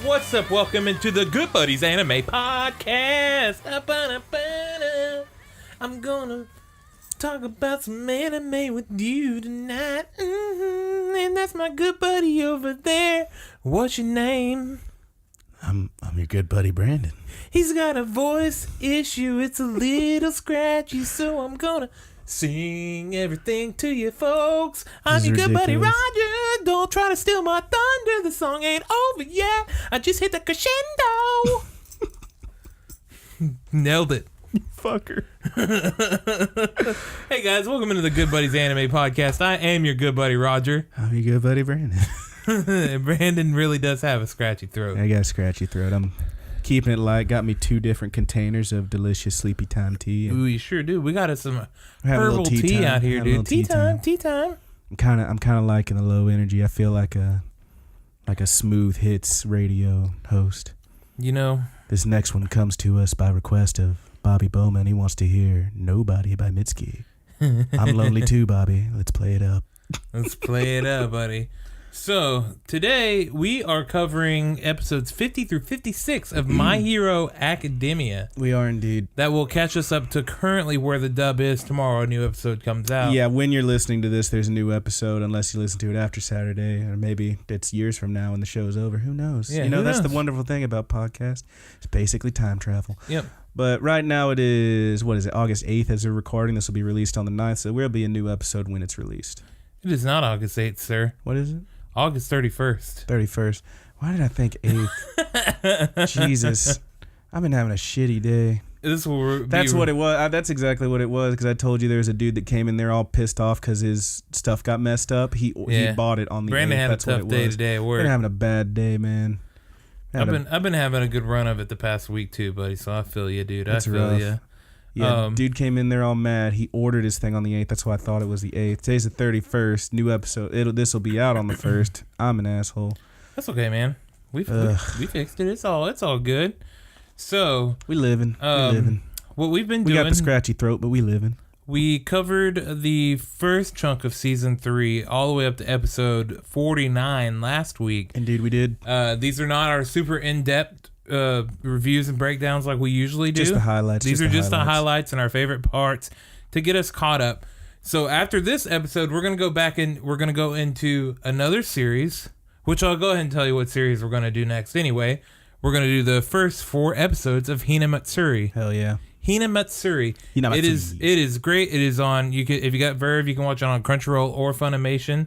What's up? Welcome into the Good Buddies Anime Podcast. I'm gonna talk about some anime with you tonight. And that's my good buddy over there. What's your name? I'm your good buddy Brandon. He's got a voice issue. It's a little scratchy, so I'm gonna sing everything to you folks. I'm your good buddy Roger. Don't try to steal my thunder. The song ain't over yet. I just hit the crescendo. Nailed it. You fucker. Hey guys, welcome into the Good Buddies Anime Podcast. I am your good buddy Roger. I'm your good buddy Brandon. Brandon really does have a scratchy throat. I got a scratchy throat. I'm keeping it light. Got me 2 different containers of delicious sleepy time tea. Ooh, you sure do. We got us some herbal tea out here, dude. Tea time. I'm kind of liking the low energy. I feel like a smooth hits radio host. You know, this next one comes to us by request of Bobby Bowman. He wants to hear "Nobody" by Mitski. I'm lonely too, Bobby. Let's play it up. Let's play it up, buddy. So, today we are covering episodes 50 through 56 of My Hero Academia. We are indeed. That will catch us up to currently where the dub is. Tomorrow a new episode comes out. Yeah, when you're listening to this, there's a new episode, unless you listen to it after Saturday, or maybe it's years from now when the show's over. Who knows? Yeah, that's the wonderful thing about podcasts. It's basically time travel. Yep. But right now it is, August 8th as we're recording. This will be released on the 9th, so there will be a new episode when it's released. It is not August 8th, sir. What is it? August 31st. 31st. Why did I think 8th? Jesus. I've been having a shitty day. That's what it was. That's exactly what it was, because I told you there was a dude that came in there all pissed off because his stuff got messed up. He bought it on the 8th. Brandon had That's a tough day today at work. I've been having a bad day, man. I've been having a good run of it the past week too, buddy, so I feel you, dude. I feel you. Yeah, dude came in there all mad. He ordered his thing on the 8th. That's why I thought it was the 8th. Today's the 31st. New episode. This will be out on the 1st. I'm an asshole. That's okay, man. We fixed it. It's all good. So we living. What we've been doing. We got the scratchy throat, but we living. We covered the first chunk of season 3 all the way up to episode 49 last week. Indeed, we did. These are not our super in-depth reviews and breakdowns like we usually do. Just the highlights. These are just the highlights and our favorite parts to get us caught up. So after this episode, we're going to go back and we're going to go into another series, which I'll go ahead and tell you what series we're going to do next anyway. We're going to do the first 4 episodes of Hinamatsuri. Hell yeah. Hinamatsuri. It is great. It is on, if you got Verve, you can watch it on Crunchyroll or Funimation.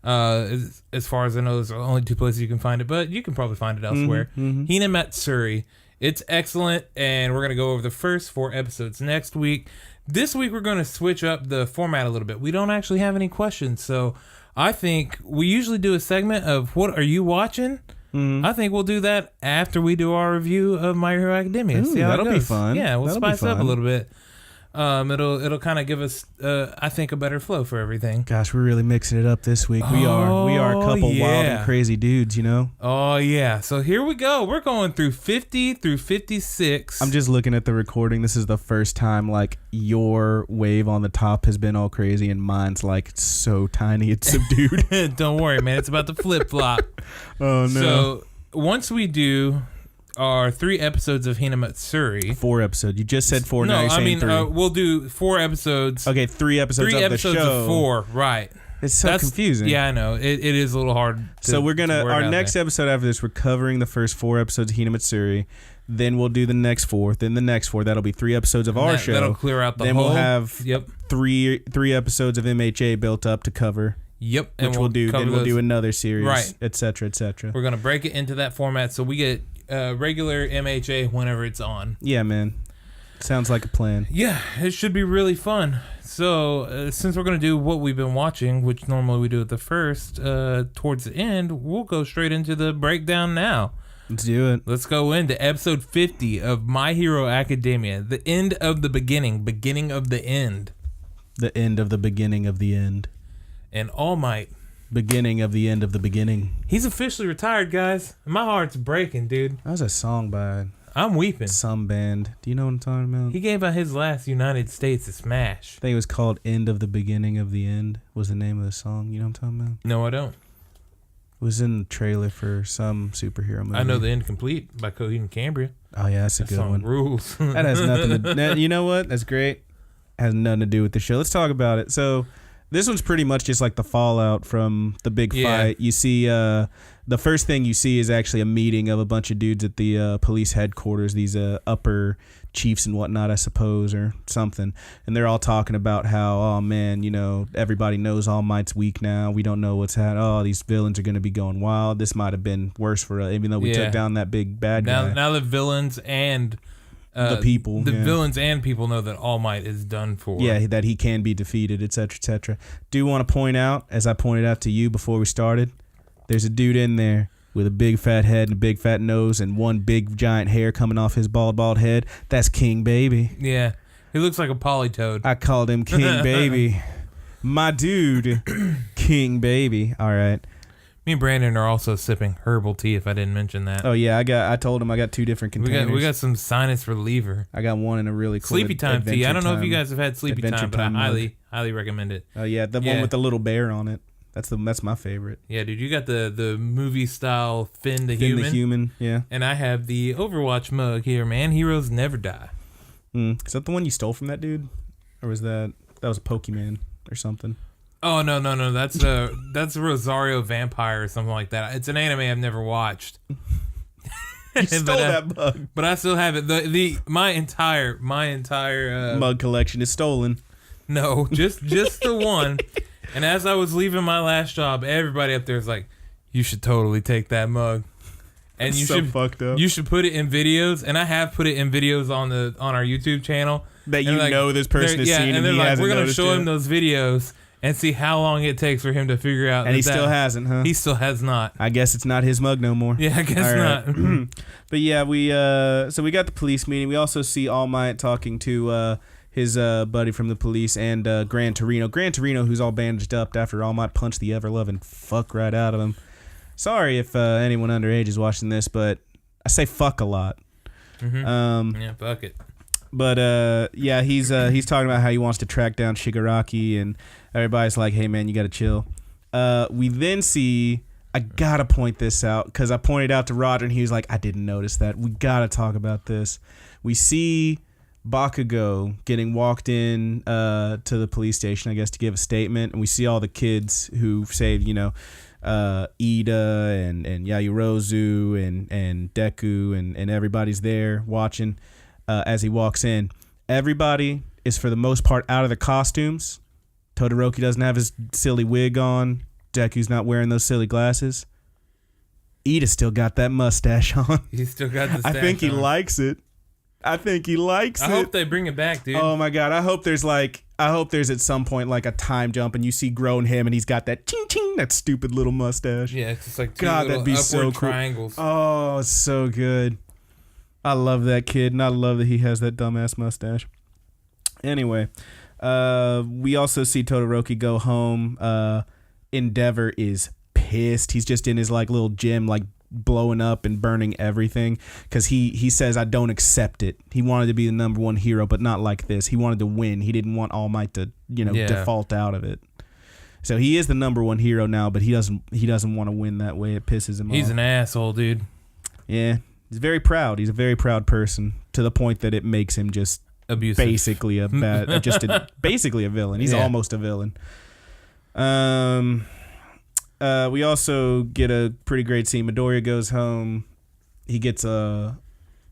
As far as I know, those are the only 2 places you can find it, but you can probably find it elsewhere. Hinamatsuri. It's excellent, and we're going to go over the first 4 episodes next week. This week, we're going to switch up the format a little bit. We don't actually have any questions, so I think we usually do a segment of what are you watching? I think we'll do that after we do our review of My Hero Academia. Ooh, that'll be fun. Yeah, we'll spice up a little bit. It'll kind of give us, I think, a better flow for everything. Gosh, we're really mixing it up this week. We are a couple wild and crazy dudes, you know? Oh, yeah. So here we go. We're going through 50 through 56. I'm just looking at the recording. This is the first time, like, your wave on the top has been all crazy and mine's, like, so tiny it's subdued. Don't worry, man. It's about to flip-flop. Oh, no. So once we do are 3 episodes of Hinamatsuri. 4 episodes. You just said 4. Now you're saying 3. We'll do 4 episodes. Okay, 3 episodes. 3 of episodes the show. of 4. Right. It's so confusing. Yeah, I know. It is a little hard. So we're gonna our next episode after this. We're covering the first 4 episodes of Hinamatsuri. Then we'll do the next 4. Then the next 4. That'll be 3 episodes of our show. That'll clear out the then whole. Then we'll have 3 episodes of MHA built up to cover. Yep. Which we'll do. Then we'll do another series. Right. Et cetera, et cetera. We're gonna break it into that format so we get regular MHA whenever it's on. Yeah, man. Sounds like a plan. Yeah, it should be really fun. So, since we're going to do what we've been watching, which normally we do at the first, towards the end, we'll go straight into the breakdown now. Let's do it. Let's go into episode 50 of My Hero Academia. The end of the beginning of the end. The end of the beginning of the end. And All Might. Beginning of the end of the beginning. He's officially retired, guys. My heart's breaking, dude. That was a song by... I'm weeping. Some band. Do you know what I'm talking about? He gave out his last United States to smash. I think it was called End of the Beginning of the End was the name of the song. You know what I'm talking about? No, I don't. It was in the trailer for some superhero movie. I know The End Complete by Coheed and Cambria. Oh, yeah, that's a good one. Rules. That has nothing to... You know what? That's great. Has nothing to do with the show. Let's talk about it. So... This one's pretty much just like the fallout from the big fight. You see, the first thing you see is actually a meeting of a bunch of dudes at the police headquarters, these upper chiefs and whatnot, I suppose, or something. And they're all talking about how, oh, man, you know, everybody knows All Might's weak now. We don't know what's happening. Oh, these villains are going to be going wild. This might have been worse for us, even though we took down that big bad guy. Now the villains and... the people. The villains and people know that All Might is done for. Yeah, that he can be defeated, etc., etc. Do want to point out, as I pointed out to you before we started, there's a dude in there with a big fat head and a big fat nose and one big giant hair coming off his bald head. That's King Baby. Yeah, he looks like a polytoad. I called him King Baby. My dude, King Baby. All right. Me and Brandon are also sipping herbal tea, if I didn't mention that. Oh, yeah. I told him I got 2 different containers. We got some sinus reliever. I got one in a really cool Sleepy Time tea. I don't know if you guys have had Sleepy Time, but I highly recommend it. Oh, yeah. The one with the little bear on it. That's my favorite. Yeah, dude. You got the movie style Finn the Human. Finn the Human, yeah. And I have the Overwatch mug here, man. Heroes never die. Is that the one you stole from that dude? Or was that was a Pokemon or something? Oh no! That's a Rosario Vampire or something like that. It's an anime I've never watched. You stole that mug, but I still have it. My entire mug collection is stolen. No, just the one. And as I was leaving my last job, everybody up there is like, "You should totally take that mug." And you should fucked up. You should put it in videos, and I have put it in videos on our YouTube channel that you know this person has seen, and they're he like, hasn't "We're gonna noticed show it. him those videos." And see how long it takes for him to figure out. And he still hasn't, huh? He still has not. I guess it's not his mug no more. Yeah, I guess not. But yeah, we got the police meeting. We also see All Might talking to his buddy from the police and Gran Torino. Gran Torino, who's all bandaged up after All Might punched the ever-loving fuck right out of him. Sorry if anyone underage is watching this, but I say fuck a lot. Mm-hmm. Yeah, fuck it. But yeah, he's talking about how he wants to track down Shigaraki, and everybody's like, "Hey man, you gotta chill." We then see, I gotta point this out because I pointed out to Roger, and he was like, "I didn't notice that." We gotta talk about this. We see Bakugo getting walked in to the police station, I guess, to give a statement, and we see all the kids who saved, Ida and Yayorozu and Deku and everybody's there watching. As he walks in, everybody is for the most part out of the costumes. Todoroki doesn't have his silly wig on. Deku's not wearing those silly glasses. Ida's still got that mustache on. He's still got the stash I think he on. likes it. I hope they bring it back, dude. Oh my god, I hope there's at some point like a time jump and you see grown him and he's got that ching ching, that stupid little mustache. Yeah, it's just like two that'd be so cool. Triangles. Oh, it's so good. I love that kid, and I love that he has that dumbass mustache. Anyway, we also see Todoroki go home. Endeavor is pissed. He's just in his like little gym, like blowing up and burning everything because he says, "I don't accept it." He wanted to be the number one hero, but not like this. He wanted to win. He didn't want All Might to default out of it. So he is the number one hero now, but he doesn't want to win that way. It pisses him off. He's an asshole, dude. Yeah. He's very proud. He's a very proud person to the point that it makes him just abusive. Basically a basically a villain. He's almost a villain. We also get a pretty great scene. Midoriya goes home. He gets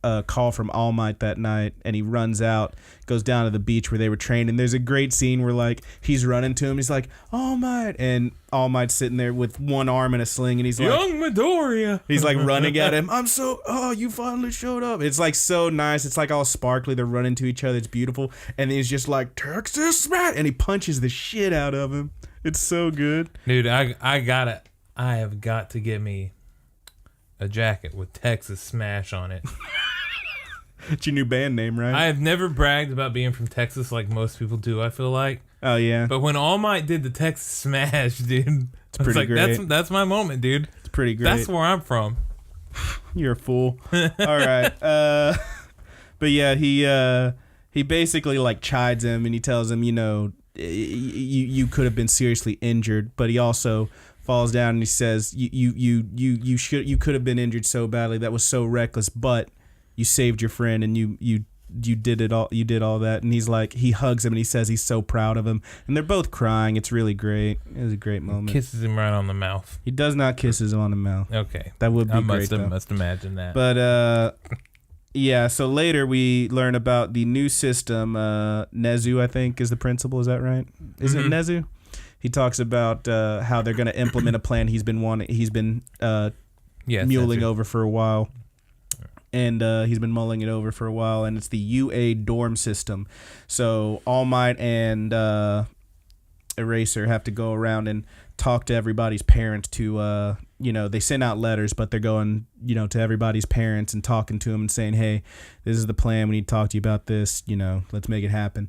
a call from All Might that night, and he runs out, goes down to the beach where they were trained, and there's a great scene where like he's running to him, he's like, All Might, and All Might's sitting there with one arm in a sling, and he's like, Young Midoriya. He's like running at him. You finally showed up. It's like so nice. It's like all sparkly. They're running to each other. It's beautiful. And he's just like, Texas Smash, and he punches the shit out of him. It's so good. Dude, I have got to get me a jacket with Texas Smash on it. It's your new band name, right? I have never bragged about being from Texas like most people do, I feel like. Oh, yeah. But when All Might did the Texas Smash, dude, it's pretty like, great. That's my moment, dude. It's pretty great. That's where I'm from. You're a fool. All right. But yeah, he basically like chides him, and he tells him, you could have been seriously injured, but he also falls down and he says, you could have been injured so badly, that was so reckless, but you saved your friend, and you did it all. You did all that. And he's like, he hugs him and he says he's so proud of him, and they're both crying. It's really great. It was a great moment. Kisses him right on the mouth. He does not kiss him on the mouth. Okay, that would be great. I must imagine that. But yeah. So later we learn about the new system. Nezu, I think, is the principal. Is that right? Is it Nezu? He talks about how they're going to implement a plan he's been mulling over for a while. And he's been mulling it over for a while, and it's the UA dorm system. So All Might and Eraser have to go around and talk to everybody's parents to, they send out letters, but they're going, to everybody's parents and talking to them and saying, hey, this is the plan. We need to talk to you about this. Let's make it happen.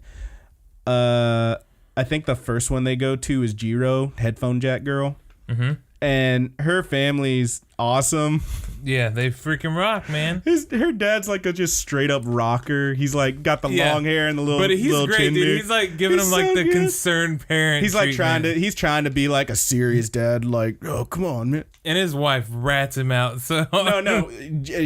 I think the first one they go to is Jiro, headphone jack girl. Mm-hmm. And her family's awesome. Yeah, they freaking rock, man. Her dad's like a just straight up rocker. He's like got the long hair and the little, but he's little great, chin dude. beard. He's like giving him like the concerned parent. He's like trying to be like a serious dad. Like, oh, come on, man. And his wife rats him out. So no,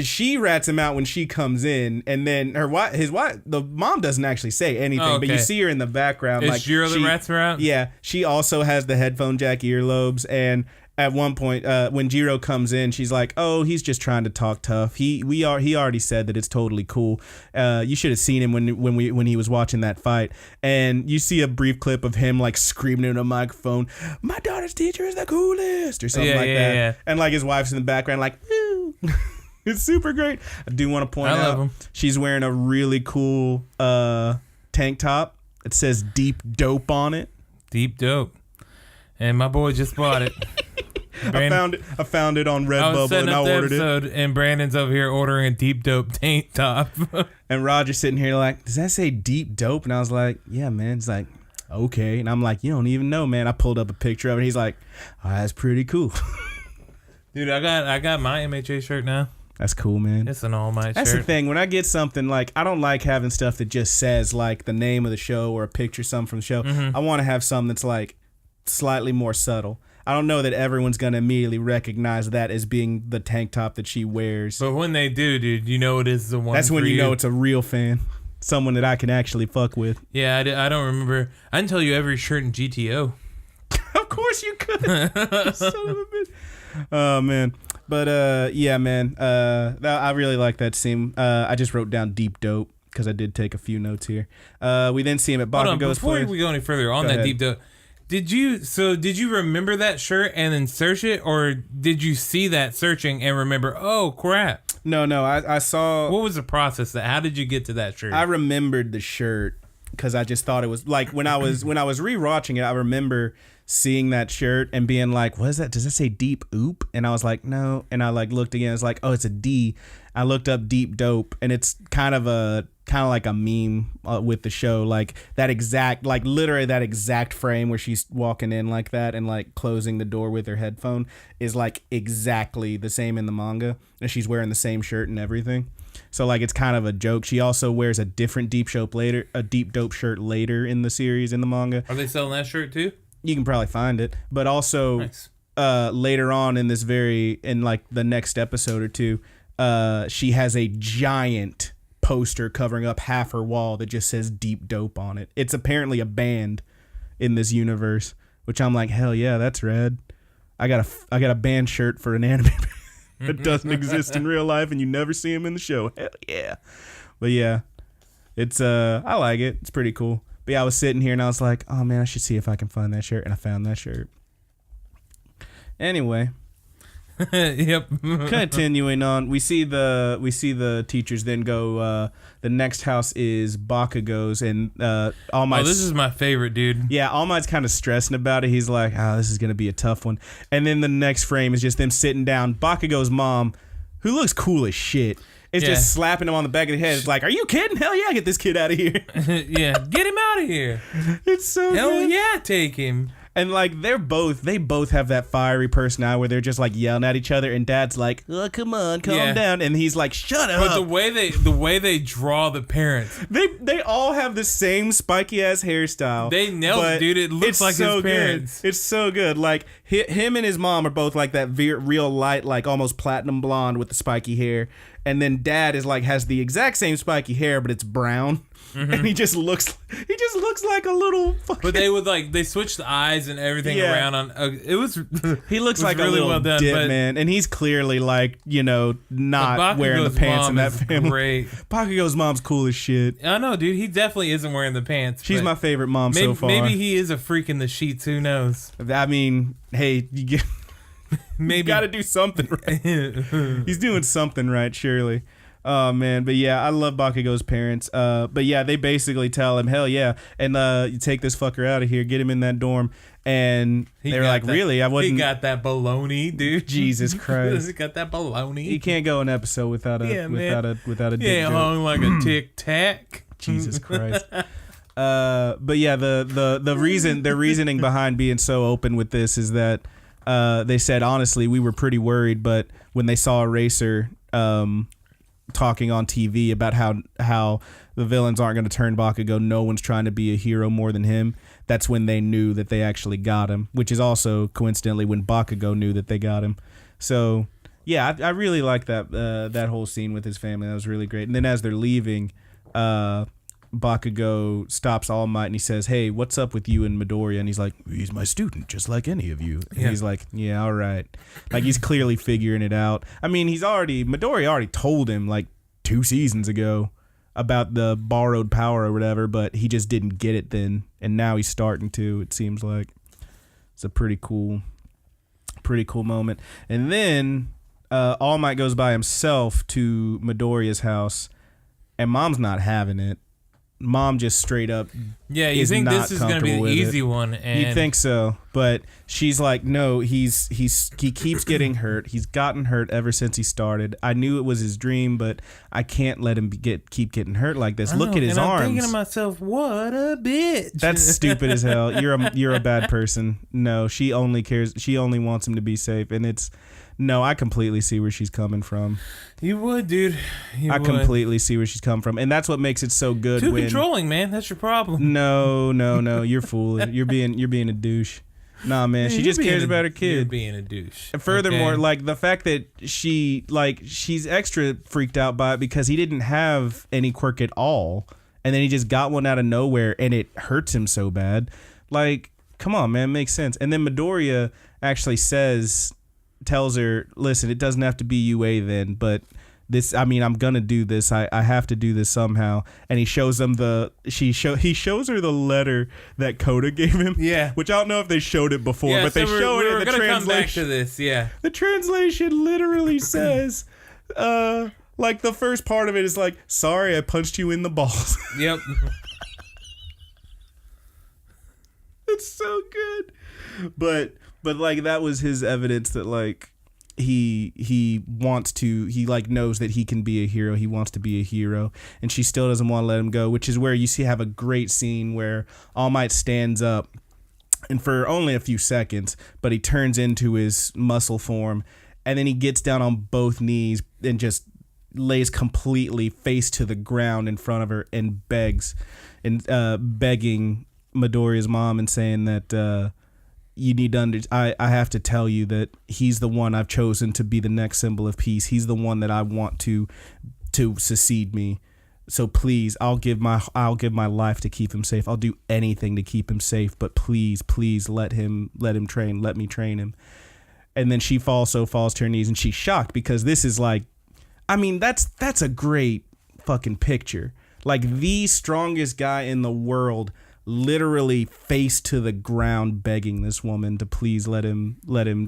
she rats him out when she comes in, and then his wife, the mom doesn't actually say anything, but you see her in the background. Is like Jiro that rats her out? Yeah, she also has the headphone jack earlobes, and at one point, when Jiro comes in, she's like, "Oh, he's just trying to talk tough. He already said that it's totally cool. You should have seen him when he was watching that fight." And you see a brief clip of him like screaming in a microphone, "My daughter's teacher is the coolest," or something like that. Yeah. And like his wife's in the background, like, "Ooh." It's super great. I do want to point out she's wearing a really cool tank top. It says "Deep Dope" on it. Deep Dope. And my boy just bought it. I found it on Redbubble and I ordered it. And Brandon's over here ordering a Deep Dope tank top. And Roger's sitting here like, does that say Deep Dope? And I was like, yeah, man. It's like, okay. And I'm like, you don't even know, man. I pulled up a picture of it. He's like, oh, that's pretty cool. Dude, I got my MHA shirt now. That's cool, man. It's an All Might shirt. That's the thing. When I get something, like, I don't like having stuff that just says like the name of the show or a picture, something from the show. Mm-hmm. I want to have something that's like slightly more subtle. I don't know that everyone's going to immediately recognize that as being the tank top that she wears. But when they do, dude, you know it is the one. That's when you know it's a real fan. Someone that I can actually fuck with. Yeah, I don't remember. I can tell you every shirt in GTO. Of course you could. Son of a bitch. Oh, man. But, yeah, man. I really like that scene. I just wrote down Deep Dope because I did take a few notes here. We then see him at Bakugo's Before we go any further on that Deep Dope, did you remember that shirt and then search it, or did you see that searching and remember, oh crap? No, I saw. What was the process? How did you get to that shirt? I remembered the shirt because I just thought it was like when I was rewatching it, I remember seeing that shirt and being like, what is that? Does it say Deep Oop? And I was like, no. And I like looked again. It's like, oh, it's a D. I looked up Deep Dope, and it's kind of like a meme with the show, like that exact, like literally that exact frame where she's walking in like that and like closing the door with her headphone is like exactly the same in the manga, and she's wearing the same shirt and everything. So like it's kind of a joke. She also wears a different Deep Dope shirt later in the series in the manga. Are they selling that shirt too? You can probably find it, but also nice. Later on in like the next episode or two, she has a giant poster covering up half her wall that just says Deep Dope on it. It's apparently a band in this universe, which I'm like, hell yeah, that's rad. I got a band shirt for an anime. that doesn't exist in real life and you never see him in the show. Hell yeah. But yeah, it's I like it. It's pretty cool. But yeah, I was sitting here and I was like, oh man, I should see if I can find that shirt, and I found that shirt. Anyway. Yep. Continuing on, we see the teachers then go. The next house is Bakugo's, and All Might's. Oh, this is my favorite, dude. Yeah, All Might's kind of stressing about it. He's like, this is gonna be a tough one. And then the next frame is just them sitting down. Bakugo's mom, who looks cool as shit, is just slapping him on the back of the head. It's like, are you kidding? Hell yeah, get this kid out of here. Yeah, get him out of here. It's so hell good. Yeah, take him. And like they both have that fiery personality where they're just like yelling at each other, and Dad's like, "Oh, come on, calm down," and he's like, "Shut up." But the way they draw the parents, they all have the same spiky ass hairstyle. They nailed it, dude. It looks like so his parents. Good. It's so good. Like him and his mom are both like that real light, like almost platinum blonde with the spiky hair, and then Dad is like has the exact same spiky hair, but it's brown. Mm-hmm. And he just looks like a little fucking... But they switched the eyes and everything around on it was he looks like really a little well done, dip, man, and he's clearly like, not wearing the pants in that family. Great. Bakugo's mom's cool as shit. I know, dude. He definitely isn't wearing the pants. She's my favorite mom so far. Maybe he is a freak in the sheets, who knows? I mean, hey, maybe you gotta do something right. He's doing something right, surely. Oh man, but yeah, I love Bakugo's parents. But yeah, they basically tell him, hell yeah, and you take this fucker out of here, get him in that dorm. And they're like, really? I wasn't. He got that baloney, dude. Jesus Christ, he got that baloney. He can't go an episode without a dick joke. Hung like a tic tac. Jesus Christ. But yeah, the reasoning behind being so open with this is that they said, honestly, we were pretty worried, but when they saw Eraser talking on TV about how the villains aren't going to turn Bakugo, no one's trying to be a hero more than him, that's when they knew that they actually got him, which is also coincidentally when Bakugo knew that they got him. So yeah, I really like that whole scene with his family. That was really great. And then as they're leaving, Bakugo stops All Might and he says, hey, what's up with you and Midoriya? And he's like, he's my student, just like any of you. And he's like, yeah, all right. Like, he's clearly figuring it out. I mean, Midoriya already told him like 2 seasons ago about the borrowed power or whatever, but he just didn't get it then. And now he's starting to, it seems like. It's a pretty cool moment. And then All Might goes by himself to Midoriya's house, and Mom's not having it. Mom just straight up you think this is going to be the easy one, and you think so, but she's like, no, he keeps getting hurt. He's gotten hurt ever since he started. I knew it was his dream, but I can't let him keep getting hurt like this. Look at his arms. I'm thinking to myself, what a bitch. That's stupid as hell. You're a bad person. No, she only cares. She only wants him to be safe, and it's. No, I completely see where she's coming from. You would, dude. I completely see where she's coming from, and that's what makes it so good. Too controlling, man. That's your problem. No. You're fooling. You're being a douche. Nah, man. She just cares about her kid. You're being a douche. And furthermore, like the fact that she's extra freaked out by it because he didn't have any quirk at all, and then he just got one out of nowhere, and it hurts him so bad. Like, come on, man. Makes sense. And then Midoriya actually tells her, listen, it doesn't have to be UA then, but I'm gonna do this. I have to do this somehow. And he shows them he shows her the letter that Koda gave him. Yeah. Which I don't know if they showed it before, but they showed it in the translation. Come back to this, yeah. The translation literally says, like the first part of it is like, sorry, I punched you in the balls. Yep. It's so good. But like that was his evidence that like he knows that he can be a hero. He wants to be a hero, and she still doesn't want to let him go, which is where you have a great scene where All Might stands up, and for only a few seconds, but he turns into his muscle form, and then he gets down on both knees and just lays completely face to the ground in front of her and begging Midoriya's mom and saying that you need to I have to tell you that he's the one I've chosen to be the next symbol of peace. He's the one that I want to succeed me. So please, I'll give my life to keep him safe. I'll do anything to keep him safe, but please let me train him. and then she falls to her knees, and she's shocked because this is like, I mean, that's a great fucking picture. Like the strongest guy in the world literally face to the ground begging this woman to please let him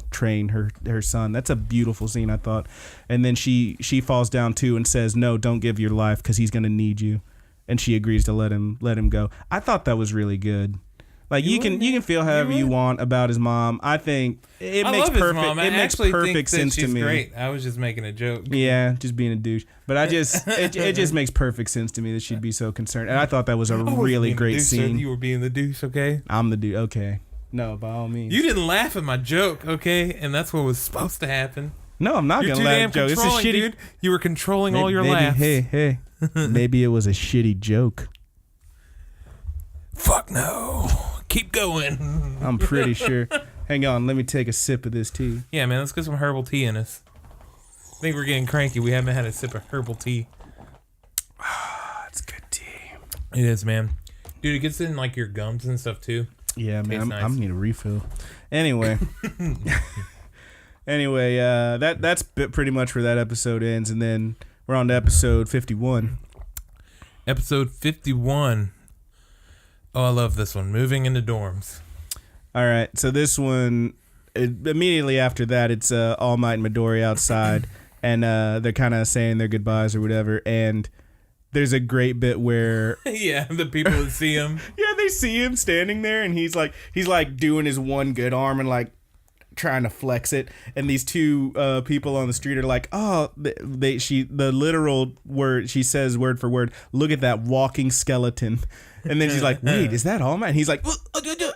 train her son. That's a beautiful scene, I thought. And then she falls down too and says, no, don't give your life because he's going to need you. And she agrees to let him go. I thought that was really good. Like you can feel however you want about his mom. I think it makes perfect sense to me. Great. I was just making a joke. Yeah, just being a douche. But it just makes perfect sense to me that she'd be so concerned. And I thought that was a really great scene. You were being the douche, okay? I'm the douche. Okay. No, by all means. You didn't laugh at my joke, okay? And that's what was supposed to happen. No, I'm not gonna laugh at joke. It's a shitty. Dude. You were controlling all your laughs. Hey. Maybe it was a shitty joke. Fuck no. Keep going. I'm pretty sure. Hang on, let me take a sip of this tea. Yeah, man, let's get some herbal tea in us. I think we're getting cranky. We haven't had a sip of herbal tea. It's good tea. It is, man. Dude, it gets in like your gums and stuff too. Yeah, man. I'm need a refill. Anyway. That's pretty much where that episode ends, and then we're on to episode 51. Episode 51. Oh, I love this one. Moving into dorms. All right. So this one, immediately after that, it's All Might and Midori outside, and they're kind of saying their goodbyes or whatever. And there's a great bit where yeah, the people that see him, yeah, they see him standing there, and he's like doing his one good arm and like trying to flex it, and these two people on the street are like, oh, the literal word she says word for word, look at that walking skeleton. And then she's like, wait, is that All Might? And he's like,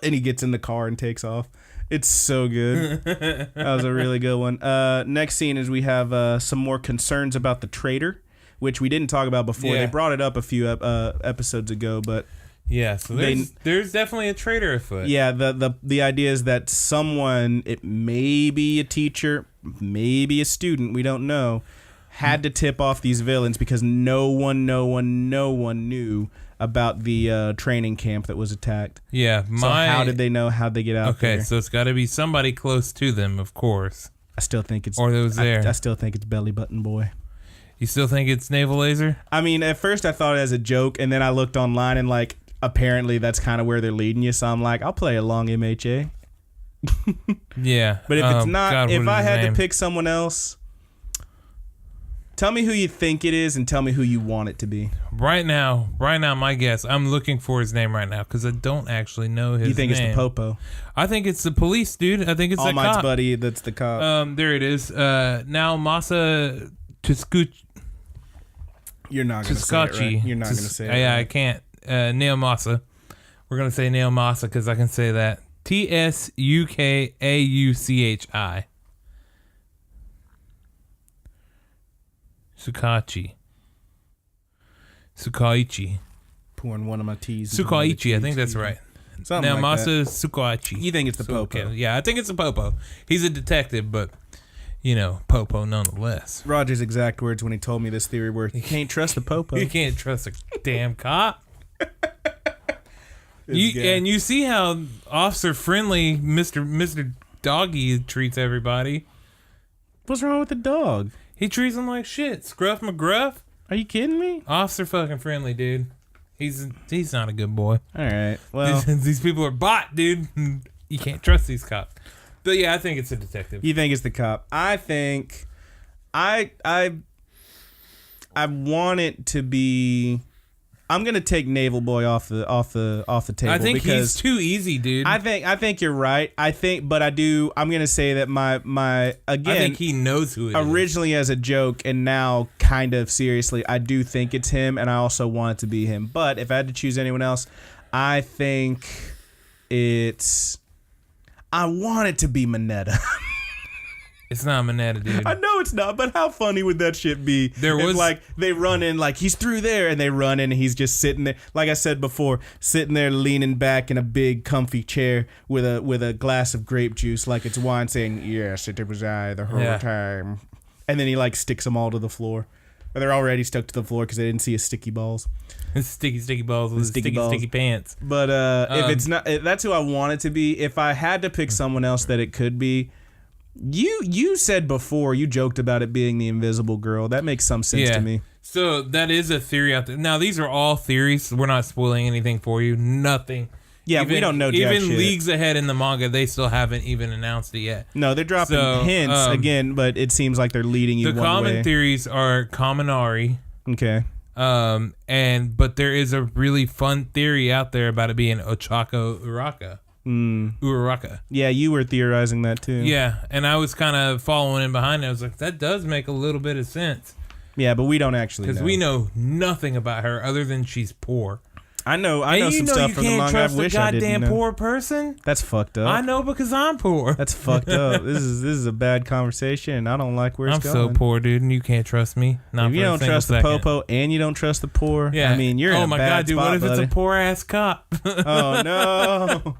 and he gets in the car and takes off. It's so good. That was a really good one. Next scene is we have some more concerns about the traitor, which we didn't talk about before. Yeah. They brought it up a few episodes ago, but yeah, so there's definitely a traitor afoot. Yeah, the idea is that someone, it may be a teacher, maybe a student, we don't know, had to tip off these villains because no one knew about the training camp that was attacked. Yeah. So how did they know? How'd they get out there? Okay, so it's got to be somebody close to them, of course. I still think it's... Or those there. I still think it's Belly Button Boy. You still think it's Naval Laser? I mean, at first I thought it as a joke, and then I looked online and, like, apparently that's kind of where they're leading you, so I'm like, I'll play along, MHA. Yeah. But if it's not... God, if I had to pick someone else... Tell me who you think it is and tell me who you want it to be. Right now, my guess, I'm looking for his name right now because I don't actually know his name. You think it's the Popo? I think it's the police, dude. I think it's All the cop. Might's buddy, that's the cop. There it is. Now Masa Tuscucci. You're not going to say it, right? You're not going to say it. Yeah, I can't. Nail Masa. We're going to say Nail Masa because I can say that. Tsukauchi. Sukaichi. Pouring one of my teas. Sukaichi, I think that's right. Something now, like Masa that. Sukaichi. You think it's the Popo? Okay. Yeah, I think it's the Popo. He's a detective, but, you know, Popo nonetheless. Roger's exact words when he told me this theory were, you can't trust the Popo. You can't trust a damn cop. And you see how officer friendly Mr. Doggy treats everybody. What's wrong with the dog? He treats him like shit. Scruff McGruff. Are you kidding me? Officer fucking friendly, dude. He's not a good boy. All right. Well, these people are bought, dude. You can't trust these cops. But yeah, I think it's a detective. You think it's the cop? I think I want it to be. I'm gonna take Naval Boy off the table. I think because he's too easy, dude. I think you're right. I'm gonna say that my again. I think he knows who it is. Originally as a joke and now kind of seriously, I do think it's him, and I also want it to be him. But if I had to choose anyone else, I think I want it to be Mineta. It's not Mineta, dude. I know it's not, but how funny would that shit be? If, like, they run in, like, he's through there, and they run in, and he's just sitting there, like I said before, sitting there leaning back in a big, comfy chair with a glass of grape juice, like it's wine, saying, yes, it was I the whole time. And then he, like, sticks them all to the floor. Or they're already stuck to the floor because they didn't see his sticky balls. Sticky balls with his sticky pants. But if it's not, that's who I want it to be. If I had to pick someone else that it could be, You said before, you joked about it being the Invisible Girl. That makes some sense to me. So that is a theory out there. Now, these are all theories. We're not spoiling anything for you. Nothing. Yeah, we don't know jack even shit. leagues ahead in the manga, they still haven't even announced it yet. No, they're dropping hints again, but it seems like they're leading you one way. The common theories are Kaminari. Okay. But there is a really fun theory out there about it being Ochako Uraraka. Uraraka. Yeah, you were theorizing that too. Yeah, and I was kind of following in behind it. I was like, that does make a little bit of sense. Yeah, but we don't actually know. Because we know nothing about her other than she's poor. I know some stuff from the manga. I wish I didn't know. You can't trust a goddamn poor person? That's fucked up. I know because I'm poor. That's fucked up. This is a bad conversation, and I don't like where it's going. I'm so poor, dude, and you can't trust me. Not if you don't trust the popo and you don't trust the poor, yeah. I mean, you're in a bad spot, God, dude, what if buddy. it's a poor-ass cop? Oh, no.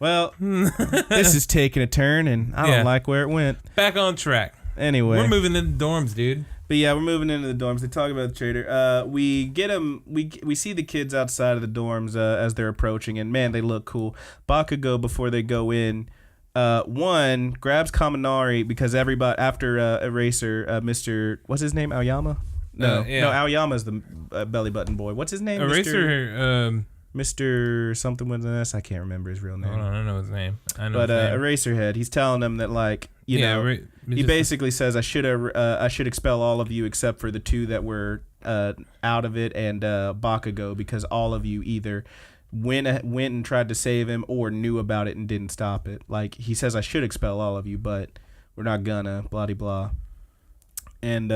Well, this is taking a turn, and I don't like where it went. Back on track. Anyway. We're moving into the dorms, dude. But yeah, we're moving into the dorms. They talk about the trader. We get them. We see the kids outside of the dorms as they're approaching, and man, they look cool. Bakugo, before they go in, one grabs Kaminari because everybody after Eraser, Mr. What's his name? Aoyama? No, Aoyama's the belly button boy. What's his name? Eraser. Mr. something with an S. I can't remember his real name. I don't know his name. I know. But Eraserhead, he's telling them that like you know. He basically says, I should expel all of you except for the two that were out of it and Bakugo, because all of you either went and tried to save him or knew about it and didn't stop it. Like, he says, I should expel all of you, but we're not gonna, blah-de-blah. And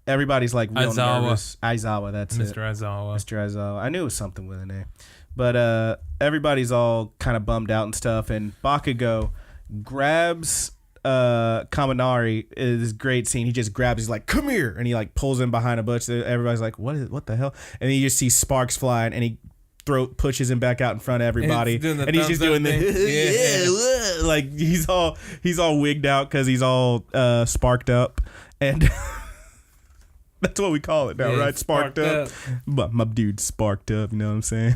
everybody's like real nervous. Aizawa, that's Mr. Aizawa. Mr. Aizawa. I knew it was something with an A. But everybody's all kind of bummed out and stuff, and Bakugo grabs Kaminari. This great scene. He just grabs, he's like, come here, and he like pulls him behind a bush. Everybody's like, what the hell? And then you just see sparks flying, and he pushes him back out in front of everybody, and he's just doing the like he's all wigged out because he's all sparked up, and that's what we call it now, right? Sparked up. But my dude's sparked up, you know what I'm saying?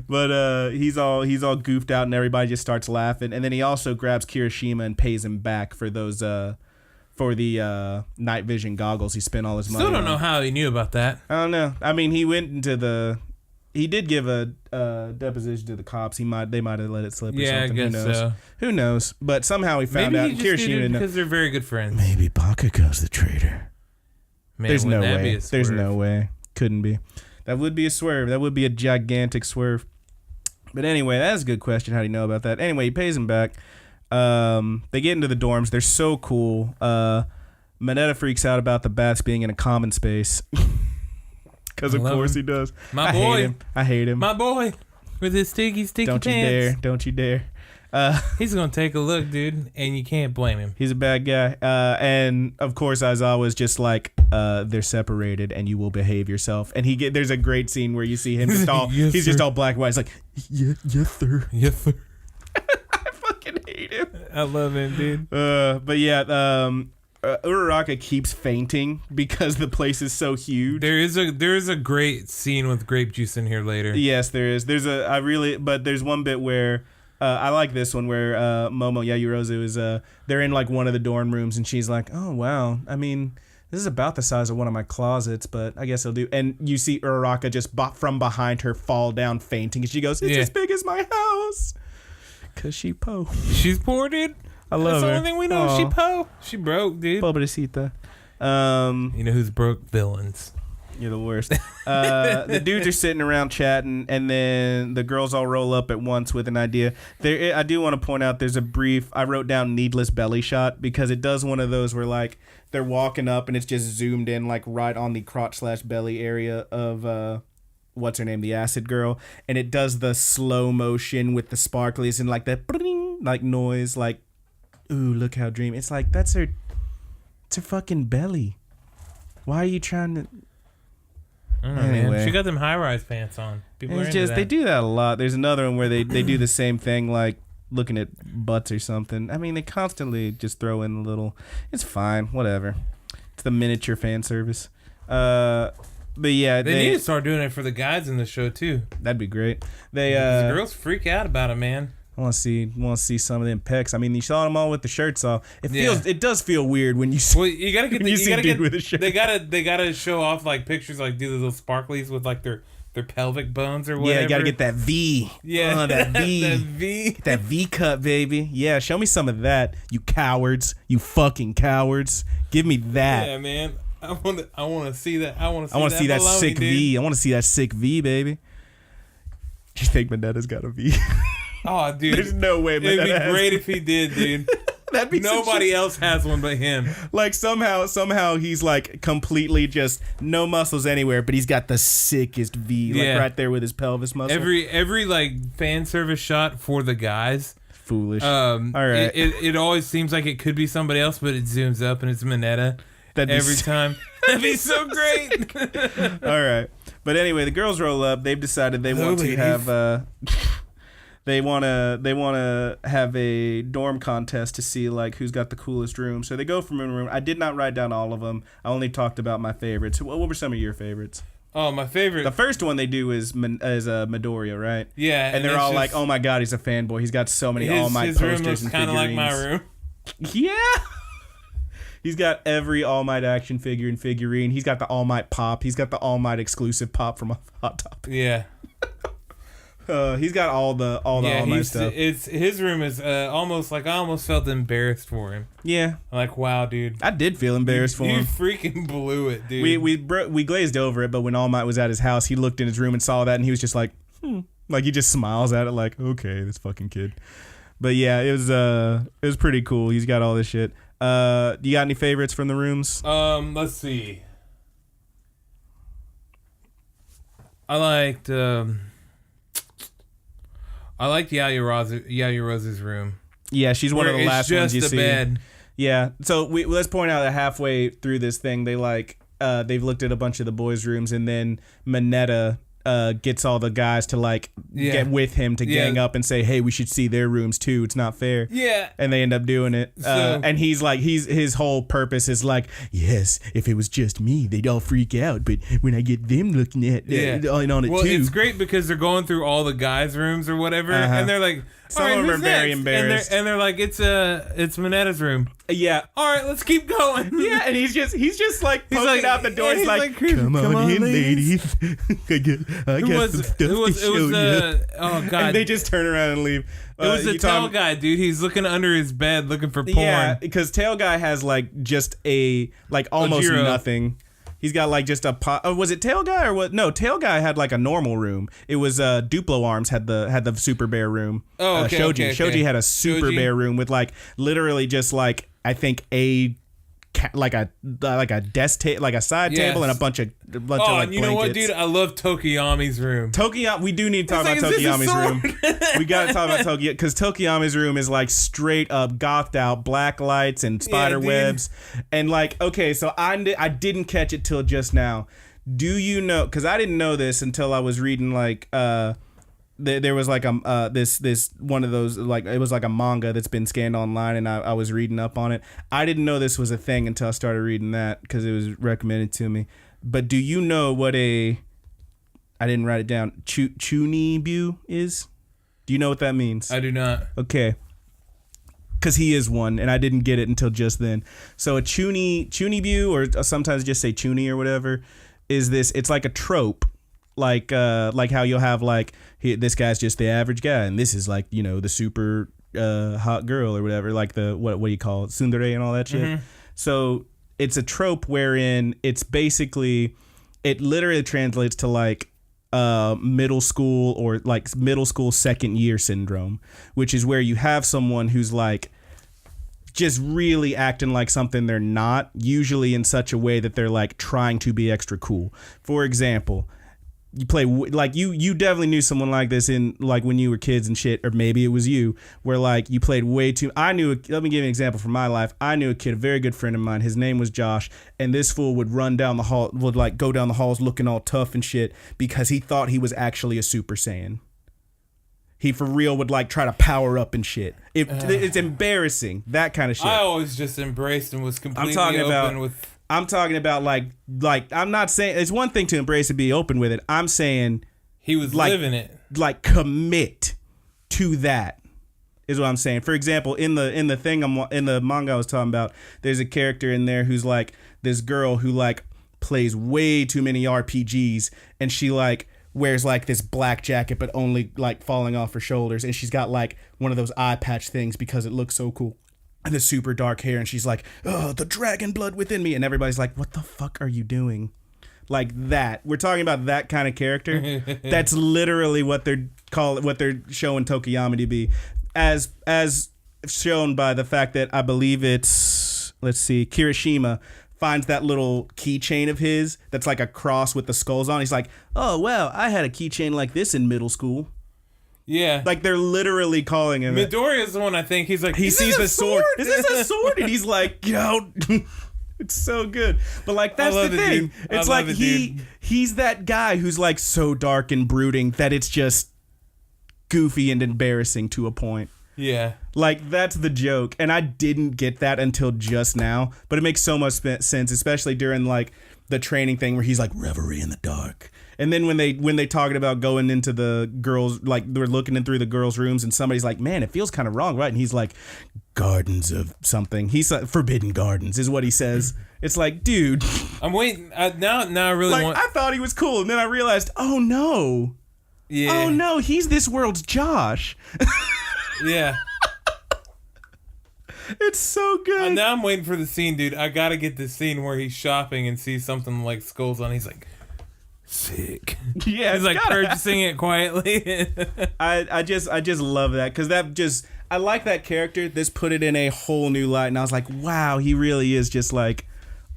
But he's all goofed out, and everybody just starts laughing. And then he also grabs Kirishima and pays him back for those for the night vision goggles he spent all his money on. Still don't know how he knew about that. I don't know. I mean, he did give a deposition to the cops. They might have let it slip or something. Yeah, I guess so. Who knows? But somehow he found out. Maybe he just did it because they're very good friends. Maybe Bakugo's the traitor. Man, there's no way. There's no way. Couldn't be. That would be a swerve. That would be a gigantic swerve. But anyway, that's a good question. How do you know about that? Anyway, he pays him back. They get into the dorms. They're so cool. Mineta freaks out about the bats being in a common space. Because of course he does. My boy. I hate him. My boy. With his sticky Don't pants. Don't you dare. He's gonna take a look, dude, and you can't blame him. He's a bad guy, and of course Aizawa's just like, they're separated, and you will behave yourself. And there's a great scene where you see him just all yes, he's sir. Just all black and white. He's like, yes sir, yes sir. I fucking hate him. I love him, dude. But yeah, Uraraka keeps fainting because the place is so huge. There is a great scene with grape juice in here later. Yes, there is. But there's one bit where. I like this one where Momo Yayurozu is they're in like one of the dorm rooms, and she's like, oh wow, I mean, this is about the size of one of my closets, but I guess it'll do. And you see Uraraka just from behind her fall down fainting, and she goes, it's as big as my house, cause she's poor, dude. I love her. That's the only thing we know. She po. She broke, dude. Pobrecita. You know who's broke? Villains. You're the worst. The dudes are sitting around chatting, and then the girls all roll up at once with an idea. I do want to point out there's a brief, I wrote down needless belly shot, because it does one of those where like they're walking up and it's just zoomed in like right on the crotch/belly area of what's her name, the acid girl, and it does the slow motion with the sparklies and like that like noise, like, ooh, look how dreamy. It's like, it's her fucking belly. Why are you trying to... Anyway, man. She got them high-rise pants on. People it's just, they do that a lot. There's another one where they do the same thing, like looking at butts or something. I mean, they constantly just throw in a little. It's fine, whatever. It's the miniature fan service. But yeah, they need to start doing it for the guys in the show too. That'd be great. The girls freak out about it, man. I want to see some of them pecs. I mean, you saw them all with the shirts off. It does feel weird when you see. Well, you gotta get dude with a shirt. They gotta show off like pictures, like do the little sparklies with like their pelvic bones or whatever. Yeah, you gotta get that V. Yeah, that V. that V. Get that V cut, baby. Yeah, show me some of that, you cowards. You fucking cowards. Give me that. Yeah, man. I want to see that. I want to see that sick dude. V. I want to see that sick V, baby. You think Manetta's got a V? Oh, dude. There's no way Manetta It'd be great if he did, dude. That'd be nobody else has one but him. Like somehow he's like completely just no muscles anywhere, but he's got the sickest V, like right there with his pelvis muscle. Every like fan service shot for the guys. Foolish. All right. It always seems like it could be somebody else, but it zooms up and it's Manetta. Every time. That'd be so great. All right. But anyway, the girls roll up. They've decided they want to have they want to have a dorm contest to see like who's got the coolest room. So they go from room to room. I did not write down all of them. I only talked about my favorites. What were some of your favorites? Oh, my favorite. The first one they do is Midoriya, right? Yeah. And they're all like, "Oh my god, he's a fanboy. He's got so many All Might posters and figurines." His room looks kind of like my room. Yeah. He's got every All Might action figure and figurine. He's got the All Might pop. He's got the All Might exclusive pop from Hot Topic. Yeah. He's got all the All Might stuff. His room is almost like I almost felt embarrassed for him. Yeah. Like, wow, dude. I did feel embarrassed for him. You freaking blew it, dude. We glazed over it, but when All Might was at his house, he looked in his room and saw that, and he was just like, like he just smiles at it, like, okay, this fucking kid. But yeah, it was pretty cool. He's got all this shit. You got any favorites from the rooms? Let's see. I liked Yaoyorozu's room. Yeah, she's one of the last ones you see. It's just a bed. Yeah. So let's point out that halfway through this thing, they've looked at a bunch of the boys' rooms, and then Manetta gets all the guys to get with him to gang up and say, "Hey, we should see their rooms too. It's not fair." Yeah. And they end up doing it. And his whole purpose is like, yes, if it was just me, they'd all freak out. But when I get them looking at on it too. Well, it's great because they're going through all the guys' rooms or whatever, and they're like, some of them are very embarrassed, and they're like, it's Manetta's room. Yeah. All right, let's keep going. Yeah, and he's just like poking out the door. He's like, come on in, ladies. I got some stuff to show you. Oh god! And they just turn around and leave. It was the tail guy, dude. He's looking under his bed looking for porn. Yeah, because tail guy has just a almost nothing. He's got just a pot. Oh, was it tail guy or what? No, tail guy had a normal room. It was Duplo Arms had the super bear room. Oh, okay. Shoji had a super bear room with literally just I think a desk table, a side table, and a bunch of you blankets. know what, dude? I love Tokiyami's room. We do need to talk about Tokiyami's room. We got to talk about Tokiyami because Tokiyami's room is straight up gothed out, black lights and spider webs, and okay, so I didn't catch it till just now. Do you know? Because I didn't know this until I was reading there was this one of those it was a manga that's been scanned online, and I was reading up on it. I didn't know this was a thing until I started reading that because it was recommended to me. But do you know what I didn't write it down. Chunibu is? Do you know what that means? I do not. Okay. Because he is one, and I didn't get it until just then. So a Chunibu, or sometimes just say Chuni or whatever, is this? It's like a trope. Like how you'll have this guy's just the average guy, and this is the super hot girl or whatever, what do you call it, tsundere and all that shit. Mm-hmm. So it's a trope wherein it's basically, it literally translates to middle school or middle school second year syndrome, which is where you have someone who's just really acting like something they're not, usually in such a way that they're trying to be extra cool. For example, you play you definitely knew someone like this in when you were kids and shit, or maybe it was you, where you played way too. Let me give you an example from my life. I knew a kid, a very good friend of mine. His name was Josh, and this fool would run down the hall, would go down the halls looking all tough and shit because he thought he was actually a Super Saiyan. He for real would try to power up and shit. It's embarrassing, that kind of shit. I always just embraced and was completely open with. I'm talking about I'm not saying it's one thing to embrace and be open with it. I'm saying he was living it. Commit to that. is what I'm saying. For example, in the manga I was talking about, there's a character in there who's like this girl who like plays way too many RPGs, and she like wears like this black jacket but only like falling off her shoulders, and she's got like one of those eye patch things because it looks so cool, and the super dark hair, and she's like, oh, the dragon blood within me, and everybody's like, what the fuck are you doing? Like that. We're talking about that kind of character. That's literally what they're showing Tokiyama to be, as shown by the fact that I believe it's, let's see, Kirishima finds that little keychain of his that's like a cross with the skulls on. He's like, oh, well, I had a keychain like this in middle school. Yeah. Like, they're literally calling him. Midoriya's the one, I think. He's like, he sees the sword. Is this a sword? And he's like, yo, it's so good. But, like, that's the thing. Dude. It's like he's that guy who's, like, so dark and brooding that it's just goofy and embarrassing to a point. Yeah. Like, that's the joke. And I didn't get that until just now. But it makes so much sense, especially during, like, the training thing where he's like, reverie in the dark. And then when they talking about going into the girls, like, they're looking in through the girls' rooms, and somebody's like, man, it feels kind of wrong, right? And he's like, gardens of something. He's like, forbidden gardens is what he says. It's like, dude. I'm waiting. Now I really like, I thought he was cool. And then I realized, oh, no. Yeah. Oh, no, he's this world's Josh. Yeah. It's so good. Now I'm waiting for the scene, dude. I gotta get the scene where he's shopping and sees something like skulls on. He's like, sick. Yeah, he's like purchasing it quietly. I just love that, because I like that character. This put it in a whole new light, and I was like, wow, he really is just like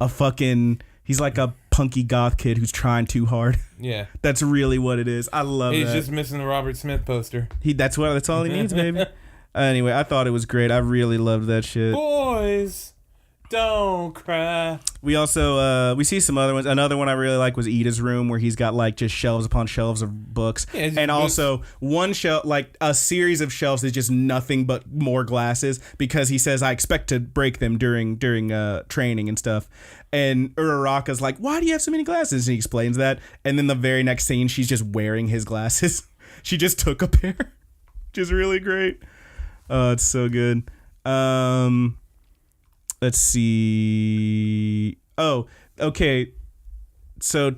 a fucking. He's like a punky goth kid who's trying too hard. Yeah, that's really what it is. I love. He's just missing the Robert Smith poster. That's all he needs, baby. Anyway, I thought it was great. I really loved that shit. Boys, don't cry. We also we see some other ones. Another one I really like was Ida's room, where he's got like just shelves upon shelves of books, and books. Also one shelf, like a series of shelves, is just nothing but more glasses, because he says, I expect to break them during training and stuff. And Uraraka's like, why do you have so many glasses? And he explains that, and then the very next scene, she's just wearing his glasses. She just took a pair, which is really great. Oh, it's so good. Let's see. Oh, okay. So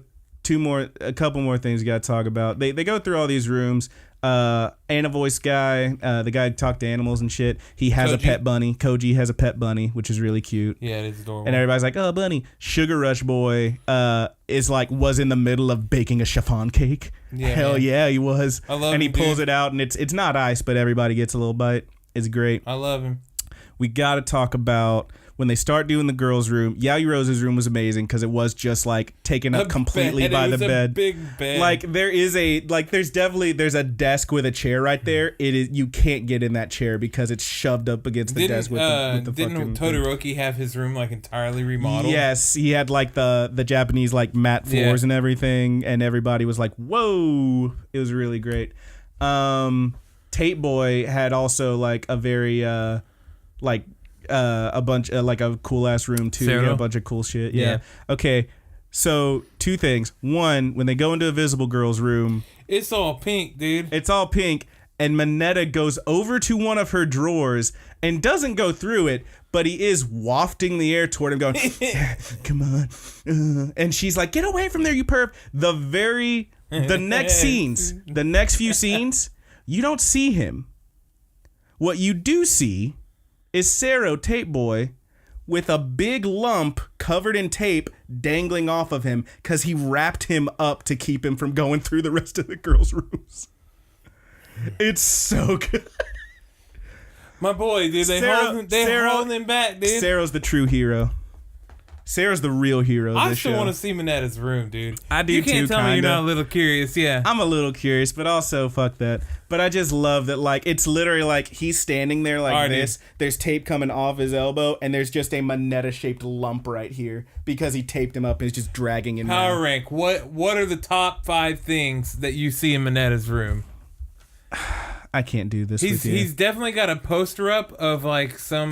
a couple more things you got to talk about. They go through all these rooms. Anna voice guy, the guy who talked to animals and shit. He has a pet bunny. Koji has a pet bunny, which is really cute. Yeah, it is adorable. And everybody's like, oh, bunny. Sugar Rush Boy was in the middle of baking a chiffon cake. Yeah, hell yeah, he was. I love him. And he pulls it out, and it's not ice, but everybody gets a little bite. It's great. I love him. We got to talk about when they start doing the girls' room. Yaoyoro's room was amazing, because it was just like taken up completely by the bed. A big bed. Like there's a desk with a chair right there. It is, you can't get in that chair because it's shoved up against the desk with the didn't Todoroki have his room like entirely remodeled? Yes, he had like the Japanese like matte floors and everything, and everybody was like, whoa. It was really great. Tate Boy had also like a very a bunch like a cool ass room too. He had a bunch of cool shit. Yeah. Okay. So 2 things. One, when they go into Invisible Girl's room, it's all pink, dude. It's all pink, and Mineta goes over to one of her drawers and doesn't go through it, but he is wafting the air toward him, going, "Come on," and she's like, "Get away from there, you perv." The next few scenes, you don't see him. What you do see is Sero, Tape Boy, with a big lump covered in tape dangling off of him, because he wrapped him up to keep him from going through the rest of the girls' rooms. It's so good. My boy, dude, they're holding him back, dude. Sero's the true hero. Sarah's the real hero of this show. I still want to see Mineta's room, dude. I do too, You can't tell me you're not a little curious, yeah. I'm a little curious, but also fuck that. But I just love that, like, it's literally like he's standing there like this. There's tape coming off his elbow, and there's just a Mineta-shaped lump right here because he taped him up and is just dragging him Power rank. What are the top 5 things that you see in Mineta's room? I can't do this with you. He's definitely got a poster up of like some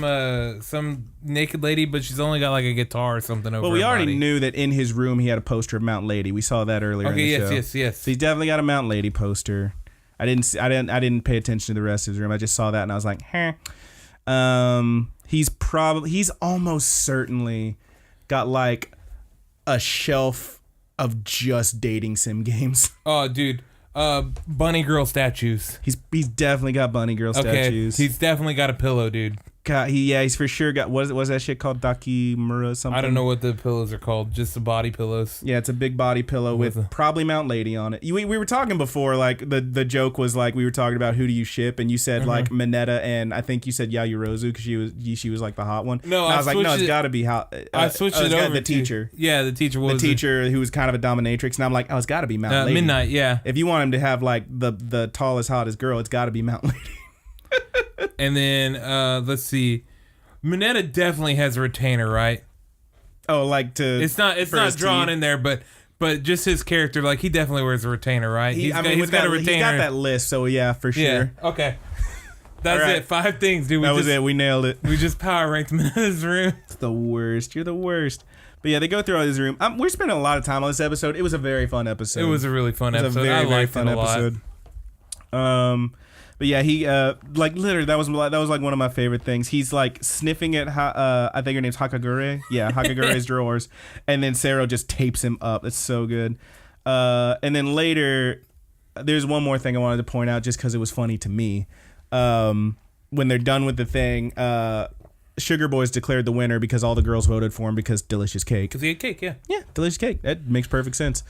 naked lady, but she's only got like a guitar or something over. Well, we already body. knew that in his room he had a poster of Mountain Lady. We saw that earlier. Okay, in the show. yes. So he's definitely got a Mountain Lady poster. I didn't pay attention to the rest of his room. I just saw that and I was like, he's almost certainly got like a shelf of just dating sim games. Oh, dude. Bunny girl statues. He's definitely got bunny girl statues. He's definitely got a pillow, dude. God, he's for sure got what was that shit called? Dakimura something? I don't know what the pillows are called. Just the body pillows. Yeah, it's a big body pillow with probably Mount Lady on it. We were talking before, like the joke was like we were talking about who do you ship, and you said like Mineta, and I think you said Yayurozu because she was like the hot one. No, and I was like, no, it's got to be hot. I switched it over. The teacher. Yeah, the teacher was the teacher who was kind of a dominatrix, and I'm like, oh, it's got to be Mount Lady. Midnight, yeah. If you want him to have like the tallest, hottest girl, it's got to be Mount Lady. And then let's see. Mineta definitely has a retainer, right? Oh, like to... It's not drawn in there, but just his character, like he definitely wears a retainer, right? He's got a retainer. He's got that list, so yeah, for sure. Yeah, okay. That's right. It. 5 things, dude. That was it. We nailed it. We just power ranked Mineta's room. It's the worst. You're the worst. But yeah, they go through all his room. We're spending a lot of time on this episode. It was a very fun episode. It was a really fun episode. It was a very, very fun episode. But yeah, he like literally that was like one of my favorite things. He's like sniffing at I think her name's Hakagure. Yeah, Hakagure's drawers, and then Sero just tapes him up. It's so good. And then later, there's one more thing I wanted to point out just because it was funny to me. When they're done with the thing, Sugar Boy's declared the winner because all the girls voted for him because delicious cake. Because he had cake, yeah. Yeah, delicious cake. That makes perfect sense.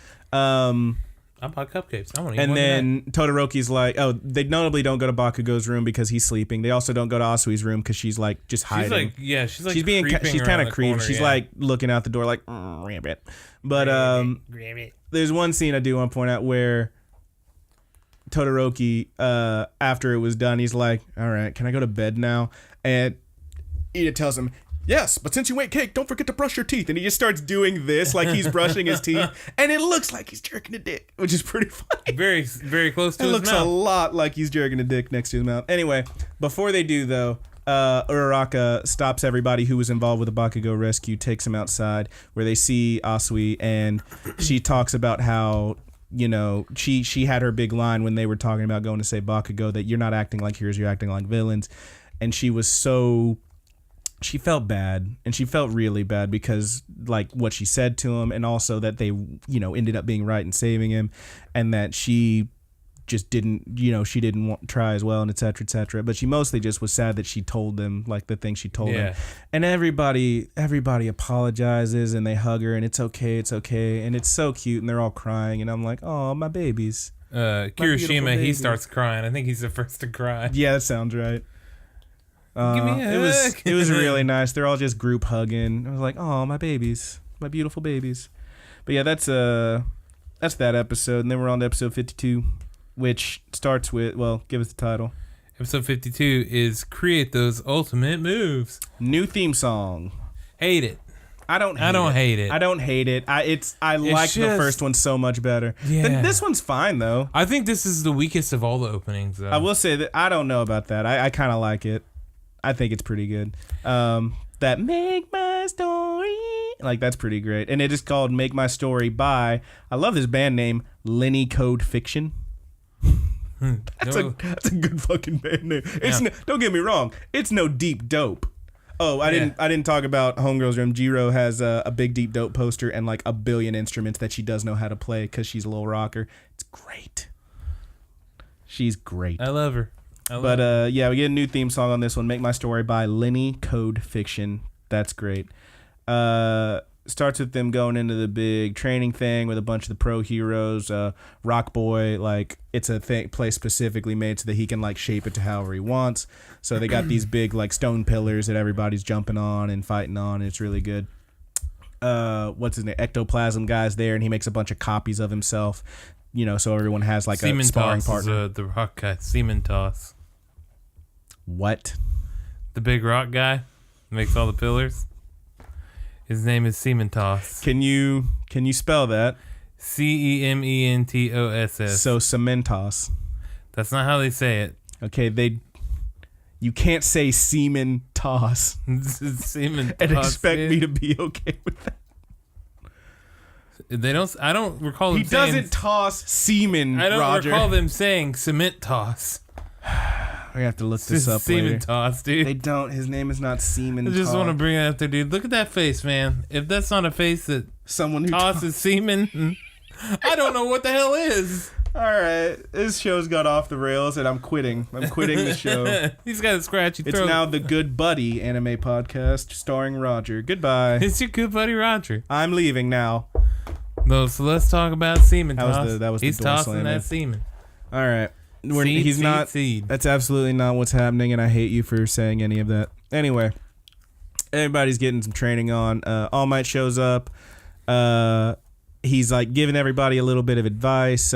I bought cupcakes. I want to eat and one then Todoroki's like, oh, they notably don't go to Bakugo's room because he's sleeping. They also don't go to Asui's room because she's like just hiding. She's being she's kind of creepy. She's like looking out the door like, rabbit. But there's one scene I do want to point out where Todoroki, after it was done, he's like, all right, can I go to bed now? And Ida tells him, yes, but since you ate cake, don't forget to brush your teeth. And he just starts doing this like he's brushing his teeth. And it looks like he's jerking a dick, which is pretty funny. Very, very close to his mouth. It looks a lot like he's jerking a dick next to his mouth. Anyway, before they do, though, Uraraka stops everybody who was involved with the Bakugo rescue, takes him outside where they see Asui. And she talks about how, you know, she had her big line when they were talking about going to save Bakugo that you're not acting like heroes, you're acting like villains. And she was so... She felt bad, and she felt really bad because, like, what she said to him, and also that they, you know, ended up being right in saving him, and that she just didn't, you know, she didn't want to try as well, and et cetera, et cetera. But she mostly just was sad that she told them, like, the thing she told him. And everybody apologizes, and they hug her, and it's okay, and it's so cute, and they're all crying, and I'm like, oh, my babies. Kirishima, he starts crying. I think he's the first to cry. Yeah, that sounds right. Give me a hug. It was really nice. They're all just group hugging. I was like, oh, my babies, my beautiful babies. But yeah, that's that episode, and then we're on to episode 52, which starts with, well, give us the title. Episode 52 is Create Those Ultimate Moves. New theme song. Hate it. I don't hate it. I don't hate it. I like the first one so much better. Yeah. This one's fine though. I think this is the weakest of all the openings though. I will say that I don't know about that. I kind of like it. I think it's pretty good. That Make My Story, like that's pretty great. And it is called Make My Story by, I love this band name, Lenny Code Fiction. That's a good fucking band name. It's don't get me wrong, it's no Deep Dope. Oh, I didn't talk about Homegirl's Room. Jiro has a big Deep Dope poster and like a billion instruments that she does know how to play because she's a little rocker. It's great. She's great. I love her. But yeah, we get a new theme song on this one, Make My Story by Lenny Code Fiction. That's great. Starts with them going into the big training thing with a bunch of the pro heroes. Rock Boy, like it's a place specifically made so that he can like shape it to however he wants. So they got these big like stone pillars that everybody's jumping on and fighting on. And it's really good. What's his name? Ectoplasm guy's there, and he makes a bunch of copies of himself. You know, so everyone has like a sparring partner. The rock guy, Seamonsters. What? The big rock guy makes all the pillars. His name is Seamonsters. Can you spell that? Cementos. So Cementos. That's not how they say it. Okay, you can't say semen toss Semen and expect me to be okay with that. They don't. I don't recall them He doesn't toss semen, I don't Roger. recall them saying cement toss. We have to look this up Semen later. toss, dude. They don't. His name is not Seaman. I just want to bring it up there, dude. Look at that face, man. If that's not a face that someone who tosses semen, I don't know what the hell is. All right, this show's got off the rails, and I'm quitting. I'm quitting the show. He's got a scratchy throat. It's now the Good Buddy anime podcast starring Roger. Goodbye. It's your good buddy Roger. I'm leaving now. No, so let's talk about semen toss. That was He's the door tossing slamming. that semen. All right. Seed. That's absolutely not what's happening, and I hate you for saying any of that. Anyway, everybody's getting some training on. All Might shows up. He's like giving everybody a little bit of advice.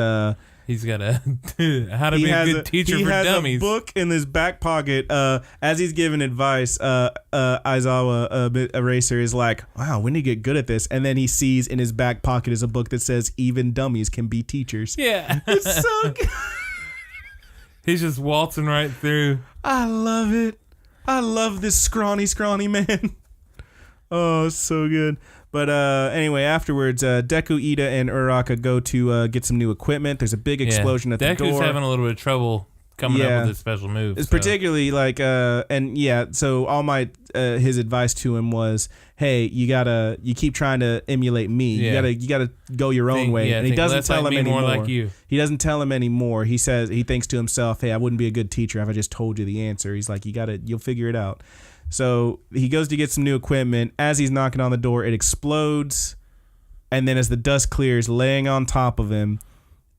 He's got how to be a good teacher for dummies. He has a book in his back pocket. As he's giving advice, Aizawa Eraser is like, "Wow, when did you get good at this?" And then he sees in his back pocket is a book that says, "Even dummies can be teachers." Yeah, it's so good. He's just waltzing right through. I love it. I love this scrawny man. Oh, so good. But anyway, afterwards, Deku, Ida, and Uraraka go to get some new equipment. There's a big explosion at the door. Deku's having a little bit of trouble coming up with his special moves. It's particularly like, so All Might, his advice to him was, hey, you keep trying to emulate me. Yeah. You gotta go your own way. And he doesn't tell him anymore. More like you. He doesn't tell him anymore. He says, he thinks to himself, hey, I wouldn't be a good teacher if I just told you the answer. He's like, you'll figure it out. So he goes to get some new equipment. As he's knocking on the door, it explodes. And then as the dust clears, laying on top of him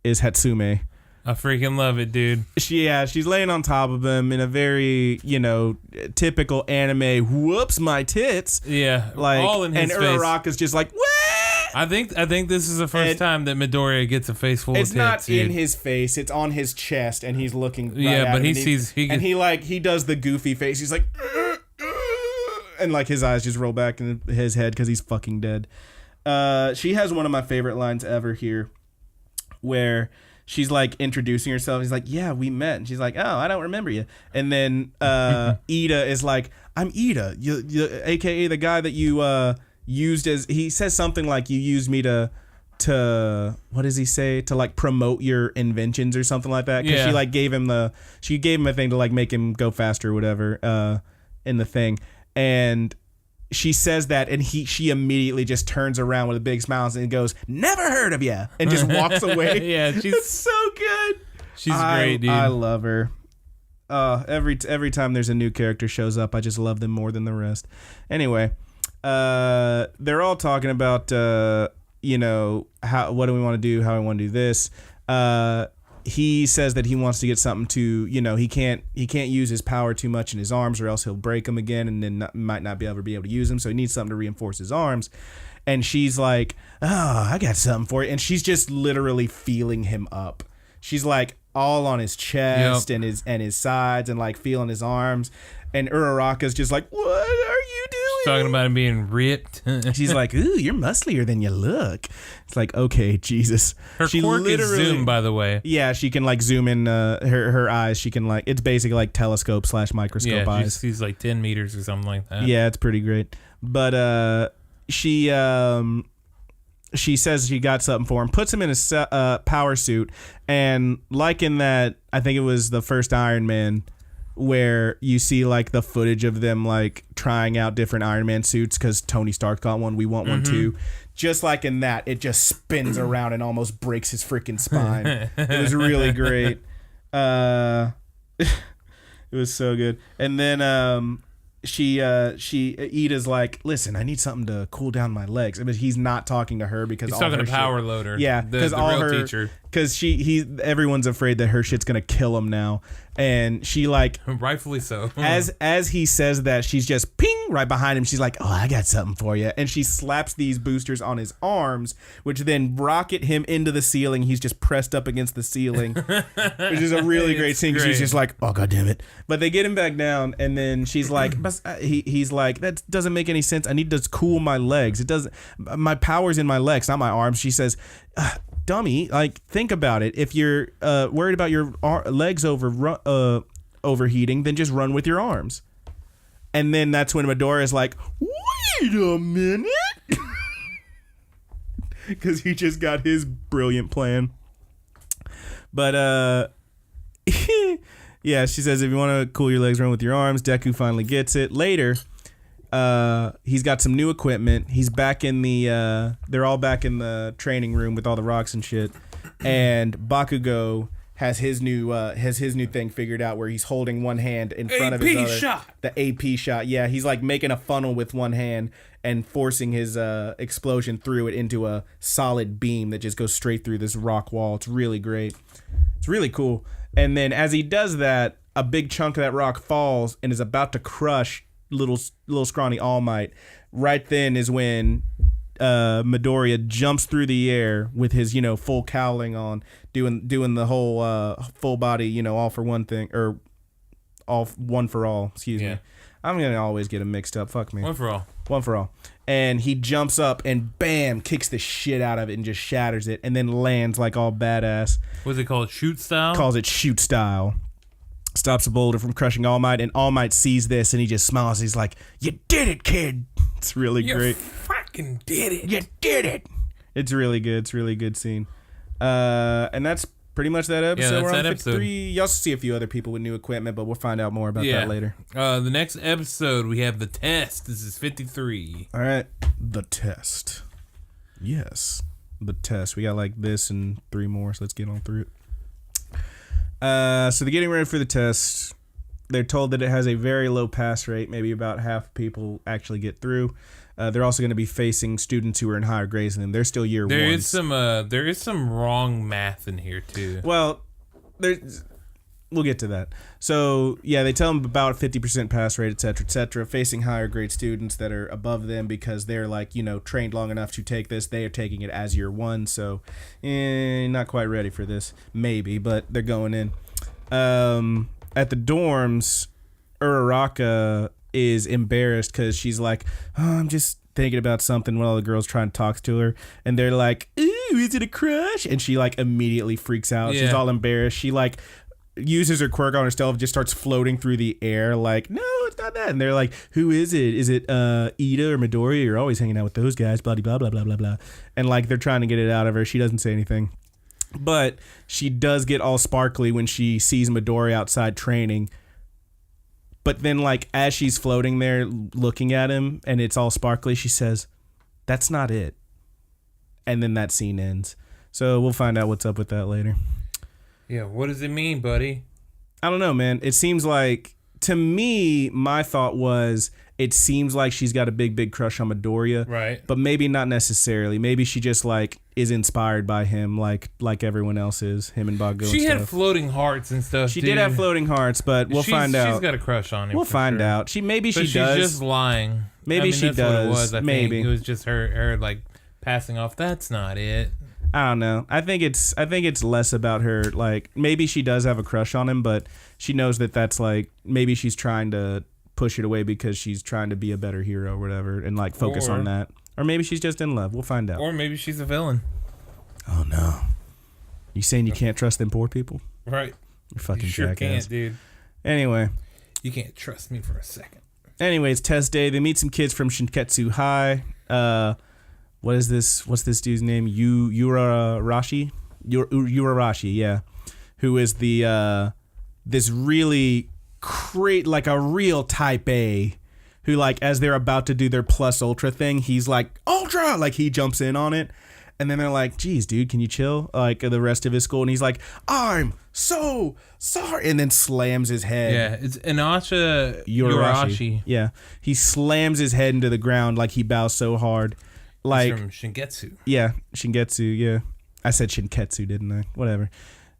is Hatsume. I freaking love it, dude. She's laying on top of him in a very, typical anime, whoops, my tits. Yeah, like, all in his face. And Uraraka's just like, what? I think this is the first time that Midoriya gets a face full of tits. It's not in his face, it's on his chest, and he's looking right at but him, he does the goofy face. He's like, and like his eyes just roll back in his head because he's fucking dead. She has one of my favorite lines ever here, where she's like introducing herself. He's like, yeah, we met. And she's like, oh, I don't remember you. And then Ida is like, I'm Ida, you, aka the guy that you used as, he says something like, you used me to what does he say, to like promote your inventions or something like that, because she like gave him a thing to like make him go faster or whatever in the thing. And she says that, and she immediately just turns around with a big smile and goes, never heard of you, and just walks away. Yeah, it's so good. She's great, dude. I love her. Every time there's a new character shows up, I just love them more than the rest. Anyway, they're all talking about what do we want to do, how I want to do this. He says that he wants to get something to, he can't use his power too much in his arms or else he'll break them again and then might not be able to use them. So he needs something to reinforce his arms. And she's like, oh, I got something for you. And she's just literally feeling him up. She's like all on his chest and his sides and like feeling his arms. And Uraraka's just like, what are you doing? She's talking about him being ripped. She's like, ooh, you're musclier than you look. It's like, okay, Jesus. Her quirk is zoom, by the way. Yeah, she can like zoom in her eyes. She can like, it's basically like telescope / microscope eyes. Yeah, she's like 10 meters or something like that. Yeah, it's pretty great. But she says she got something for him, puts him in a power suit, and like in that, I think it was the first Iron Man, where you see like the footage of them like trying out different Iron Man suits because Tony Stark got one, we want one too. Just like in that, it just spins around and almost breaks his freaking spine. It was really great. It was so good. And then Ida's like, listen, I need something to cool down my legs. I mean, he's not talking to her because he's talking to Power Loader. Yeah, because the real teacher. Because everyone's afraid that her shit's gonna kill him now, and she like rightfully so. as he says that, she's just ping right behind him. She's like, oh, I got something for you, and she slaps these boosters on his arms, which then rocket him into the ceiling. He's just pressed up against the ceiling, which is a really great scene. She's just like, oh god damn it! But they get him back down, and then she's like, he's like, that doesn't make any sense. I need to cool my legs. It doesn't. My power's in my legs, not my arms. She says, dummy, like think about it. If you're worried about your legs overheating, then just run with your arms. And then that's when Midoriya is like, wait a minute. because he just got his brilliant plan. But yeah, she says if you want to cool your legs, run with your arms. Deku finally gets it. Later, he's got some new equipment. He's back in the they're all back in the training room with all the rocks and shit. And Bakugo has his new thing figured out where he's holding one hand in front of his other. Shot. The AP shot. Yeah, he's like making a funnel with one hand and forcing his explosion through it into a solid beam that just goes straight through this rock wall. It's really great. It's really cool. And then as he does that, a big chunk of that rock falls and is about to crush little scrawny All Might. Right then is when Midoriya jumps through the air with his, full cowling on, doing the whole full body, all for one thing, or all one for all. Excuse me. I'm gonna always get them mixed up. Fuck me. One for all. One for all. And he jumps up and bam, kicks the shit out of it and just shatters it, and then lands like all badass. What's it called? Shoot style? Calls it shoot style. Stops the boulder from crushing All Might, and All Might sees this and he just smiles. He's like, "You did it, kid." It's really great. Fucking did it. You did it. It's really good. It's a really good scene. And that's pretty much that episode. Yeah, that's We're on that 53. episode. You also see a few other people with new equipment, but we'll find out more about that later. The next episode, we have The Test. This is 53. All right. The Test. Yes. The Test. We got like this and 3 more, so let's get on through it. So they're getting ready for the test. They're told that it has a very low pass rate. Maybe about half people actually get through. They're also going to be facing students who are in higher grades than them. They're still year one. There is some wrong math in here too. Well, we'll get to that. So yeah, they tell them about 50% pass rate, etc., facing higher grade students that are above them because they're like trained long enough to take this. They are taking it as year one, so not quite ready for this. Maybe, but they're going in. At the dorms, Uraraka is embarrassed because she's like, "Oh, I'm just thinking about something," when all the girls try and talk to her, and they're like, "Ooh, is it a crush?" And she like immediately freaks out. Yeah. She's all embarrassed. She like uses her quirk on herself, just starts floating through the air like, "No, it's not that." And they're like, "Who is it? Is it Ida or Midoriya? You're always hanging out with those guys, blah, blah, blah, blah, blah, blah." And like they're trying to get it out of her. She doesn't say anything. But she does get all sparkly when she sees Midori outside training. But then, like, as she's floating there looking at him and it's all sparkly, she says, "That's not it." And then that scene ends. So we'll find out what's up with that later. Yeah, what does it mean, buddy? I don't know, man. It seems like, to me, my thought was, it seems like she's got a big crush on Midoriya. Right. But maybe not necessarily. Maybe she just, like, is inspired by him like everyone else is, him and Bakugo. She had floating hearts and stuff. She did have floating hearts, but we'll find out. She's got a crush on him. We'll find out. Maybe she does. She's just lying. Maybe she does. What it was, I maybe think. It was just her like passing off. That's not it. I don't know. I think it's less about her. Like, maybe she does have a crush on him, but she knows that that's like, maybe she's trying to push it away because she's trying to be a better hero or whatever, and like focus on that. Or maybe she's just in love. We'll find out. Or maybe she's a villain. Oh no! You saying you can't trust them poor people? Right. You fucking you sure jackass. Can't, dude. Anyway. You can't trust me for a second. Anyways, test day. They meet some kids from Shinketsu High. What is this? What's this dude's name? Urarashi? Urarashi, yeah. Who is the this really like a real type A, who like as they're about to do their plus ultra thing, he's like, "Ultra!" Like he jumps in on it. And then they're like, "Geez, dude, can you chill?" Like the rest of his school, and he's like, "I'm so sorry," and then slams his head. Yeah, it's Inasha Urarashi. Yeah, he slams his head into the ground like he bows so hard. Like it's from Shingetsu. Yeah, Shingetsu. Yeah, I said Shinketsu, didn't I? Whatever,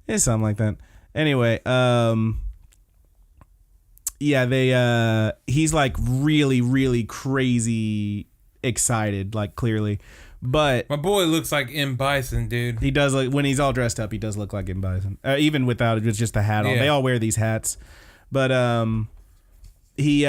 it's something like that. Anyway, yeah, they he's like really crazy excited, like clearly. But my boy looks like M. Bison, dude. He does, like, when he's all dressed up, he does look like M. Bison. Even without it, with just the hat on. They all wear these hats. But he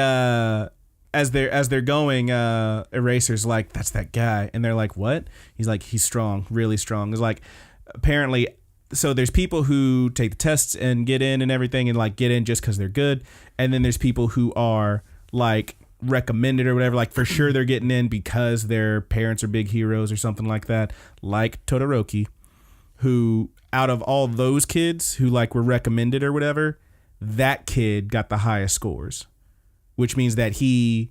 as they're going, Eraser's like, "That's that guy." And they're like, "What?" He's like, "He's strong, really strong." It's like, apparently, so there's people who take the tests and get in and everything, and like get in just because they're good. And then there's people who are like recommended or whatever. Like, for sure they're getting in because their parents are big heroes or something like that. Like Todoroki, who out of all those kids who like were recommended or whatever, that kid got the highest scores, which means that he,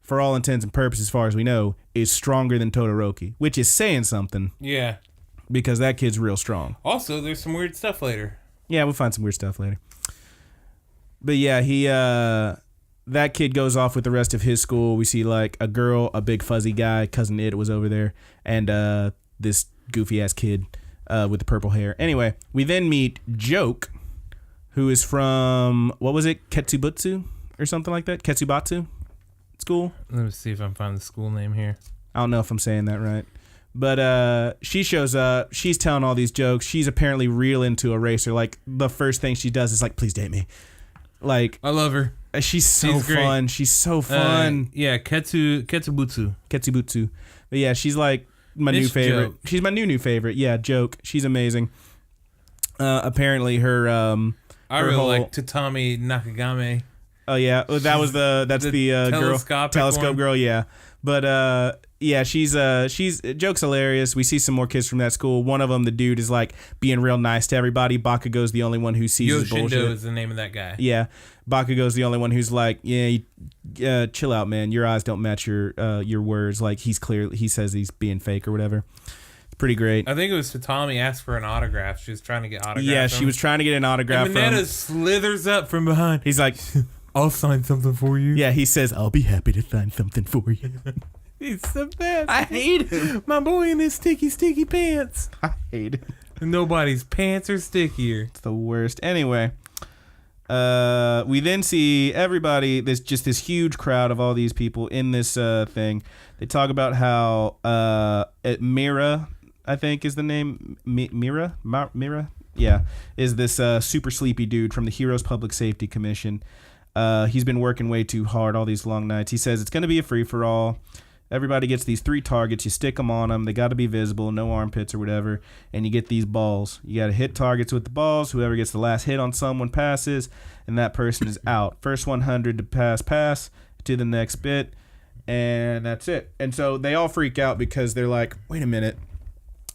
for all intents and purposes, as far as we know, is stronger than Todoroki, which is saying something. Yeah. Because that kid's real strong. Also, there's some weird stuff later. Yeah, we'll find some weird stuff later. But yeah, that kid goes off with the rest of his school. We see like a girl, a big fuzzy guy, Cousin It was over there, and this goofy ass kid with the purple hair. Anyway, we then meet Joke, who is from, what was it, Ketsubutsu or something like that? Ketsubatsu school? Let me see if I can find the school name here. I don't know if I'm saying that right. But she shows up. She's telling all these jokes. She's apparently real into Eraser. Like, the first thing she does is like, please date me. Like, I love her. She's so fun. She's so fun. Yeah, Ketsubutsu. But yeah, she's like my new favorite. Joke. She's my new favorite. Yeah, Joke. She's amazing. Apparently her I really like Tatami Nakagame. Oh yeah, that's the girl, telescope girl. Yeah, but yeah, she's Joke's hilarious. We see some more kids from that school. One of them, the dude, is like being real nice to everybody. Bakugo's the only one who sees his bullshit. Yoshindo is the name of that guy. Yeah, Bakugo's the only one who's like, chill out, man. Your eyes don't match your words. Like, he says he's being fake or whatever. It's pretty great. I think it was Tatami asked for an autograph. She was trying to get autograph. Yeah, she was trying to get an autograph. And Mineta slithers up from behind. He's like, I'll sign something for you. Yeah, he says, I'll be happy to sign something for you. He's the best. I hate him. My boy in his sticky pants. I hate him. Nobody's pants are stickier. It's the worst. Anyway, we then see everybody. There's just this huge crowd of all these people in this thing. They talk about how Mira, I think is the name. Mira? Yeah, is this super sleepy dude from the Heroes Public Safety Commission. He's been working way too hard all these long nights. He says it's going to be a free-for-all. Everybody gets these 3 targets. You stick them on them. They got to be visible, no armpits or whatever. And you get these balls. You got to hit targets with the balls. Whoever gets the last hit on someone passes, and that person is out. First 100 to pass to the next bit, and that's it. And so they all freak out because they're like, wait a minute.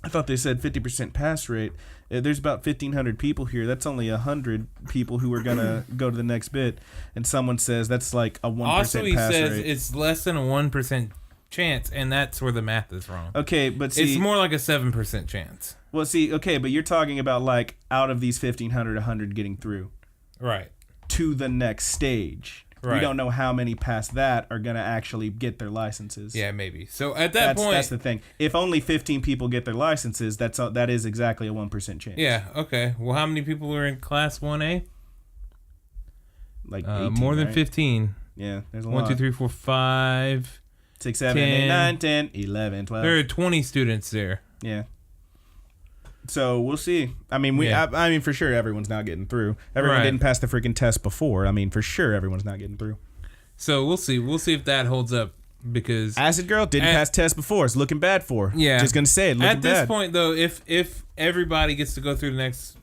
I thought they said 50% pass rate. There's about 1,500 people here. That's only 100 people who are going to go to the next bit. And someone says that's like a 1% pass rate. Also, he says it's less than a 1% chance, and that's where the math is wrong. Okay, but see, it's more like a 7% chance. Well, see, okay, but you're talking about like out of these 1,500, 100 getting through. Right. To the next stage. Right. We don't know how many past that are going to actually get their licenses. Yeah, maybe. So at that point, that's the thing. If only 15 people get their licenses, that is exactly a 1% chance. Yeah. Okay. Well, how many people are in Class 1A? Like 18, more than 15. Yeah, there's a 1, lot. 2, 3, 4, 5, 6, 7, 8, 9, 10, 11, 12. There are 20 students there. Yeah. So we'll see. I mean, I mean, for sure, everyone's not getting through. Everyone didn't pass the freaking test before. I mean, for sure, everyone's not getting through. So we'll see. We'll see if that holds up, because Acid Girl didn't pass test before. It's looking bad for her. Yeah. Just gonna say it. Looking at this bad. point, though, if everybody gets to go through the next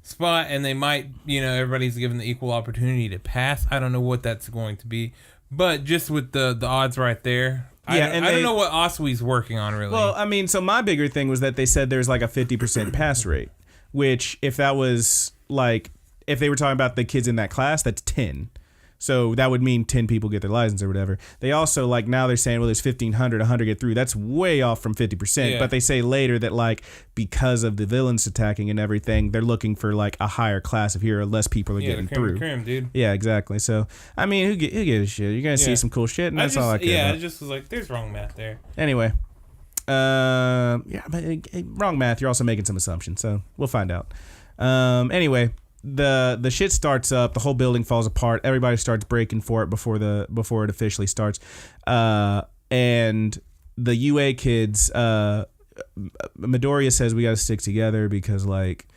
spot, and they might, everybody's given the equal opportunity to pass. I don't know what that's going to be, but just with the odds right there. Yeah, I don't know what Asui's working on, really. Well, I mean, so my bigger thing was that they said there's like a 50% pass rate, which if that was like, if they were talking about the kids in that class, that's 10. So that would mean 10 people get their license or whatever. They also, like, now they're saying, well, there's 1,500, 100 get through. That's way off from 50%. Yeah. But they say later that, like, because of the villains attacking and everything, they're looking for, like, a higher class of hero. Less people are getting through. Cream, dude. Yeah, exactly. So, I mean, who gives a shit? You're going to see some cool shit, and that's all I care about. I just was like, there's wrong math there. Anyway. But wrong math. You're also making some assumptions, so we'll find out. Anyway. The shit starts up, the whole building falls apart, everybody starts breaking for it before it officially starts, and the UA kids, Midoriya says we gotta stick together because, like,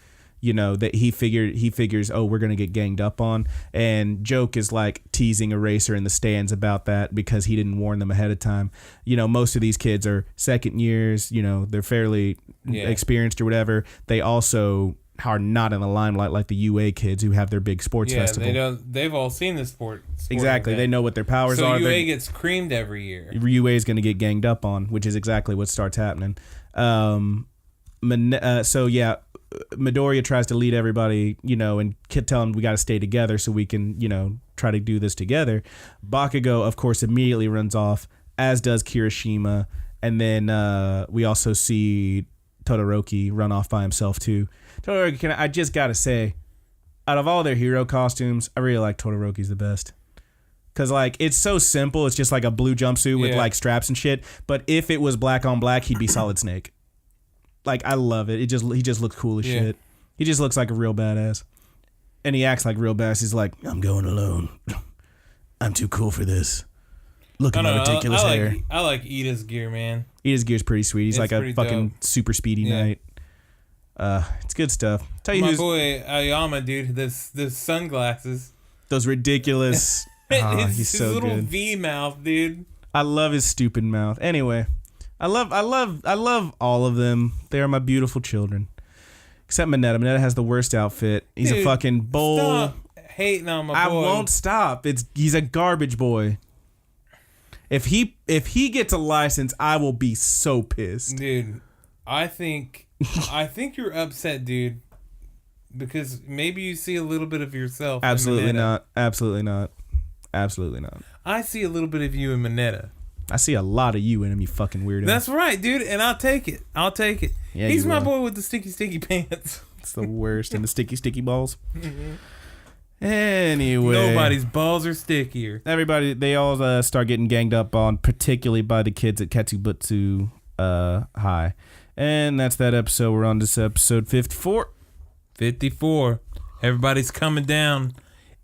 that he figures, oh, we're gonna get ganged up on, and Joke is like teasing Eraser in the stands about that because he didn't warn them ahead of time. Most of these kids are second years, they're fairly experienced or whatever. They also are not in the limelight like the UA kids who have their big sports festival. They've all seen the sport exactly. event. They know what their powers are. So UA gets creamed every year. UA is going to get ganged up on, which is exactly what starts happening. Midoriya tries to lead everybody, and tell them we got to stay together so we can, try to do this together. Bakugo, of course, immediately runs off, as does Kirishima. And then we also see Todoroki run off by himself, too. Todoroki, I just got to say, out of all their hero costumes, I really like Todoroki's the best. Because, it's so simple. It's just like a blue jumpsuit with, straps and shit. But if it was black on black, he'd be Solid Snake. I love it. He just looks cool as shit. He just looks like a real badass. And he acts like real badass. He's like, I'm going alone. I'm too cool for this. Look at my ridiculous hair. I like Ida's gear, man. Ida's gear's pretty sweet. He's like a fucking dope. Super speedy knight. It's good stuff. Tell you my boy Aoyama, dude. This sunglasses. Those ridiculous. He's so good. His little V mouth, dude. I love his stupid mouth. Anyway. I love all of them. They are my beautiful children. Except Mineta. Mineta has the worst outfit. He's a fucking bull. Stop hating on my boy. I won't stop. He's a garbage boy. If he gets a license, I will be so pissed. Dude, I think you're upset, dude. Because maybe you see a little bit of yourself. Absolutely not. Absolutely not. Absolutely not. I see a little bit of you in Mineta. I see a lot of you in him, you fucking weirdo. That's right, dude, and I'll take it. Yeah, he's my boy with the sticky pants. It's the worst. And the sticky balls. Mm-hmm. Anyway. Nobody's balls are stickier. Everybody, they all start getting ganged up on, particularly by the kids at Ketsubutsu High. And that's that episode. We're on to episode 54. 54. Everybody's coming down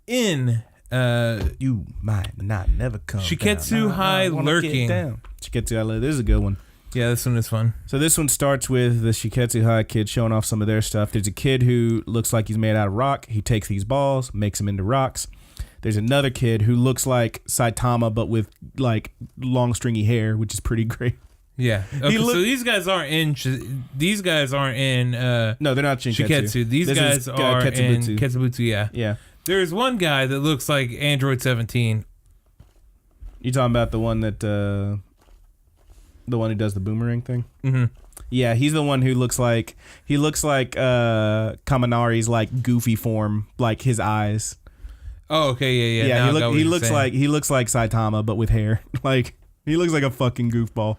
in... you might not never come Shiketsu down. High lurking. Shiketsu High, this is a good one. Yeah, this one is fun. So this one starts with the Shiketsu High kids showing off some of their stuff. There's a kid who looks like he's made out of rock. He takes these balls, makes them into rocks. There's another kid who looks like Saitama, but with long stringy hair, which is pretty great. Yeah. Okay, so these guys aren't in. No, they're not Shiketsu. These guys are in Ketsubutsu. Yeah. Yeah. There's one guy that looks like Android 17. You talking about the one that the one who does the boomerang thing? Mm-hmm. Yeah, he's the one who looks like Kaminari's goofy form, like his eyes. Oh, okay, yeah. Yeah, he looks like Saitama, but with hair. He looks like a fucking goofball.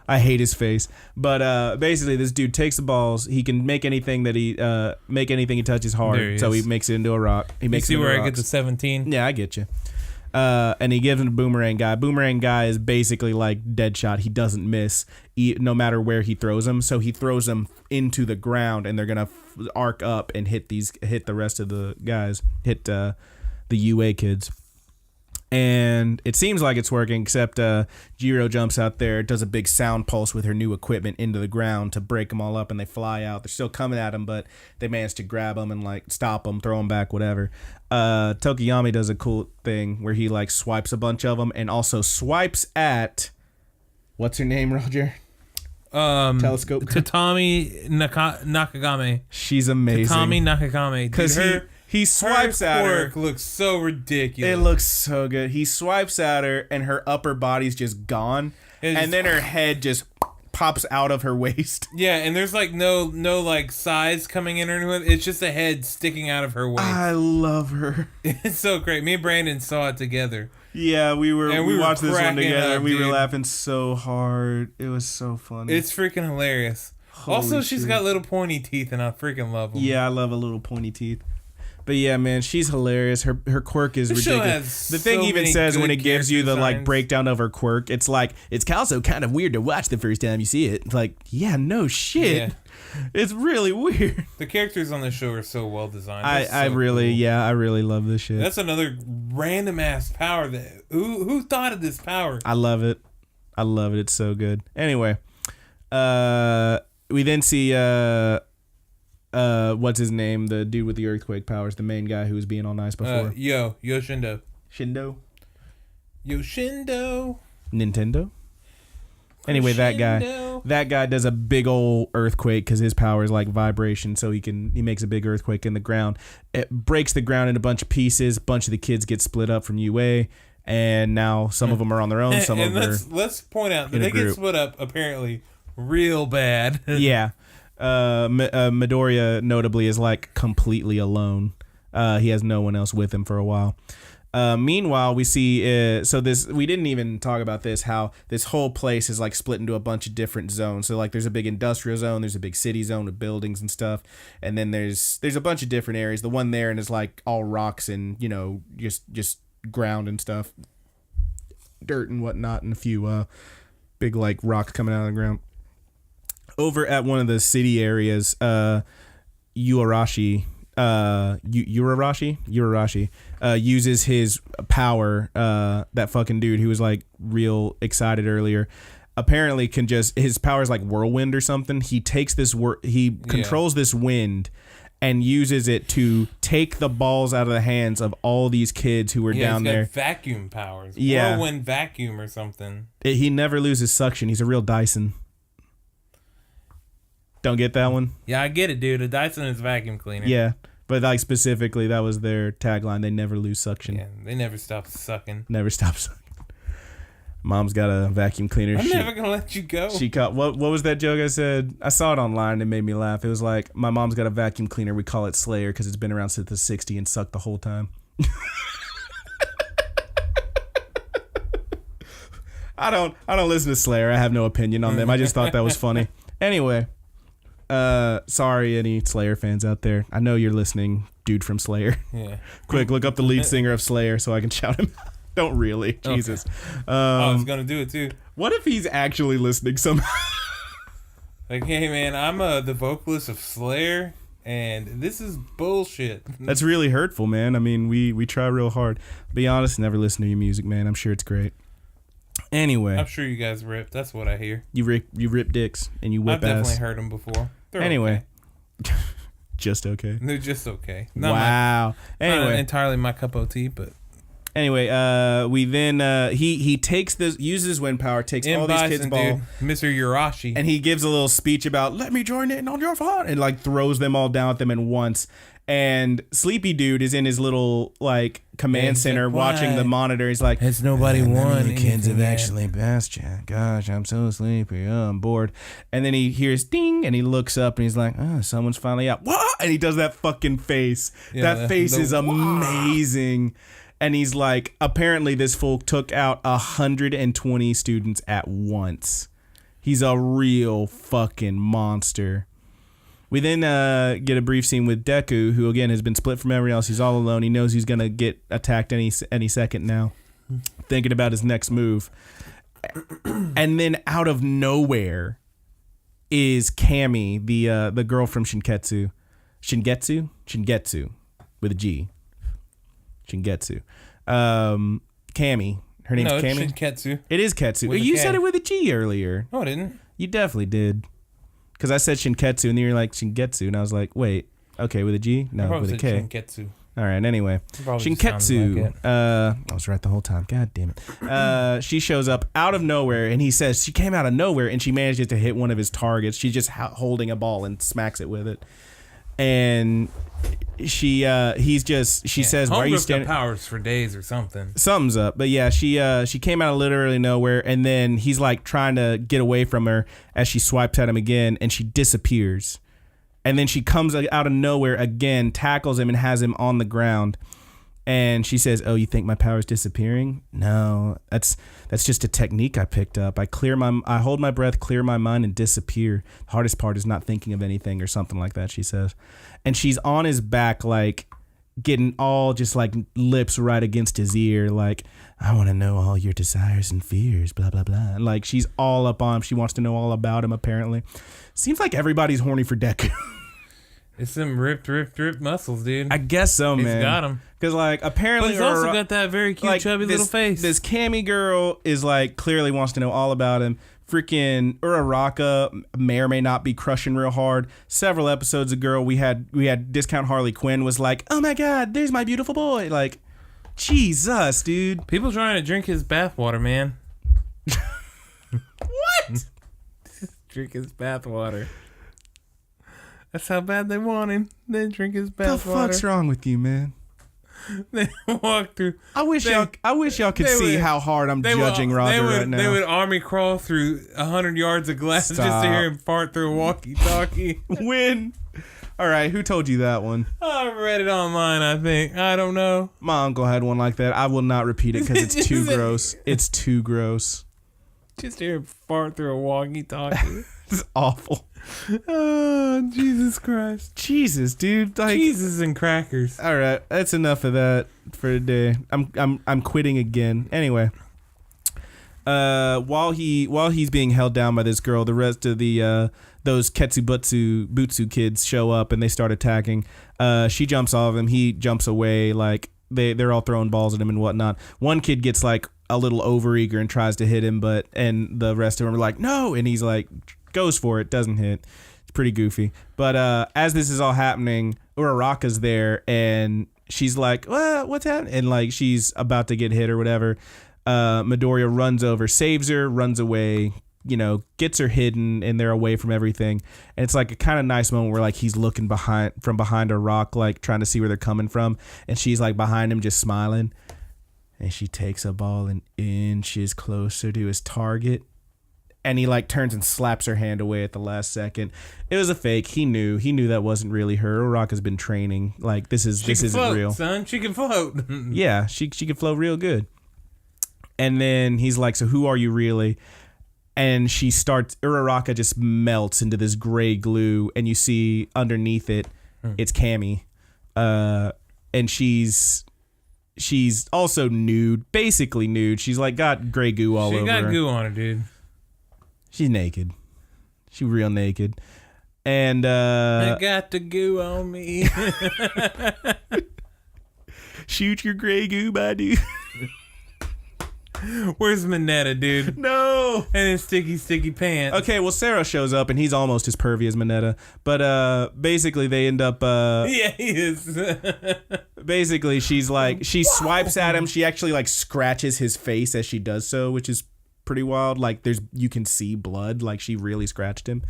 I hate his face. But basically, this dude takes the balls. He can make anything he touches hard. So he makes it into a rock. He makes. You see where I get the 17? Yeah, I get you. And he gives him to Boomerang Guy. Boomerang Guy is basically like Deadshot. He doesn't miss no matter where he throws them. So he throws them into the ground, and they're gonna arc up and hit the rest of the guys. Hit the UA kids. And it seems like it's working, except Jiro jumps out there, does a big sound pulse with her new equipment into the ground to break them all up, and they fly out. They're still coming at him, but they manage to grab them and stop them, throw them back, whatever. Tokiyami does a cool thing where he swipes a bunch of them and also swipes at what's her name, Roger? Telescope. Tatami Nakagame. She's amazing. Tatami Nakagame. Because he swipes at her. Her looks so ridiculous. It looks so good. He swipes at her, and her upper body's just gone, and then her head just pops out of her waist. Yeah, and there's no size coming in or anything. It's just a head sticking out of her waist. I love her. It's so great. Me and Brandon saw it together. Yeah, we watched this one together, and we were laughing so hard. It was so funny. It's freaking hilarious. Also, she's got little pointy teeth, and I freaking love them. Yeah, I love a little pointy teeth. But yeah, man, she's hilarious. Her quirk is ridiculous. The thing even says when it gives you the breakdown of her quirk, it's also kind of weird to watch the first time you see it. It's yeah, no shit. Yeah. It's really weird. The characters on the show are so well designed. I really love this shit. That's another random ass power that who thought of this power? I love it. It's so good. Anyway, we then see what's his name? The dude with the earthquake powers, the main guy who was being all nice before. Yoshindo. Shindo. Yoshindo. Nintendo. Anyway, that guy does a big old earthquake because his power is like vibration, so he makes a big earthquake in the ground. It breaks the ground into a bunch of pieces. A bunch of the kids get split up from UA, and now some of them are on their own. Some of them let's point out that they get split up apparently real bad. Yeah. Midoriya notably is like completely alone. He has no one else with him for a while. Meanwhile, we see we didn't even talk about this, how this whole place is like split into a bunch of different zones. So like there's a big industrial zone, there's a big city zone with buildings and stuff, and then there's a bunch of different areas. The one there and is like all rocks and just ground and stuff, dirt and whatnot, and a few big like rocks coming out of the ground. Over at one of the city areas, Urashi uses his power. That fucking dude who was like real excited earlier, apparently can his power is like whirlwind or something. He takes he controls this wind and uses it to take the balls out of the hands of all these kids who were down there. Vacuum powers. Yeah. Whirlwind vacuum or something. He never loses suction. He's a real Dyson. Don't get that one? Yeah, I get it, dude. A Dyson is a vacuum cleaner. Yeah, but like specifically, that was their tagline. They never lose suction. Yeah, they never stop sucking. Never stop sucking. Mom's got a vacuum cleaner. I'm never gonna let you go. She caught what was that joke I said? I saw it online. It made me laugh. It was like, my mom's got a vacuum cleaner. We call it Slayer because it's been around since the '60s and sucked the whole time. I don't listen to Slayer. I have no opinion on them. I just thought that was funny. Anyway. Sorry, any Slayer fans out there. I know you're listening, dude from Slayer. Yeah. Quick, look up the lead singer of Slayer so I can shout him out. Don't really. Okay. Jesus. I was going to do it too. What if he's actually listening somehow? Like, hey man, I'm the vocalist of Slayer, and this is bullshit. That's really hurtful, man. I mean, we try real hard. Be honest, never listen to your music, man. I'm sure it's great. Anyway. I'm sure you guys rip. That's what I hear. You rip dicks and you whip I've definitely ass. heard them before. They're anyway. Okay. Just okay. They're just okay. Wow. Anyway. Not entirely my cup of tea, but. Anyway, we then he takes this, uses wind power, takes all these kids' ball, Mr. Urashi, and he gives a little speech about "let me join in on your fun," and like throws them all down at them at once. And Sleepy Dude is in his little like command center watching the monitor. He's like, "Has nobody won? The kids have actually passed you. Gosh, I'm so sleepy. Oh, I'm bored." And then he hears ding, and he looks up, and he's like, "Oh, someone's finally out." What? And he does that fucking face. Yeah, that face is amazing. And he's like, apparently this fool took out 120 students at once. He's a real fucking monster. We then get a brief scene with Deku, who again has been split from everyone else. He's all alone. He knows he's gonna get attacked any second now. Thinking about his next move. And then out of nowhere is Cammy, the girl from Shingetsu. Shingetsu with a G. Shingetsu. Cammy. Her name's Cammy? No, it's Shinketsu. It is Ketsu. You said it with a G earlier. No, I didn't. You definitely did. Because I said Shinketsu, and then you're like, Shingetsu. And I was like, wait, okay, with a G? No, with a K. Shinketsu. All right, anyway. Shinketsu. Like I was right the whole time. God damn it. She shows up out of nowhere, and he says she came out of nowhere, and she manages to hit one of his targets. She's just holding a ball and smacks it with it. And she says, "Why are you standing?" Powers for days or something. Something's up, but yeah, she came out of literally nowhere, and then he's like trying to get away from her as she swipes at him again, and she disappears, and then she comes out of nowhere again, tackles him, and has him on the ground. And she says, "Oh, you think my power's disappearing? No, that's just a technique I picked up. I hold my breath, clear my mind, and disappear. The hardest part is not thinking of anything," or something like that, she says. And she's on his back, like getting all just like lips right against his ear, like, "I want to know all your desires and fears, blah, blah, blah." And like she's all up on him. She wants to know all about him, apparently. Seems like everybody's horny for Deku. It's some ripped muscles, dude. I guess so, man. He's got them. Because, like, apparently... But he's also got that very cute, like, chubby little face. This Cammy girl is, like, clearly wants to know all about him. Freaking Uraraka may or may not be crushing real hard. Several episodes ago, we had Discount Harley Quinn was like, "Oh, my God, there's my beautiful boy." Like, Jesus, dude. People trying to drink his bathwater, man. What? Drink his bathwater. That's how bad they want him. They drink his bathwater. What the fuck's wrong with you, man? They walk through. I wish y'all could see how hard I'm judging Roger right now. They would army crawl through 100 yards of glass just to hear him fart through a walkie-talkie. When? All right, who told you that one? I read it online, I think. I don't know. My uncle had one like that. I will not repeat it because it's too gross. It's too gross. Just hear him fart through a walkie-talkie. It's awful. Oh, Jesus Christ. Jesus, dude. Like, Jesus and crackers. All right, that's enough of that for today. I'm quitting again. Anyway, while he's being held down by this girl, the rest of the those Butsu kids show up and they start attacking. She jumps off him. He jumps away. Like they're all throwing balls at him and whatnot. One kid gets like a little overeager and tries to hit him, and the rest of them are like, no, and he's like, goes for it, doesn't hit. It's pretty goofy. But as this is all happening, Uraraka's there and she's like, what's happening? And like she's about to get hit or whatever. Midoriya runs over, saves her, runs away, gets her hidden, and they're away from everything. And it's like a kind of nice moment where like he's looking from behind a rock, like trying to see where they're coming from, and she's like behind him just smiling. And she takes a ball an inches closer to his target. And he like turns and slaps her hand away at the last second. It was a fake. He knew that wasn't really her. Uraraka's been training. Like this isn't float, real. Son, she can float. Yeah, she can float real good. And then he's like, "So who are you really?" And Uraraka just melts into this gray glue, and you see underneath it, it's Cammy, and she's also nude, basically nude. She's like got gray goo all over her. She got goo on her, dude. She's naked. She real naked. And I got the goo on me. Shoot your gray goo, my dude. Where's Mineta, dude? No. And his sticky pants. Okay, well, Sarah shows up, and he's almost as pervy as Mineta. But basically, they end up... yeah, he is. Basically, she's like... She swipes at him. She actually, like, scratches his face as she does so, which is pretty wild. Like, you can see blood. Like, she really scratched him.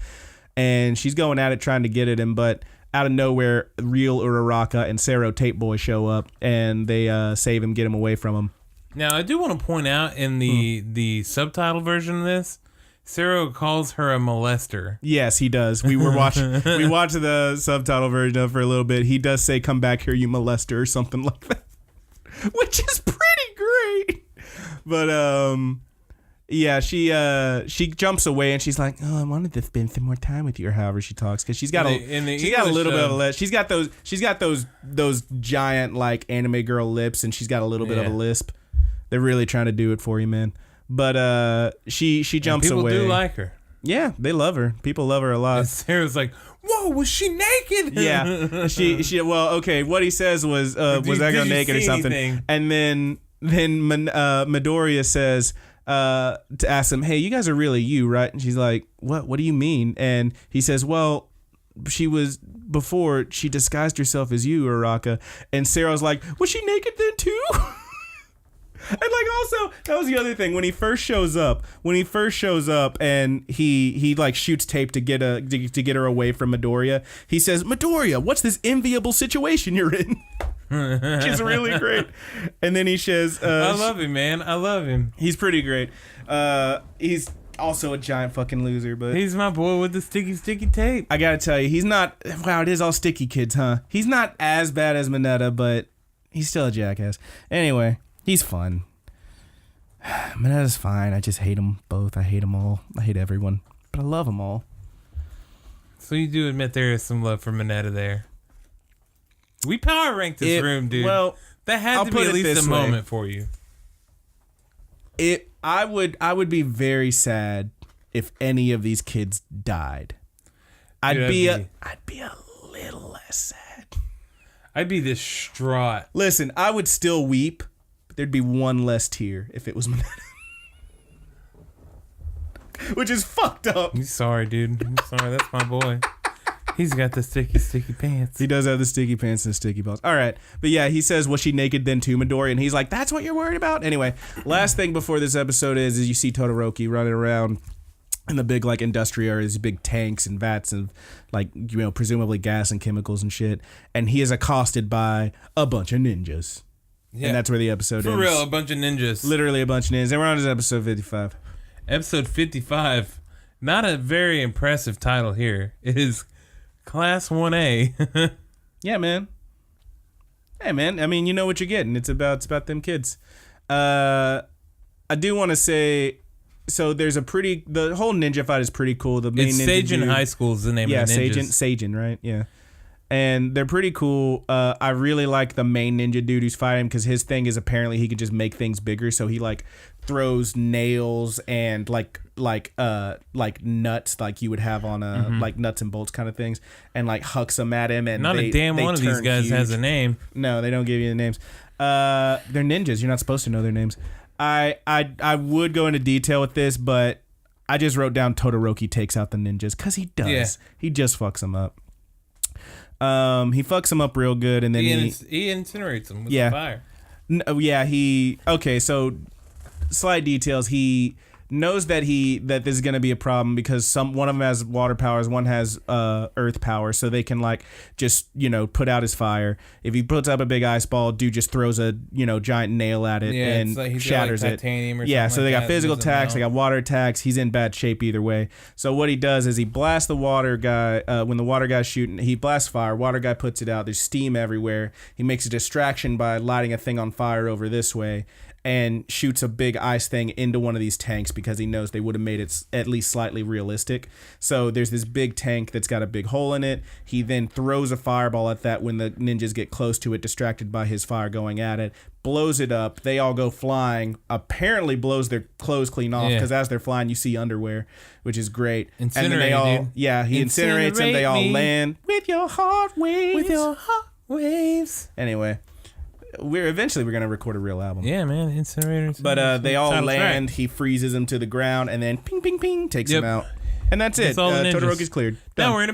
And she's going at it, trying to get at him, but... Out of nowhere, real Uraraka and Sero Tape Boy show up, and they save him, get him away from him. Now, I do want to point out in the subtitle version of this, Sero calls her a molester. Yes, he does. We watched the subtitle version of it for a little bit. He does say, "Come back here, you molester," or something like that, which is pretty great. But yeah, she jumps away and she's like, "Oh, I wanted to spend some more time with you," or however she talks, because she's got a little bit of a lisp. She's got those giant like anime girl lips, and she's got a little bit of a lisp. They're really trying to do it for you, man. But she jumps away. People do like her. Yeah, they love her. People love her a lot. And Sarah's like, "Whoa, was she naked?" Yeah, she. Well, okay. What he says was that girl naked or something? Anything? And then Midoriya says to ask him, "Hey, you guys are really you, right?" And she's like, "What? What do you mean?" And he says, "Well, before she disguised herself as you, Uraraka." And Sarah's like, "Was she naked then too?" And like also, that was the other thing, when he first shows up and he like shoots tape to get her away from Midoriya, he says, "Midoriya, what's this enviable situation you're in?" Which is really great. And then he says, I love him, man. I love him. He's pretty great. He's also a giant fucking loser, but he's my boy with the sticky tape. I gotta tell you, he's not. Wow, it is all sticky kids, huh? He's not as bad as Mineta, but he's still a jackass. Anyway. He's fun. Mineta's fine. I just hate them both. I hate them all. I hate everyone. But I love them all. So you do admit there is some love for Mineta there. We power ranked this room, dude. Well, that had to be at least a moment for you. I would be very sad if any of these kids died. I'd be a little less sad. I'd be distraught. Listen, I would still weep, but there'd be one less tear if it was Mineta. Which is fucked up. I'm sorry, dude. I'm sorry. That's my boy. He's got the sticky pants. He does have the sticky pants and the sticky balls. All right. But yeah, he says, "Was she naked then too, Midori?" And he's like, "That's what you're worried about?" Anyway, last thing before this episode is you see Todoroki running around And the big like industry are these big tanks and vats and like, you know, presumably gas and chemicals and shit. And he is accosted by a bunch of ninjas. Yeah. And that's where the episode ends. For real, a bunch of ninjas. Literally a bunch of ninjas. And we're on to episode 55. Episode 55. Not a very impressive title here. It is Class 1A. Yeah, man. Hey, man. I mean, you know what you're getting. It's about them kids. I do want to say... So there's the whole ninja fight is pretty cool. The main it's ninja Seijin High School is the name of the ninjas. Seijin, right? Yeah. And they're pretty cool. I really like the main ninja dude who's fighting because his thing is apparently he can just make things bigger. So he like throws nails and like nuts like you would have on a like nuts and bolts kind of things and like hucks them at him. And not a damn one of these guys has a name. No, they don't give you the names. They're ninjas. You're not supposed to know their names. I would go into detail with this, but I just wrote down Todoroki takes out the ninjas because he does. Yeah. He just fucks them up. He fucks them up real good, and then he incinerates them with the fire. Okay, so slight details. He knows that this is going to be a problem because one of them has water powers, one has earth power, so they can like just, you know, put out his fire. If he puts up a big ice ball, dude just throws a, you know, giant nail at it and shatters it. So they got physical attacks, they got water attacks. He's in bad shape either way. So what he does is he blasts the water guy. When the water guy's shooting, he blasts fire. Water guy puts it out. There's steam everywhere. He makes a distraction by lighting a thing on fire over this way. And shoots a big ice thing into one of these tanks because he knows they would have made it at least slightly realistic. So there's this big tank that's got a big hole in it. He then throws a fireball at that when the ninjas get close to it, distracted by his fire going at it, blows it up. They all go flying, apparently blows their clothes clean off because as they're flying, you see underwear, which is great. And then they all, he incinerates them. They all land with your heart waves. With your heart waves. Anyway. We're gonna record a real album. Yeah, man, incinerators. But they all land. Track. He freezes them to the ground, and then ping, ping, ping, takes them out, and that's it. Todoroki's cleared. Done. Now we're in a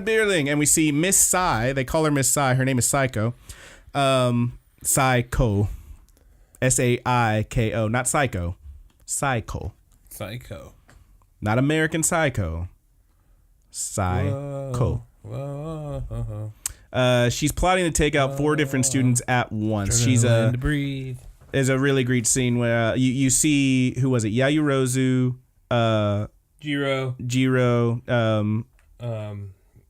building. And we see Miss Sai. They call her Miss Sai. Her name is Saiko. Saiko, Saiko, not Psycho. Psycho. Not American Psycho. Psycho. Whoa. She's plotting to take out 4 different students at once. There's a really great scene where you see, who was it? Yayurozu, Jiro,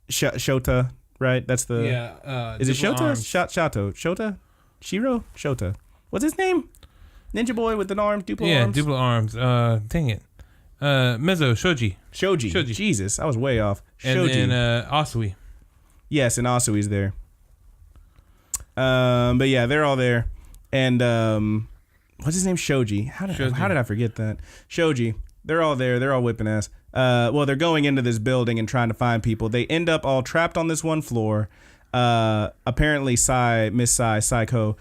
Shota, right? That's the is it Shota? Shota? Shiro? Shota. What's his name? Ninja boy with the arms, duplo arms. Yeah, duplo arms. Dang it. Shoji. Jesus, I was way off. Shoji. And then Asui. Yes, and Asui's there. But yeah, they're all there. And what's his name? Shoji. How did I forget that? Shoji. They're all there. They're all whipping ass. Well, they're going into this building and trying to find people. They end up all trapped on this one floor. Apparently, Miss Saiko,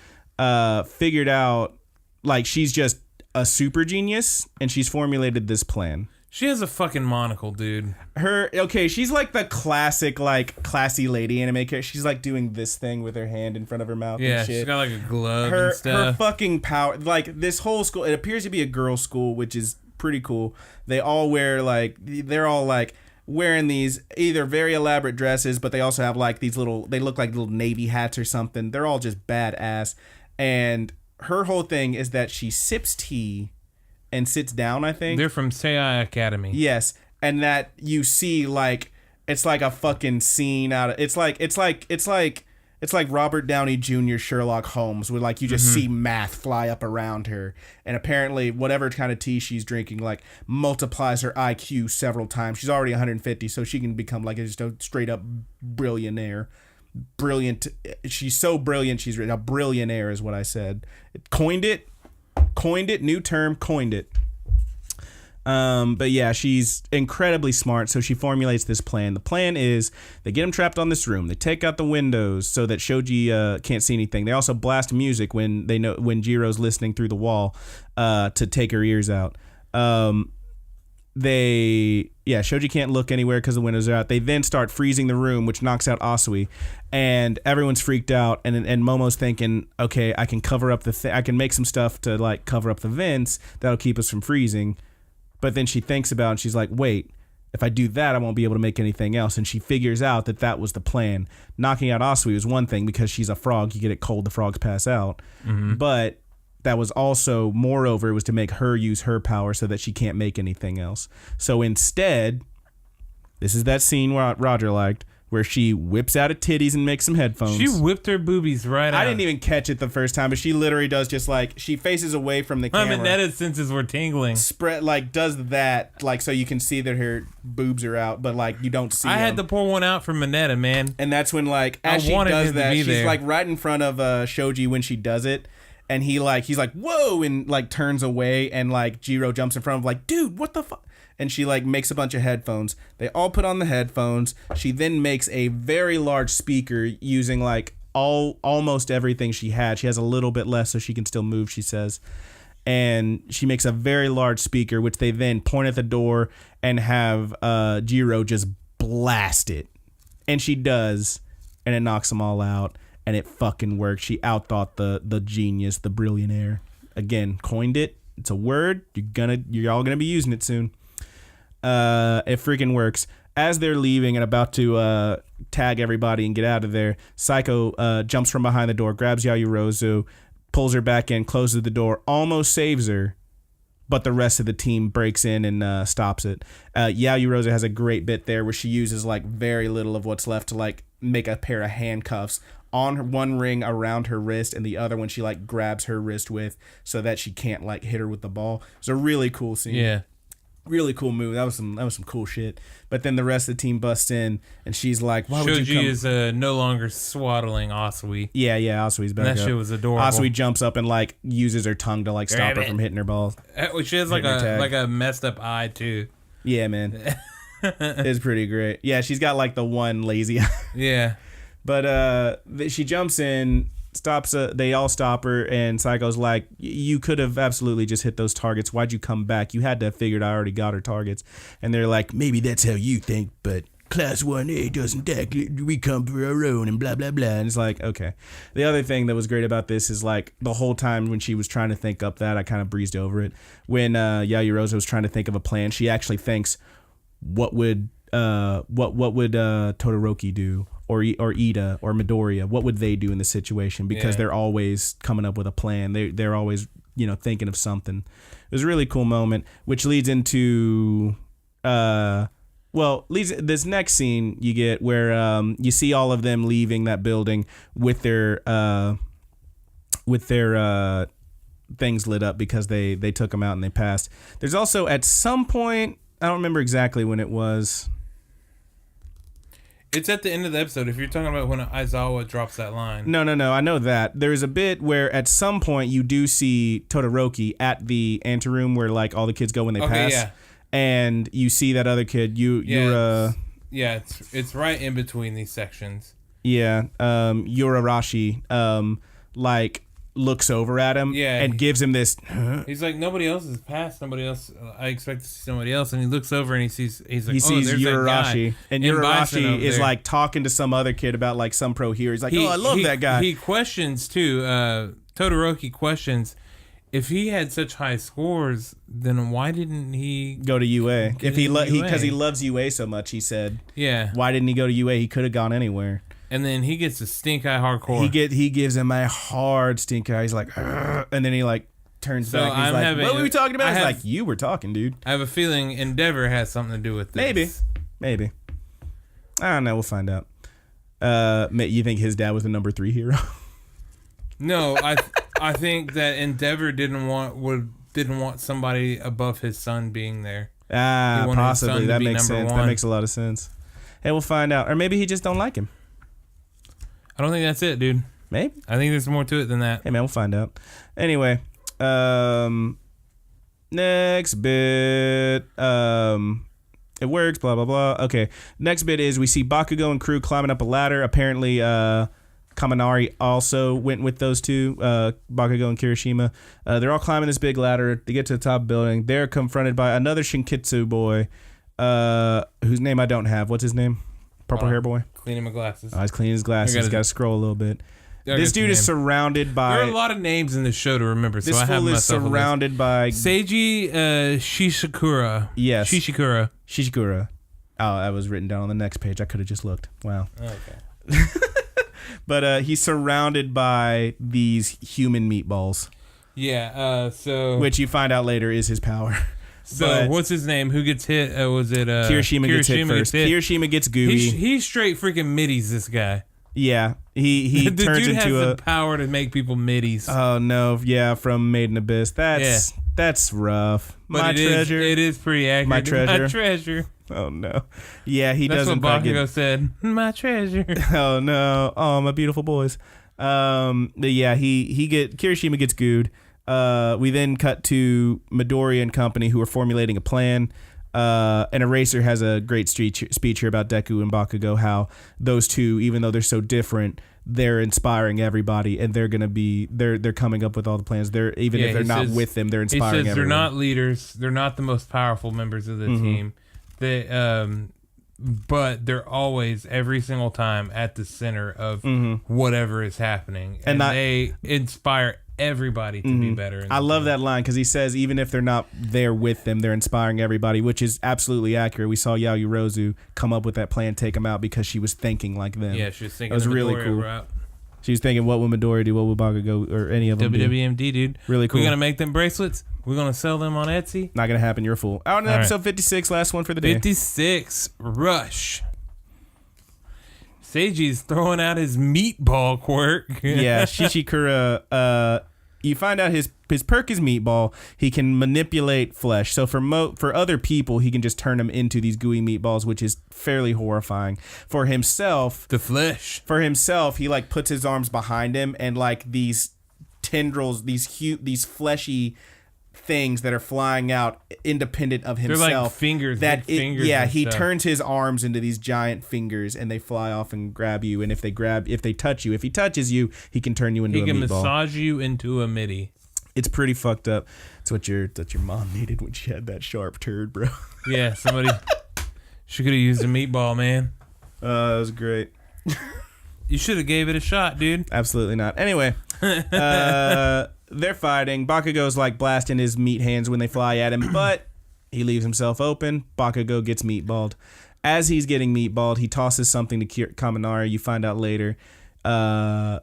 figured out, like, she's just a super genius, and she's formulated this plan. She has a fucking monocle, dude. She's like the classic, like, classy lady anime character. She's like doing this thing with her hand in front of her mouth and shit. She's got like a glove and stuff. Her fucking power, like, this whole school, it appears to be a girls' school, which is pretty cool. They all wear, like, they're all, like, wearing these either very elaborate dresses, but they also have, like, these little, they look like little Navy hats or something. They're all just badass. And her whole thing is that she sips tea and sits down, I think. They're from Seiyai Academy. Yes. And that you see, like, it's like a fucking scene out of, it's like Robert Downey Jr. Sherlock Holmes, where, like, you just see math fly up around her. And apparently whatever kind of tea she's drinking, like, multiplies her IQ several times. She's already 150, so she can become, like, just a straight up billionaire. Brilliant. She's so brilliant, she's a billionaire is what I said. Coined it, new term, coined it. But yeah, she's incredibly smart, so she formulates this plan. The plan is they get him trapped on this room. They take out the windows so that Shoji can't see anything. They also blast music when Jiro's listening through the wall to take her ears out. Shoji can't look anywhere because the windows are out. They then start freezing the room, which knocks out Asui, and everyone's freaked out. And Momo's thinking, okay, I can cover up I can make some stuff to, like, cover up the vents that'll keep us from freezing. But then she thinks about it and she's like, wait, if I do that, I won't be able to make anything else. And she figures out that was the plan. Knocking out Asui was one thing because she's a frog. You get it cold, the frogs pass out. Mm-hmm. But that was also, moreover, it was to make her use her power so that she can't make anything else. So instead, this is that scene where Roger liked, where she whips out her titties and makes some headphones. She whipped her boobies right out. I didn't even catch it the first time, but she literally does just like, she faces away from the camera. Minetta's senses were tingling. Does that, like, so you can see that her boobs are out, but like you don't see I them. had to pour one out for Minetta, man. And that's when, like, as she does that, she's there. Like right in front of Shoji when she does it. And he's like, whoa, and like turns away, and like Jiro jumps in front of like, dude, what the fuck? And she like makes a bunch of headphones. They all put on the headphones. She then makes a very large speaker using like almost everything she had. She has a little bit less so she can still move, she says. And she makes a very large speaker, which they then point at the door and have Jiro just blast it. And she does, and it knocks them all out. And it fucking works. She outthought the genius, the billionaire. Again, coined it. It's a word. You're all gonna be using it soon. It freaking works. As they're leaving and about to tag everybody and get out of there, Psycho jumps from behind the door, grabs Yayorozu, pulls her back in, closes the door, almost saves her, but the rest of the team breaks in and stops it. Yayorozu has a great bit there where she uses like very little of what's left to like make a pair of handcuffs on her, one ring around her wrist, and the other one she like grabs her wrist with so that she can't like hit her with the ball. It's a really cool scene. Yeah. Really cool move. That was some cool shit. But then the rest of the team busts in, and she's like, "Why would you come?" Shoji is no longer swaddling Asui. Yeah, Asui's back and that up. shit was adorable. Asui jumps up and like uses her tongue to like stop her from hitting her ball. She has like a messed up eye too. Yeah, man, it's pretty great. Yeah, she's got like the one lazy eye. Yeah, but she jumps in. Stops. They all stop her, and Psycho's like, "You could have absolutely just hit those targets. Why'd you come back? You had to have figured I already got her targets." And they're like, "Maybe that's how you think, but Class 1A doesn't act. We come for our own," and blah blah blah. And it's like, okay. The other thing that was great about this is like the whole time when she was trying to think up that, I kind of breezed over it. When Yayorozu was trying to think of a plan, she actually thinks, "What would Todoroki do?" Or Ida or Midoriya, what would they do in this situation? Because they're always coming up with a plan. They're always, thinking of something. It was a really cool moment, which leads into this next scene you get where you see all of them leaving that building with their things lit up because they took them out and they passed. There's also at some point, I don't remember exactly when it was. It's at the end of the episode. If you're talking about when Aizawa drops that line. No. I know that. There's a bit where at some point you do see Todoroki at the anteroom where like all the kids go when they pass. Yeah. And you see that other kid. It's right in between these sections. Yeah. Yurarashi like looks over at him and gives him this. He's like, nobody else has passed. Nobody else. I expect to see somebody else. And he looks over and he sees Yurarashi. And Yurarashi is like talking to some other kid about like some pro hero. He's like, I love that guy. He questions too. Todoroki questions, if he had such high scores, then why didn't he go to UA? If because he loves UA so much, he said. Yeah. Why didn't he go to UA? He could have gone anywhere. And then he gets a stink eye hardcore. He gives him a hard stink eye. He's like, "Ugh," and then he like turns back. And he's like, what were we talking about? He's like, you were talking, dude. I have a feeling Endeavor has something to do with this. Maybe. I don't know. We'll find out. You think his dad was the number 3 hero? No, I think that Endeavor didn't want somebody above his son being there. Possibly. That makes sense. That makes a lot of sense. Hey, we'll find out. Or maybe he just don't like him. I don't think that's it, dude. Maybe. I think there's more to it than that. Hey, man, we'll find out. Anyway, next bit. It works, blah, blah, blah. Okay, next bit is we see Bakugo and crew climbing up a ladder. Apparently, Kaminari also went with those two, Bakugo and Kirishima. They're all climbing this big ladder. They get to the top of the building. They're confronted by another Shinkitsu boy, whose name I don't have. What's his name? Purple hair boy? Cleaning my glasses. Oh, he's cleaning his glasses. He's got to scroll a little bit. This dude is surrounded by... There are a lot of names in this show to remember, so I have myself This fool is surrounded by... Seiji Shishikura. Yes. Shishikura. Oh, that was written down on the next page. I could have just looked. Wow. Okay. But he's surrounded by these human meatballs. Yeah, which you find out later is his power. So, what's his name? Who gets hit? Was it... Kirishima gets hit first. Kirishima gets gooey. He's straight freaking middies, this guy. Yeah, he the turns dude into has the power to make people middies. Oh no, yeah, from Made in Abyss. That's rough. But treasure. It is pretty accurate. My treasure. My treasure. Oh no. Yeah, he doesn't. That's what Bakugo said. My treasure. Oh no. Oh, my beautiful boys. But yeah, Kirishima gets gooed. We then cut to Midori and company who are formulating a plan. And Eraser has a great speech here about Deku and Bakugo, how those two, even though they're so different, they're inspiring everybody, and they're coming up with all the plans. If they're not with them, they're inspiring everyone. They're not leaders. They're not the most powerful members of the team. But they're always, every single time, at the center of whatever is happening, and they inspire everybody to be better. I love that line because he says even if they're not there with them, they're inspiring everybody, which is absolutely accurate. We saw Yaoyorozu come up with that plan, take them out, because she was thinking like them. Yeah, she was thinking. That was really cool. Route. She was thinking, what would Midori do? What would Bakugo or any of them WWMD, do? dude. Really cool. We're gonna make them bracelets. We're gonna sell them on Etsy. Not gonna happen. You're a fool. Out in episode 56, last one for the day. 56, Rush. Seiji's throwing out his meatball quirk. Yeah, Shishikura. You find out his perk is meatball. He can manipulate flesh. So for other people, he can just turn them into these gooey meatballs, which is fairly horrifying. For himself, the flesh. For himself, he like puts his arms behind him, and like these tendrils, these fleshy things that are flying out independent of himself. They're like fingers. Fingers. Yeah, he turns his arms into these giant fingers, and they fly off and grab you. And if he touches you, he can turn you into a meatball. He can massage you into a midi. It's pretty fucked up. It's what your mom needed when she had that sharp turd, bro. Yeah, she could have used a meatball, man. That was great. You should have gave it a shot, dude. Absolutely not. Anyway, they're fighting. Bakugo's like blasting his meat hands when they fly at him, but he leaves himself open. Bakugo gets meatballed. As he's getting meatballed, he tosses something to Kaminari. You find out later.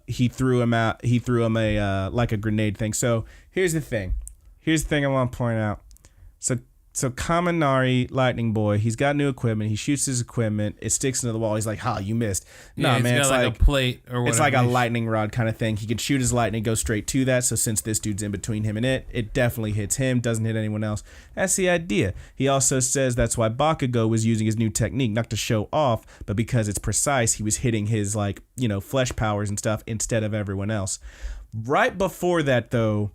He threw him out. He threw him a grenade thing. So here's the thing. I want to point out. So Kaminari, Lightning Boy, he's got new equipment. He shoots his equipment. It sticks into the wall. He's like, "Ha, you missed." Yeah, man, it's like a plate or whatever. It's like a lightning rod kind of thing. He could shoot his lightning, go straight to that. So since this dude's in between him and it definitely hits him. Doesn't hit anyone else. That's the idea. He also says that's why Bakugo was using his new technique, not to show off, but because it's precise. He was hitting his flesh powers and stuff instead of everyone else. Right before that, though,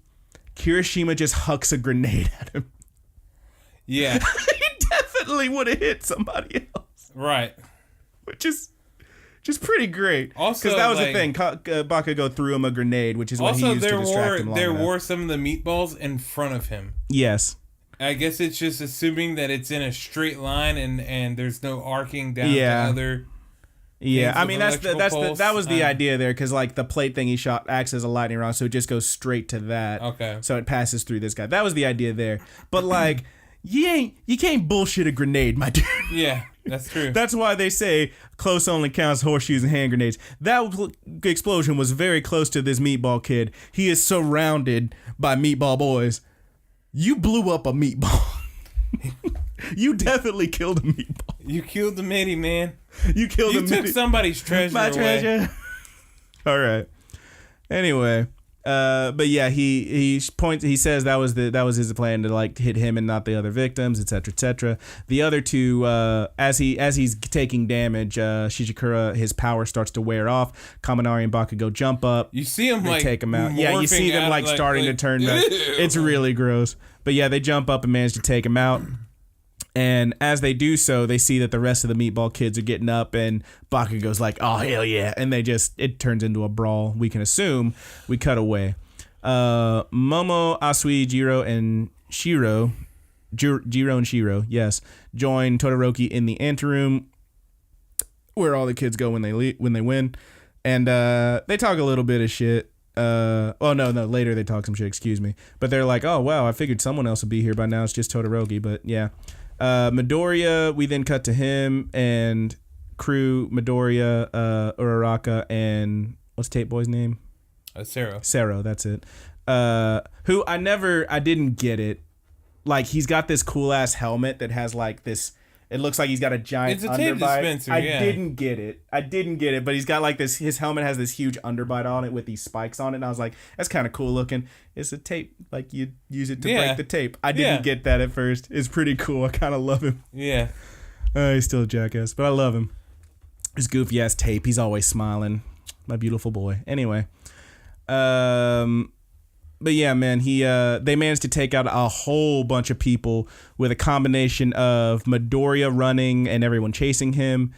Kirishima just hucks a grenade at him. Yeah. He definitely would have hit somebody else. Right. Which is just pretty great. Also, because that was the thing. Bakugo threw him a grenade, which is what he used to distract him long enough. There were some of the meatballs in front of him. Yes. I guess it's just assuming that it's in a straight line and there's no arcing down to other... Yeah, I mean that was the idea there, because like the plate thing he shot acts as a lightning rod, so it just goes straight to that. Okay. So it passes through this guy. That was the idea there. But like you can't bullshit a grenade, my dude. Yeah, that's true. That's why they say close only counts horseshoes and hand grenades. That explosion was very close to this meatball kid. He is surrounded by meatball boys. You blew up a meatball. You definitely killed a meatball. You killed the midi, man. You killed a midi. You took somebody's treasure My away. treasure. All right. Anyway, but yeah, he says that was his plan to like hit him and not the other victims, etc., etc. The other two, as he's taking damage, Shishikura, his power starts to wear off. Kaminari and Bakugo jump up. You see him they take him out. Yeah, you see them like starting to turn. It's really gross. But yeah, they jump up and manage to take him out. And as they do so, they see that the rest of the meatball kids are getting up, and Bakugo's like, "Oh hell yeah!" And it turns into a brawl. We can assume. We cut away. Momo, Asui, Jiro, and Shiro, yes, join Todoroki in the anteroom, where all the kids go when they win. And they talk a little bit of shit. Later they talk some shit, excuse me. But they're like, oh, wow, I figured someone else would be here by now. It's just Todoroki, but yeah. Midoriya, we then cut to him and crew, Midoriya, Uraraka, and what's Tape Boy's name? Sero. Sero, that's it. Who I didn't get it. Like, he's got this cool-ass helmet that has, like, this... It looks like he's got a giant underbite. It's a tape dispenser, I didn't get it, but he's got like this. His helmet has this huge underbite on it with these spikes on it, and I was like, "That's kind of cool looking." It's a tape, like you use it to break the tape. I didn't get that at first. It's pretty cool. I kind of love him. Yeah, he's still a jackass, but I love him. His goofy ass tape. He's always smiling. My beautiful boy. Anyway, but yeah, man, they managed to take out a whole bunch of people with a combination of Midoriya running and everyone chasing him,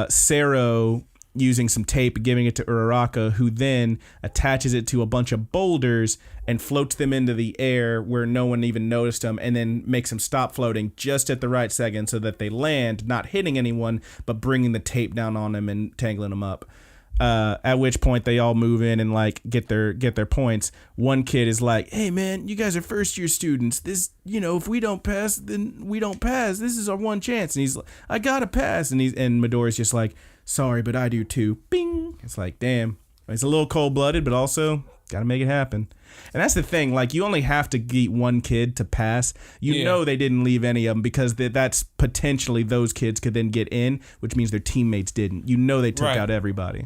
Sero using some tape, giving it to Uraraka, who then attaches it to a bunch of boulders and floats them into the air where no one even noticed them, and then makes them stop floating just at the right second so that they land, not hitting anyone, but bringing the tape down on them and tangling them up. At which point they all move in and like get their points. One kid is like, "Hey man, you guys are first year students. This, if we don't pass, then we don't pass. This is our one chance." And he's like, "I gotta pass." And Midoriya's just like, "Sorry, but I do too." Bing. It's like, damn. It's a little cold blooded, but also gotta make it happen. And that's the thing. Like, you only have to get one kid to pass. You know they didn't leave any of them because that's potentially those kids could then get in, which means their teammates didn't. They took out everybody.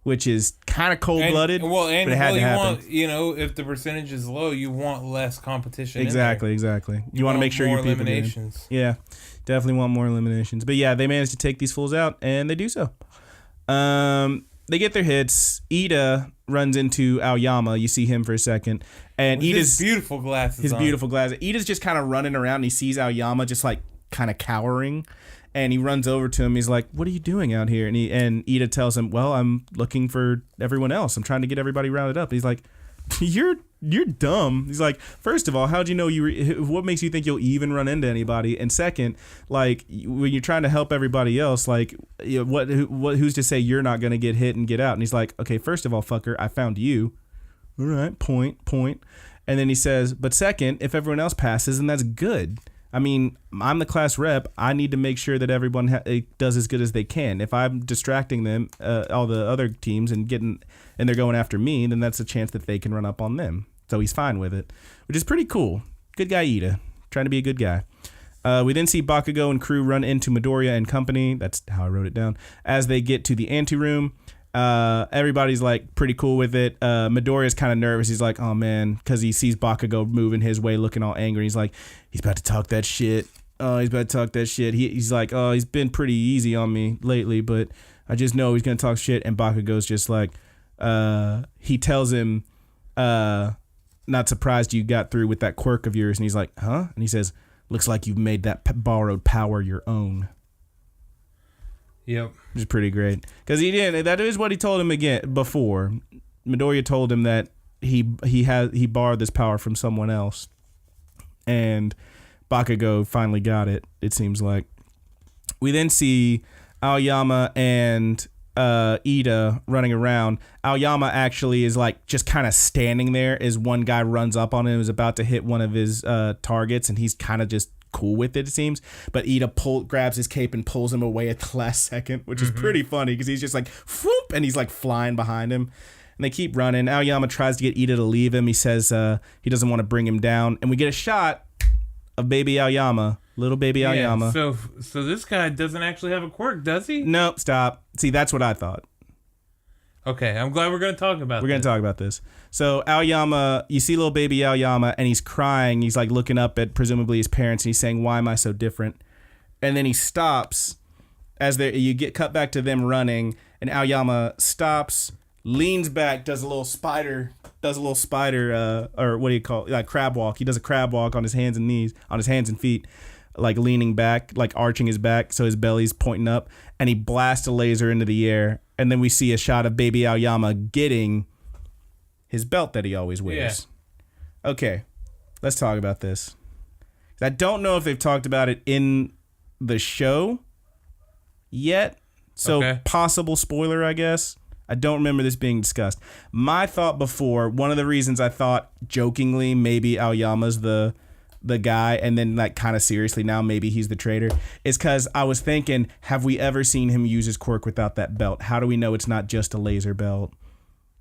Which is kind of cold-blooded, but it had to happen. If the percentage is low, you want less competition. Exactly. You want to make sure your people get in. Yeah, definitely want more eliminations. But yeah, they managed to take these fools out, and they do so. They get their hits. Ida runs into Aoyama. You see him for a second, and Ida's beautiful glasses. Beautiful glasses. Ida's just kind of running around, and he sees Aoyama just like kind of cowering. And he runs over to him. He's like, "What are you doing out here?" And Ida tells him, "Well, I'm looking for everyone else. I'm trying to get everybody rounded up." He's like, "You're dumb." He's like, "First of all, how'd you know what makes you think you'll even run into anybody? And second, like, when you're trying to help everybody else, like, who's to say you're not going to get hit and get out?" And he's like, "Okay, first of all, fucker, I found you. All right, point." And then he says, "But second, if everyone else passes, then that's good. I mean, I'm the class rep. I need to make sure that everyone does as good as they can. If I'm distracting them, all the other teams, and they're going after me, then that's a chance that they can run up on them." So he's fine with it, which is pretty cool. Good guy, Ida, trying to be a good guy. We then see Bakugo and crew run into Midoriya and company. That's how I wrote it down. As they get to the anteroom, everybody's like pretty cool with it. Midoriya's kind of nervous. He's like, "Oh man," because he sees Bakugo moving his way, looking all angry. He's like, "He's about to talk that shit. Oh, he's about to talk that shit." He's like, "Oh, he's been pretty easy on me lately, but I just know he's gonna talk shit." And Bakugo's just like, he tells him, "Not surprised you got through with that quirk of yours." And he's like, "Huh?" And he says, "Looks like you've made that borrowed power your own." Yep. Which is pretty great. Because he did. That is what he told him again before. Midoriya told him that he borrowed this power from someone else. And Bakugo finally got it, it seems like. We then see Aoyama and Ida running around. Aoyama actually is like just kind of standing there as one guy runs up on him, is about to hit one of his targets, and he's kind of just cool with it seems. But Ida grabs his cape and pulls him away at the last second, which is pretty funny because he's just like whoop, and he's like flying behind him. And they keep running. Aoyama tries to get Ida to leave him. He says he doesn't want to bring him down, and we get a shot of baby Aoyama, little baby Aoyama. So this guy doesn't actually have a quirk, does he? Nope. Stop. See, that's what I thought. Okay, I'm glad we're going to talk about this. We're going to talk about this. So Aoyama, you see little baby Aoyama, and he's crying. He's like looking up at presumably his parents, and he's saying, "Why am I so different?" And then he stops as you get cut back to them running, and Aoyama stops, leans back, does a little spider, or what do you call it? Like crab walk. He does a crab walk on his hands and feet, like leaning back, like arching his back so his belly's pointing up, and he blasts a laser into the air. And then we see a shot of baby Aoyama getting his belt that he always wears. Yeah. Okay, let's talk about this. I don't know if they've talked about it in the show yet. So possible spoiler, I guess. I don't remember this being discussed. My thought before, one of the reasons I thought jokingly maybe Aoyama's the guy, and then like kind of seriously now maybe he's the traitor, is because I was thinking, have we ever seen him use his quirk without that belt? How do we know it's not just a laser belt?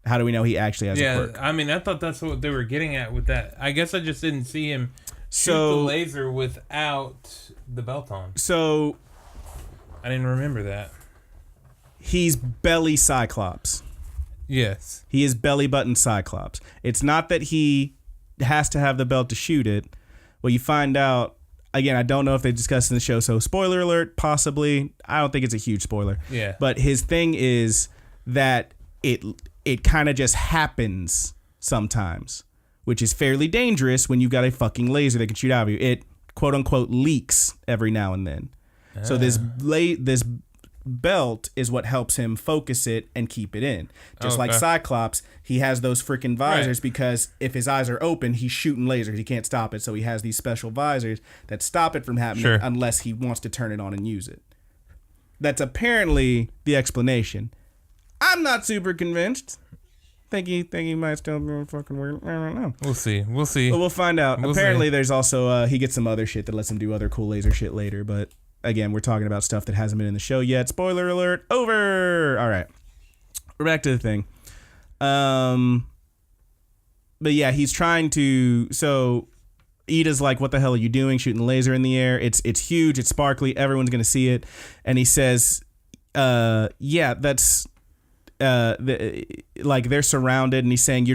How do we know he actually has a quirk? Yeah, I mean, I thought that's what they were getting at with that. I guess I just didn't see him shoot the laser without the belt on. So I didn't remember that. He's belly Cyclops. Yes. He is belly button Cyclops. It's not that he has to have the belt to shoot it. Well, you find out, again, I don't know if they discussed in the show, so spoiler alert, possibly. I don't think it's a huge spoiler. Yeah. But his thing is that it kind of just happens sometimes, which is fairly dangerous when you've got a fucking laser that can shoot out of you. It, quote unquote, leaks every now and then. So this belt is what helps him focus it and keep it in. Just like Cyclops, he has those freaking visors because if his eyes are open, he's shooting lasers. He can't stop it. So he has these special visors that stop it from happening unless he wants to turn it on and use it. That's apparently the explanation. I'm not super convinced. Think he might still be fucking weird. I don't know. We'll see. But we'll find out. Apparently there's also he gets some other shit that lets him do other cool laser shit later, but again, we're talking about stuff that hasn't been in the show yet. Spoiler alert, over. All right. We're back to the thing. But yeah, he's trying to... So Ida's like, what the hell are you doing? Shooting the laser in the air. It's huge. It's sparkly. Everyone's going to see it. And he says, yeah, that's... like they're surrounded, and he's saying,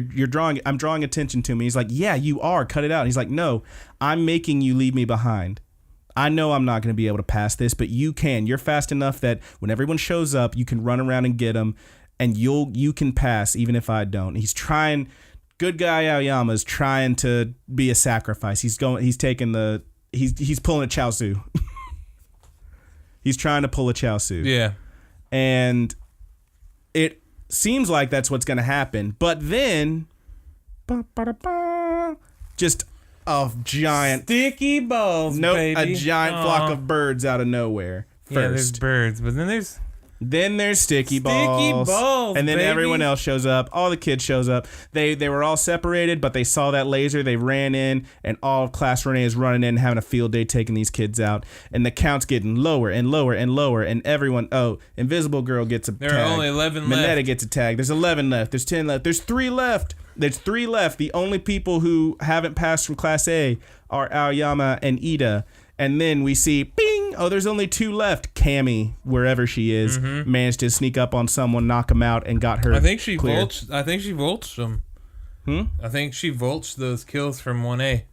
I'm drawing attention to me. He's like, yeah, you are. Cut it out. And he's like, no, I'm making you leave me behind. I know I'm not going to be able to pass this, but you can. You're fast enough that when everyone shows up, you can run around and get them, and you can pass even if I don't. He's trying. Good guy Aoyama's trying to be a sacrifice. He's pulling a Chaozu. He's trying to pull a Chaozu. Yeah. And it seems like that's what's going to happen, but then just a giant sticky balls. Nope, baby. A giant flock of birds out of nowhere. First. Yeah, there's birds, but then there's sticky balls, and then baby. Everyone else shows up. All the kids shows up. They were all separated, but they saw that laser. They ran in, and all of Class 1A is running in, having a field day, taking these kids out. And the count's getting lower and lower and lower. And everyone, Invisible Girl gets a tag. There are only 11 left. Mineta gets a tag. There's 11 left. There's 10 left. There's 3 left. There's 3 left. The only people who haven't passed from Class A are Aoyama and Ida. And then we see, bing, there's only 2 left. Cammy, wherever she is, managed to sneak up on someone, knock him out, and got her I think she clear. vulched them. I think she vulched those kills from 1A.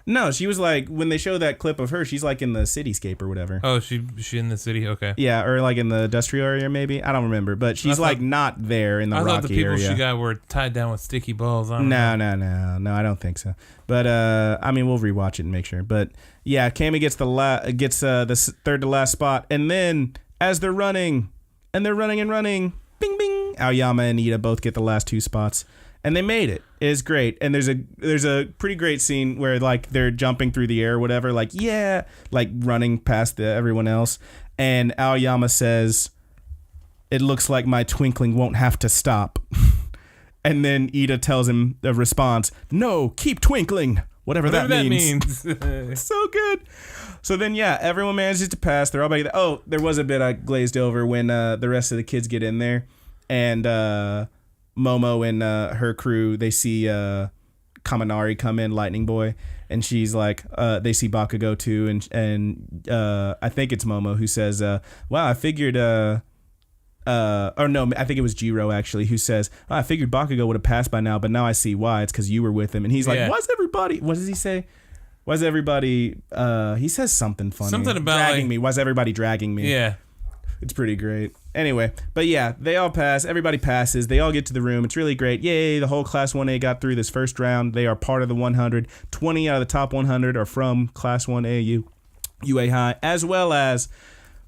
No, she was like, when they show that clip of her, she's like in the cityscape or whatever. Oh, she in the city? Okay. Yeah, or like in the industrial area maybe. I don't remember, but she's like not there in the rocky area. I thought the people she got were tied down with sticky balls. No, I don't think so. But I mean, we'll rewatch it and make sure. But yeah, Cammy gets the third to last spot, and then as they're running, bing bing, Aoyama and Ida both get the last 2 spots. And they made it. It is great. And there's a pretty great scene where like they're jumping through the air or whatever, like, yeah, like running past everyone else. And Aoyama says, it looks like my twinkling won't have to stop. And then Ida tells him the response, no, keep twinkling. Whatever that means. So good. So then, yeah, everyone manages to pass. They're all back. There was a bit I glazed over when the rest of the kids get in there. And Momo and her crew, they see Kaminari come in, Lightning Boy, and she's like, they see Bakugo too, and I think it's Momo who says, wow, I figured, or no, I think it was Jiro actually, who says, I figured Bakugo would have passed by now, but now I see why. It's because you were with him. And he's like, why's everybody, what does he say? Why's everybody, he says something funny. Something about dragging me. Why's everybody dragging me? Yeah. It's pretty great. Anyway, but yeah, they all pass. Everybody passes. They all get to the room. It's really great. Yay, the whole Class 1A got through this first round. They are part of the 100. 20 out of the top 100 are from Class 1A UA High, as well as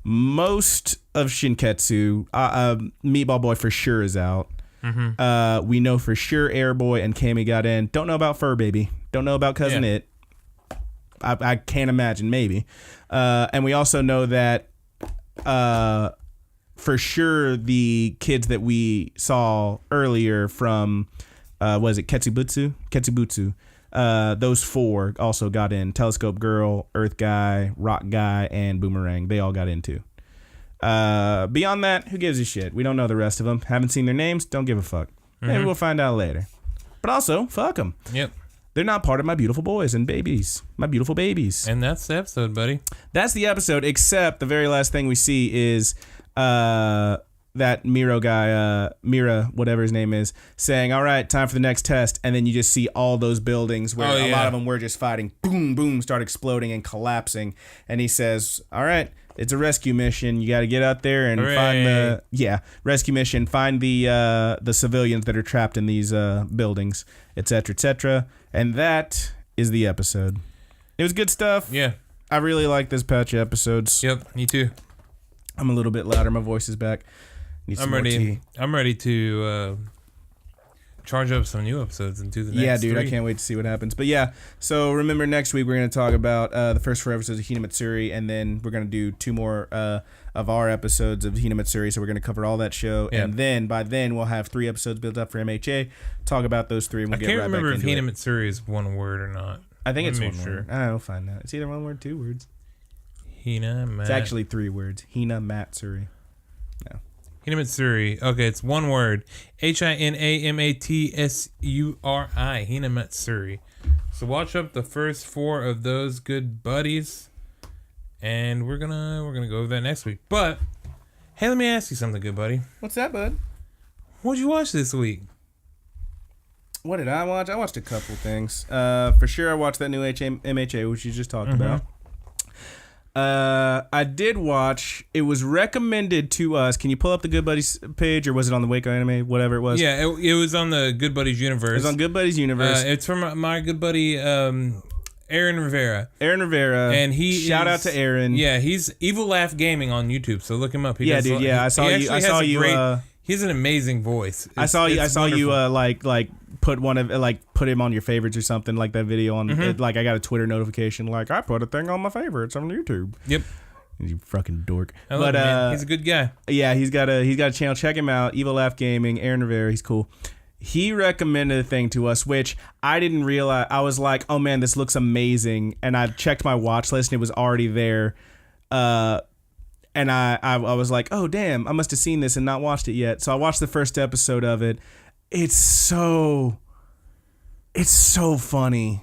most of Shinketsu. Meatball Boy for sure is out. We know for sure Airboy and Cammy got in. Don't know about Fur Baby. Don't know about Cousin It. I can't imagine, maybe. And we also know that for sure the kids that we saw earlier from, was it Ketsubutsu? Those 4 also got in. Telescope Girl, Earth Guy, Rock Guy, and Boomerang. They all got in too. Beyond that, who gives a shit? We don't know the rest of them. Haven't seen their names. Don't give a fuck. Maybe we'll find out later. But also, fuck them. Yep. They're not part of my beautiful boys and babies. My beautiful babies. And that's the episode, buddy. That's the episode, except the very last thing we see is that Miro guy, Mira, whatever his name is, saying, all right, time for the next test. And then you just see all those buildings where a lot of them were just fighting. Boom, boom, start exploding and collapsing. And he says, all right, it's a rescue mission. You got to get out there and find the rescue mission. Find the civilians that are trapped in these buildings, etc., etc. And that is the episode. It was good stuff. Yeah. I really like this patch of episodes. Yep, me too. I'm a little bit louder. My voice is back. Need some more tea. I'm ready to charge up some new episodes and do the next 3. I can't wait to see what happens. But yeah, so remember next week we're going to talk about the first 4 episodes of Hinamatsuri, and then we're going to do 2 more of our episodes of Hinamatsuri, so we're going to cover all that show. Yep. And then by then we'll have 3 episodes built up for MHA, talk about those 3, and we'll get right back into it. I can't remember if Hinamatsuri is one word or not. I think it's one word. I'll find out. It's either 1 word, 2 words. It's actually 3 words. Hinamatsuri. No. Hinamatsuri. Okay, it's 1 word. Hinamatsuri. Hinamatsuri. So watch up the first 4 of those good buddies, and we're gonna go over that next week. But hey, let me ask you something, good buddy. What's that, bud? What'd you watch this week? What did I watch? I watched a couple things. For sure, I watched that new MHA, which you just talked about. I did watch. It was recommended to us. Can you pull up the Good Buddies page, or was it on the Waco Anime? Whatever it was. Yeah, it was on the Good Buddies universe. It was on Good Buddies universe. It's from my good buddy Aaron Rivera. And shout out to Aaron. Yeah, he's Evil Laugh Gaming on YouTube. So look him up. I saw you. He has an amazing voice. I saw you put him on your favorites or something, like that video on like I got a Twitter notification like I put a thing on my favorites on YouTube. Yep. You fucking dork. But man. He's a good guy. Yeah, he's got a channel. Check him out. Evil Laugh Gaming, Aaron Rivera, he's cool. He recommended a thing to us, which I didn't realize. I was like, oh man, this looks amazing. And I checked my watch list and it was already there. And I was like, oh, damn, I must have seen this and not watched it yet. So I watched the first episode of it. It's so funny.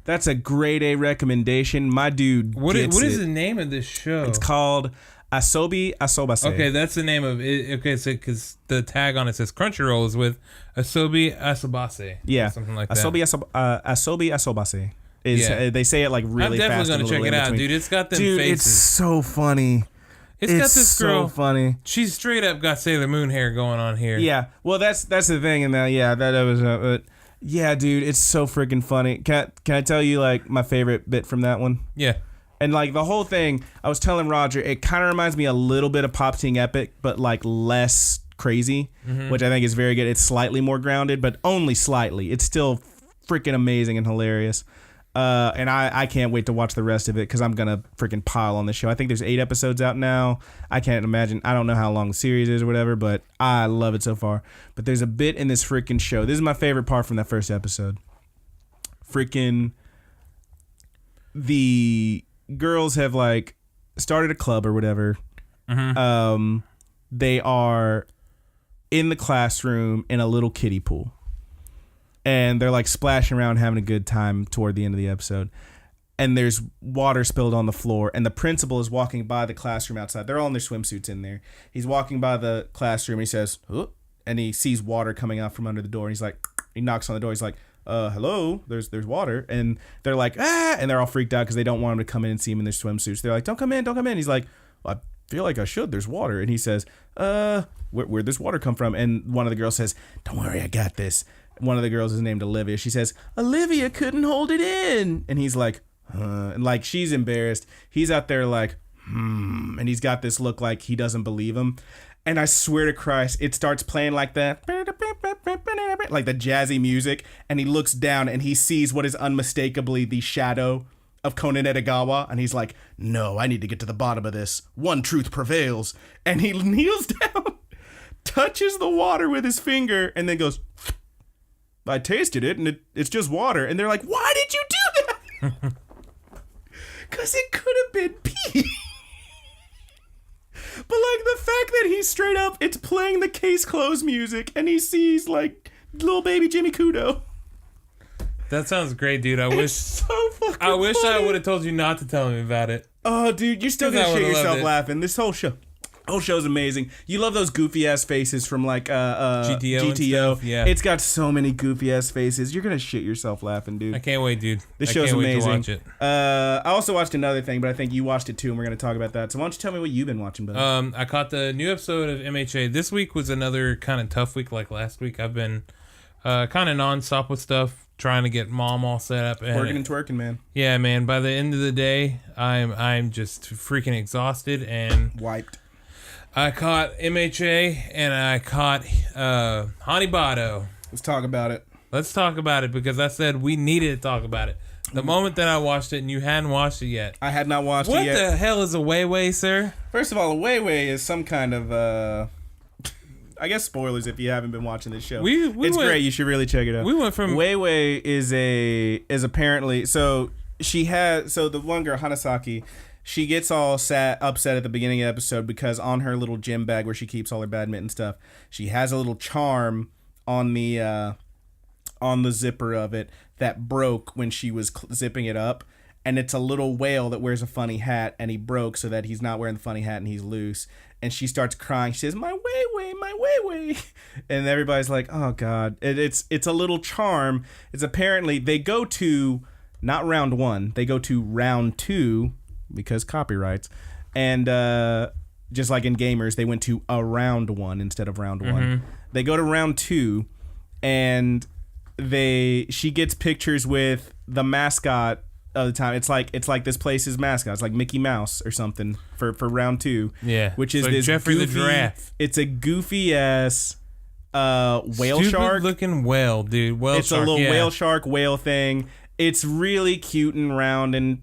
That's a grade A recommendation. My dude What is the name of this show? It's called Asobi Asobase. Okay, that's the name of it. Okay, so because the tag on it says Crunchyroll is with Asobi Asobase. Yeah. Something like that. Asobi Asobase. They say it like really fast. I'm definitely going to check it out, dude. It's got them faces. It's so funny. It's got this girl. So funny. She's straight up got Sailor Moon hair going on here. Yeah. Well, that's the thing, and that was. Yeah, dude, it's so freaking funny. Can I tell you like my favorite bit from that one? Yeah. And like the whole thing, I was telling Roger, it kind of reminds me a little bit of Pop Team Epic, but like less crazy, which I think is very good. It's slightly more grounded, but only slightly. It's still freaking amazing and hilarious. And I can't wait to watch the rest of it because I'm going to freaking pile on the show. I think there's 8 episodes out now. I can't imagine. I don't know how long the series is or whatever, but I love it so far. But there's a bit in this freaking show. This is my favorite part from that first episode. Freaking the girls have like started a club or whatever. They are in the classroom in a little kiddie pool. And they're like splashing around, having a good time toward the end of the episode. And there's water spilled on the floor. And the principal is walking by the classroom outside. They're all in their swimsuits in there. He's walking by the classroom. And he says, oh, and he sees water coming out from under the door. And he's like, he knocks on the door. He's like, hello, there's water. And they're like, ah, and they're all freaked out because they don't want him to come in and see him in their swimsuits. They're like, don't come in. He's like, well, I feel like I should. There's water. And he says, where'd this water come from? And one of the girls says, don't worry, I got this. One of the girls is named Olivia. She says, Olivia couldn't hold it in. And he's like, and like she's embarrassed. He's out there like, and he's got this look like he doesn't believe him. And I swear to Christ, it starts playing like that, like the jazzy music. And he looks down and he sees what is unmistakably the shadow of Conan Edogawa, and he's like, no, I need to get to the bottom of this. One truth prevails. And he kneels down, touches the water with his finger, and then goes, I tasted it, and it's just water. And they're like, why did you do that? Because it could have been pee. But, like, the fact that he's straight up, it's playing the case closed music, and he sees, like, little baby Jimmy Kudo. That sounds great, dude. I wish funny. I would have told you not to tell me about it. Oh, dude, you're still gonna shit yourself laughing. This whole show's amazing. You love those goofy ass faces from like GTO. Yeah, it's got so many goofy ass faces. You're gonna shit yourself laughing, dude. I can't wait, dude. This show's amazing. Wait to watch it. I also watched another thing, but I think you watched it too, and we're gonna talk about that. So why don't you tell me what you've been watching, buddy? I caught the new episode of MHA. This week was another kind of tough week, like last week. I've been kind of nonstop with stuff. Trying to get mom all set up and working and twerking, man. Yeah, man. By the end of the day, I'm just freaking exhausted and wiped. I caught MHA and I caught Hanibado. Let's talk about it. Let's talk about it because I said we needed to talk about it. The moment that I watched it and you hadn't watched it yet. I had not watched it yet. What the hell is a Weiwei, sir? First of all, a Weiwei is some kind of I guess spoilers if you haven't been watching this show. It's great. You should really check it out. We went from Weiwei is apparently the one girl Hanasaki, she gets all upset at the beginning of the episode because on her little gym bag where she keeps all her badminton stuff, she has a little charm on the zipper of it that broke when she was zipping it up. And it's a little whale that wears a funny hat, and he broke so that he's not wearing the funny hat and he's loose. And she starts crying. She says, "My Weiwei, my Weiwei," and everybody's like, "Oh God!" It's a little charm. It's apparently they go to not round 1, they go to round 2 because copyrights, and just like in gamers, they went to a round 1 instead of round 1. They go to round 2, and she gets pictures with the mascot. Of the time, it's like this place's mascot. It's like Mickey Mouse or something for round 2. Yeah, which is like this Jeffrey goofy, the giraffe. It's a goofy ass whale Stupid shark looking whale, dude. It's a little whale shark whale thing. It's really cute and round, and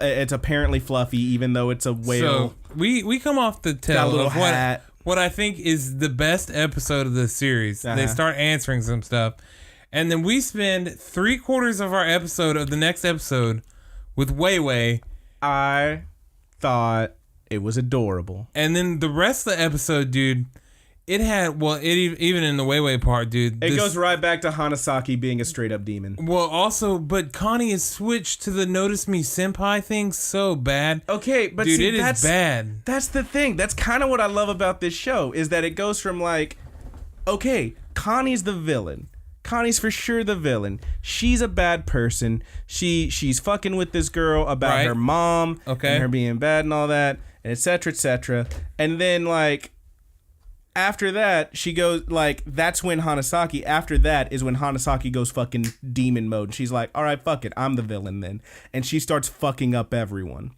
it's apparently fluffy, even though it's a whale. So we come off the tail of what I think is the best episode of the series. They start answering some stuff. And then we spend 3/4 of our episode of the next episode with Weiwei. I thought it was adorable. And then the rest of the episode, dude, it had, even in the Weiwei part, dude. It goes right back to Hanasaki being a straight up demon. Well, also, but Connie has switched to the Notice Me Senpai thing so bad. Okay, but dude, see, it is bad. That's the thing. That's kind of what I love about this show, is that it goes from like, okay, Connie's the villain. Connie's for sure the villain. She's a bad person. She's fucking with this girl about her mom and her being bad and all that, and et cetera, and then like after that she goes like that's when Hanasaki. After that is when Hanasaki goes fucking demon mode. She's like, all right, fuck it, I'm the villain then, and she starts fucking up everyone.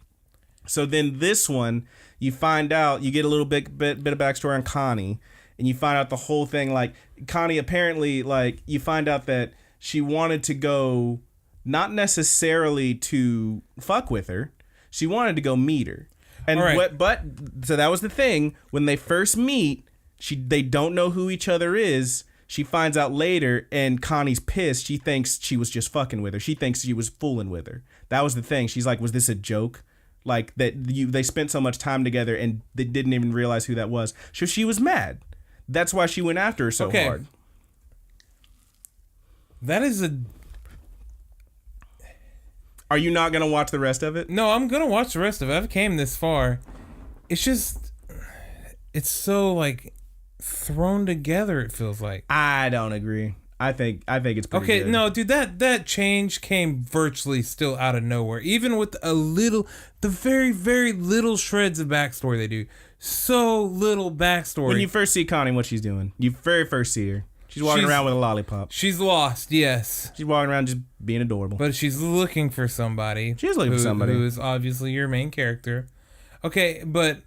So then this one, you find out, you get a little bit of backstory on Connie. And you find out the whole thing, like, Connie apparently, like, you find out that she wanted to go, not necessarily to fuck with her, she wanted to go meet her. And so that was the thing, when they first meet, they don't know who each other is, she finds out later, and Connie's pissed, she thinks she was just fucking with her, she thinks she was fooling with her. That was the thing, she's like, was this a joke? Like, they spent so much time together, and they didn't even realize who that was. So she was mad. That's why she went after her so hard. That is Are you not going to watch the rest of it? No, I'm going to watch the rest of it. I've came this far. It's just... It's so, like, thrown together, it feels like. I don't agree. I think it's pretty good. Okay, no, dude, that change came virtually still out of nowhere. Even with the very, very little shreds of backstory they do. So little backstory. When you first see Connie, what she's doing, you very first see her. She's walking around with a lollipop. She's lost, yes. She's walking around just being adorable. But she's looking for somebody. She's looking for somebody. Who is obviously your main character. Okay, but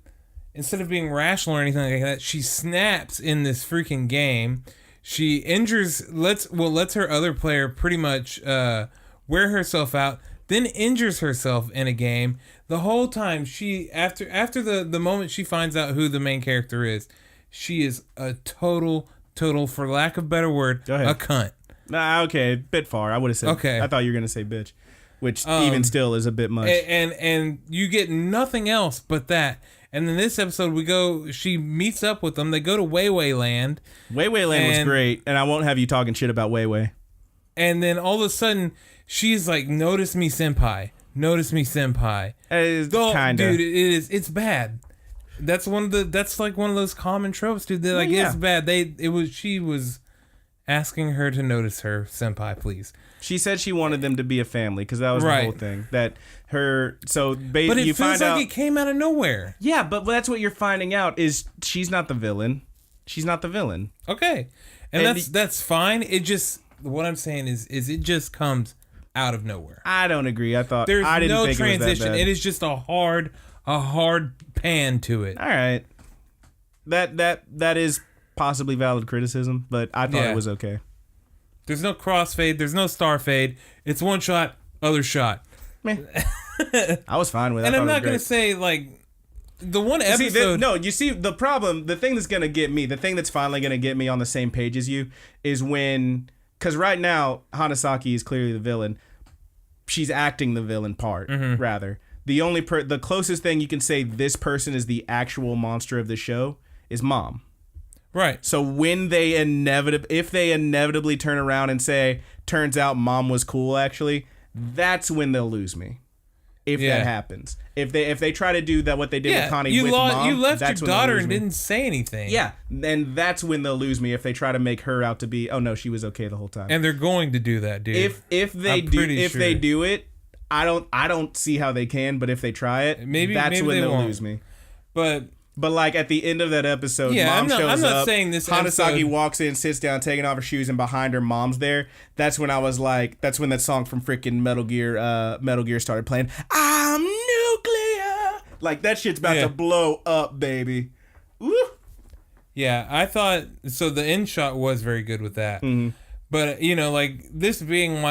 instead of being rational or anything like that, she snaps in this freaking game. She lets her other player pretty much wear herself out. then injures herself in a game. The whole time she after the moment she finds out who the main character is, she is a total, for lack of a better word, a cunt. Nah, okay, bit far. I would have said. Okay. I thought you were gonna say bitch, which even still is a bit much. And you get nothing else but that. And in this episode, she meets up with them. They go to Wayway Land. Wayway Land was great, and I won't have you talking shit about Wayway. And then all of a sudden, she's like, "Notice me, senpai. Notice me, senpai." Kinda, dude. It's bad. That's like one of those common tropes, dude. They're like, it's bad. She was asking her to notice her, senpai, please. She said she wanted them to be a family because that was the whole thing. But it feels like it came out of nowhere. Yeah, but that's what you're finding out is she's not the villain. She's not the villain. Okay, and that's fine. It just what I'm saying is it just comes out of nowhere. I don't agree. I didn't think no transition. It was that bad. It is just a hard pan to it. All right, that is possibly valid criticism, but I thought it was okay. There's no crossfade. There's no star fade. It's one shot, other shot. I was fine with that. And I'm not going to say, like, the one episode... you see, the problem, the thing that's going to get me, the thing that's finally going to get me on the same page as you, is when... Because right now, Hanasaki is clearly the villain. She's acting the villain part, rather. The closest thing you can say this person is the actual monster of the show is Mom. Right. So when if they inevitably turn around and say, turns out Mom was cool, actually, that's when they'll lose me. If that happens. If they try to do that, what they did with Connie with Mom, you left your daughter and didn't say anything. Yeah, and that's when they'll lose me if they try to make her out to be, oh no, she was okay the whole time. And they're going to do that, dude. If they do it, I don't see how they can, but if they try it, that's when they'll lose me. But like at the end of that episode, Mom shows up. I'm not saying this Hanasaki walks in, sits down, taking off her shoes, and behind her, Mom's there. That's when I was like, that's when that song from freaking Metal Gear started playing. I'm nuclear. Like that shit's about to blow up, baby. Woo. Yeah, I thought so. The end shot was very good with that. Mm-hmm. But like this being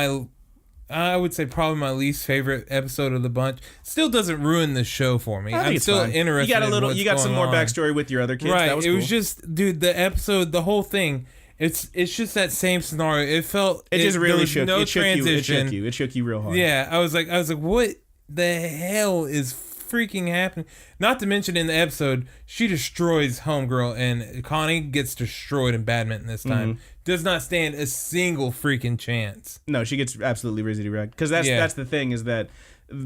I would say probably my least favorite episode of the bunch. Still doesn't ruin the show for me. I'm still interested. You got some more backstory with your other kids. Right. That was it cool. was just, dude, the episode, the whole thing. It's just that same scenario. It felt it just really shook. No it shook transition. you. It shook you real hard. Yeah. I was like, what the hell is freaking happening? Not to mention in the episode, she destroys Homegirl and Connie gets destroyed in badminton this time. Does not stand a single freaking chance. No, she gets absolutely rizzity wrecked. Because that's the thing is that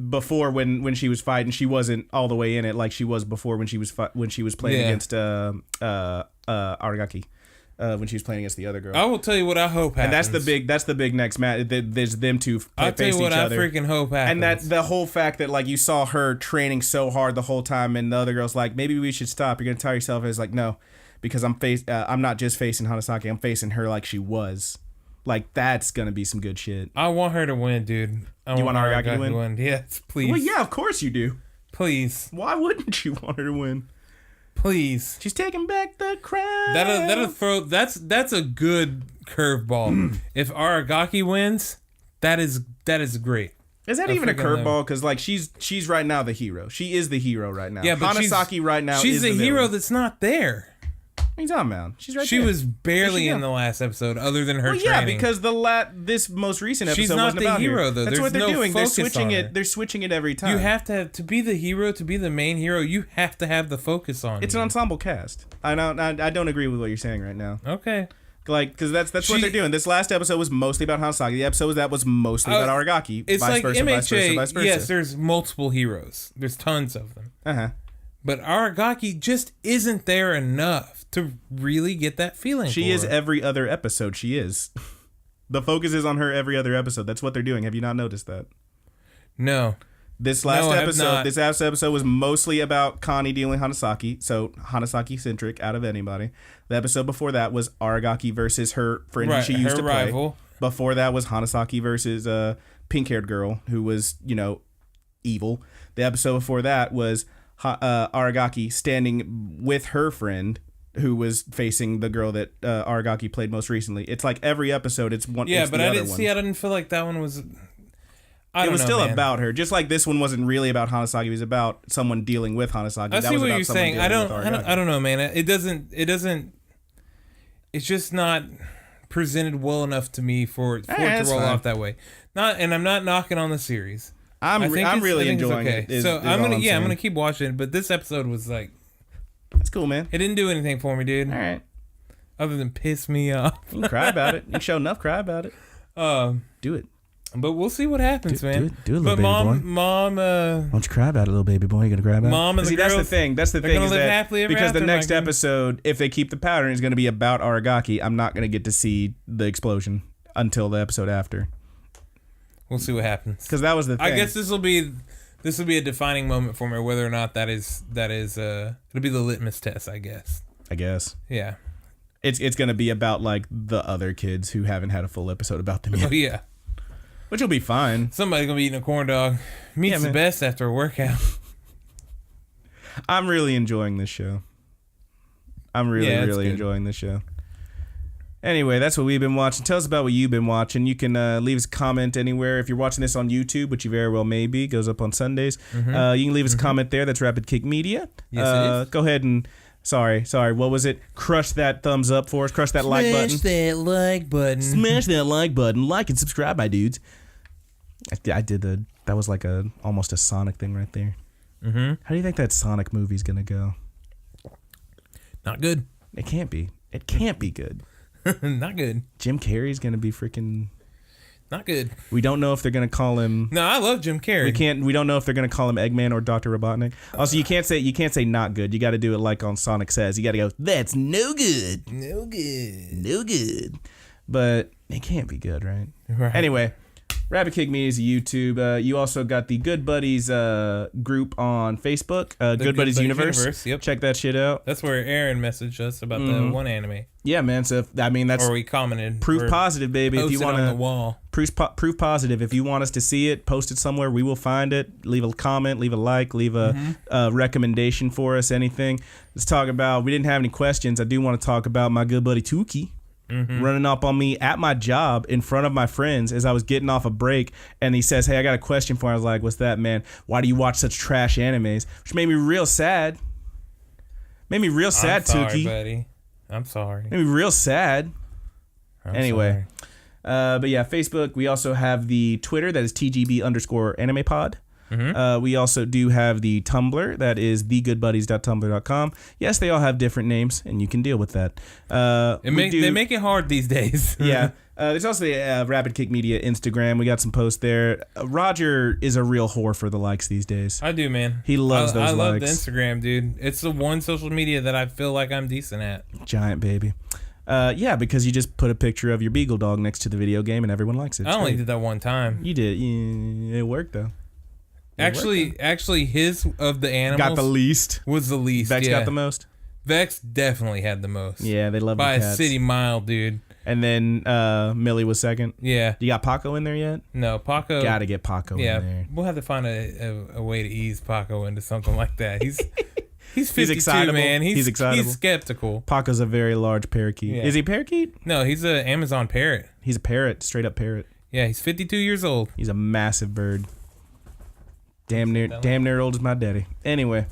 before when she was fighting, she wasn't all the way in it like she was before when she was playing against Aragaki. When she was playing against the other girl. I will tell you what I hope happens. And that's the big next match. There's them two facing each other. I'll tell you what I freaking hope happens. And that the whole fact that like you saw her training so hard the whole time, and the other girl's like, maybe we should stop. You're gonna tire yourself. It's like, no, because I'm not just facing Hanasaki. I'm facing her like she was. Like that's gonna be some good shit. I want her to win, dude. You want Aragaki to win? Yes, please. Well, yeah, of course you do. Please. Why wouldn't you want her to win? Please. She's taking back the crown. That'll throw. That's a good curveball. If Aragaki wins, that is great. Is that even a curveball? Because like she's right now the hero. She is the hero right now. Yeah, but Hanasaki right now. She's is the hero that's not there. What are you talking about? She's right there. She was barely in the last episode, other than her training. Yeah, because this most recent episode wasn't about her. She's not the hero, though. That's what they're doing. They're switching it. They're switching it every time. You have to be the hero, to be the main hero. You have to have the focus on. It's an ensemble cast. I don't agree with what you're saying right now. Okay. Like, because that's what they're doing. This last episode was mostly about Hanasaki. The episode was mostly about Aragaki. It's vice like versa, MHA. vice versa. Yes, there's multiple heroes. There's tons of them. But Aragaki just isn't there enough to really get that feeling. She is every other episode. She is. The focus is on her every other episode. That's what they're doing. Have you not noticed that? No. This last episode was mostly about Connie dealing with Hanasaki. So Hanasaki centric out of anybody. The episode before that was Aragaki versus her friend she used to play. Rival. Before that was Hanasaki versus pink-haired girl who was, evil. The episode before that was Aragaki standing with her friend who was facing the girl that Aragaki played most recently. It's like every episode it's one. Yeah, it's but the I other didn't one. see. I didn't feel like that one was. It was still about her. Just like this one wasn't really about Hanasagi. It was about someone dealing with Hanasagi. I see what you're saying. I don't know, man. It doesn't. It's just not presented well enough to me for it to roll off that way. And I'm not knocking on the series. I'm really enjoying it. I'm gonna keep watching it. But this episode was like, it's cool, man. It didn't do anything for me, dude. All right. Other than piss me off. You can cry about it. You can show enough cry about it. Do it. But we'll see what happens, man. Do it, little baby boy. Mom, why don't you cry about it, little baby boy? You gonna cry about it? Mom and the girls, that's the thing. That's the thing is that because the next episode, if they keep the pattern, is going to be about Aragaki. I'm not going to get to see the explosion until the episode after. We'll see what happens. Because that was the thing. I guess this will be a defining moment for me, whether or not that is it'll be the litmus test, I guess. Yeah. It's going to be about like the other kids who haven't had a full episode about them yet. Oh yeah. Which will be fine. Somebody's going to be eating a corn dog. Meat's the best after a workout. I'm really enjoying this show. I'm really enjoying this show. Anyway, that's what we've been watching. Tell us about what you've been watching. You can leave us a comment anywhere. If you're watching this on YouTube, which you very well may be, goes up on Sundays. Mm-hmm. You can leave us a comment there. That's Rapid Kick Media. Yes, it is. Go ahead and... Sorry. What was it? Crush that thumbs up for us. Crush that like button. Smash that like button. Smash that like button. Like and subscribe, my dudes. I did that was like almost a Sonic thing right there. Mm-hmm. How do you think that Sonic movie's gonna go? Not good. It can't be. It can't be good. Not good. Jim Carrey's gonna be freaking... Not good. We don't know if they're gonna call him... No, I love Jim Carrey. We don't know if they're gonna call him Eggman or Dr. Robotnik. Also, you can't say not good. You got to do it like on Sonic Says. You got to go, that's no good. No good. No good. But it can't be good, right? Right. Anyway, Rabbit Kick Me is a YouTube. You also got the Good Buddies group on Facebook. Good Buddies Universe. Yep. Check that shit out. That's where Aaron messaged us about the one anime. Yeah, man. So that's or we commented. Proof positive, baby. If you want on the wall. Proof positive. If you want us to see it, post it somewhere. We will find it. Leave a comment. Leave a like. Leave a recommendation for us. Anything. Let's talk about. We didn't have any questions. I do want to talk about my good buddy Tuki. Mm-hmm. Running up on me at my job in front of my friends as I was getting off a break, and he says, "Hey, I got a question for you." I was like, "What's that, man? Why do you watch such trash animes?" Which made me real sad. I'm sorry, Tuki. Buddy. I'm sorry. Made me real sad. Anyway, but yeah, Facebook. We also have the Twitter that is TGB_AnimePod. Mm-hmm. We also do have the Tumblr that is thegoodbuddies.tumblr.com. Yes, they all have different names, and you can deal with that. They make it hard these days. Yeah. There's also the Rapid Kick Media Instagram. We got some posts there. Roger is a real whore for the likes these days. I do, man. He loves those likes. I love the Instagram, dude. It's the one social media that I feel like I'm decent at. Giant baby. Yeah, because you just put a picture of your beagle dog next to the video game, and everyone likes it. I only did that one time. You did. Yeah, it worked, though. Actually, his of the animals got the least. Was the least. Vex got the most. Vex definitely had the most. Yeah, they love by the cats. A city mile, dude. And then Millie was second. Yeah. You got Paco in there yet? No, Paco. Got to get Paco in there. Yeah, we'll have to find a way to ease Paco into something like that. He's 52, excitable. Man. He's excitable. He's skeptical. Paco's a very large parakeet. Yeah. Is he a parakeet? No, he's an Amazon parrot. He's a parrot, straight up parrot. Yeah, he's 52 years old. He's a massive bird. Damn near old as my daddy. Anyway,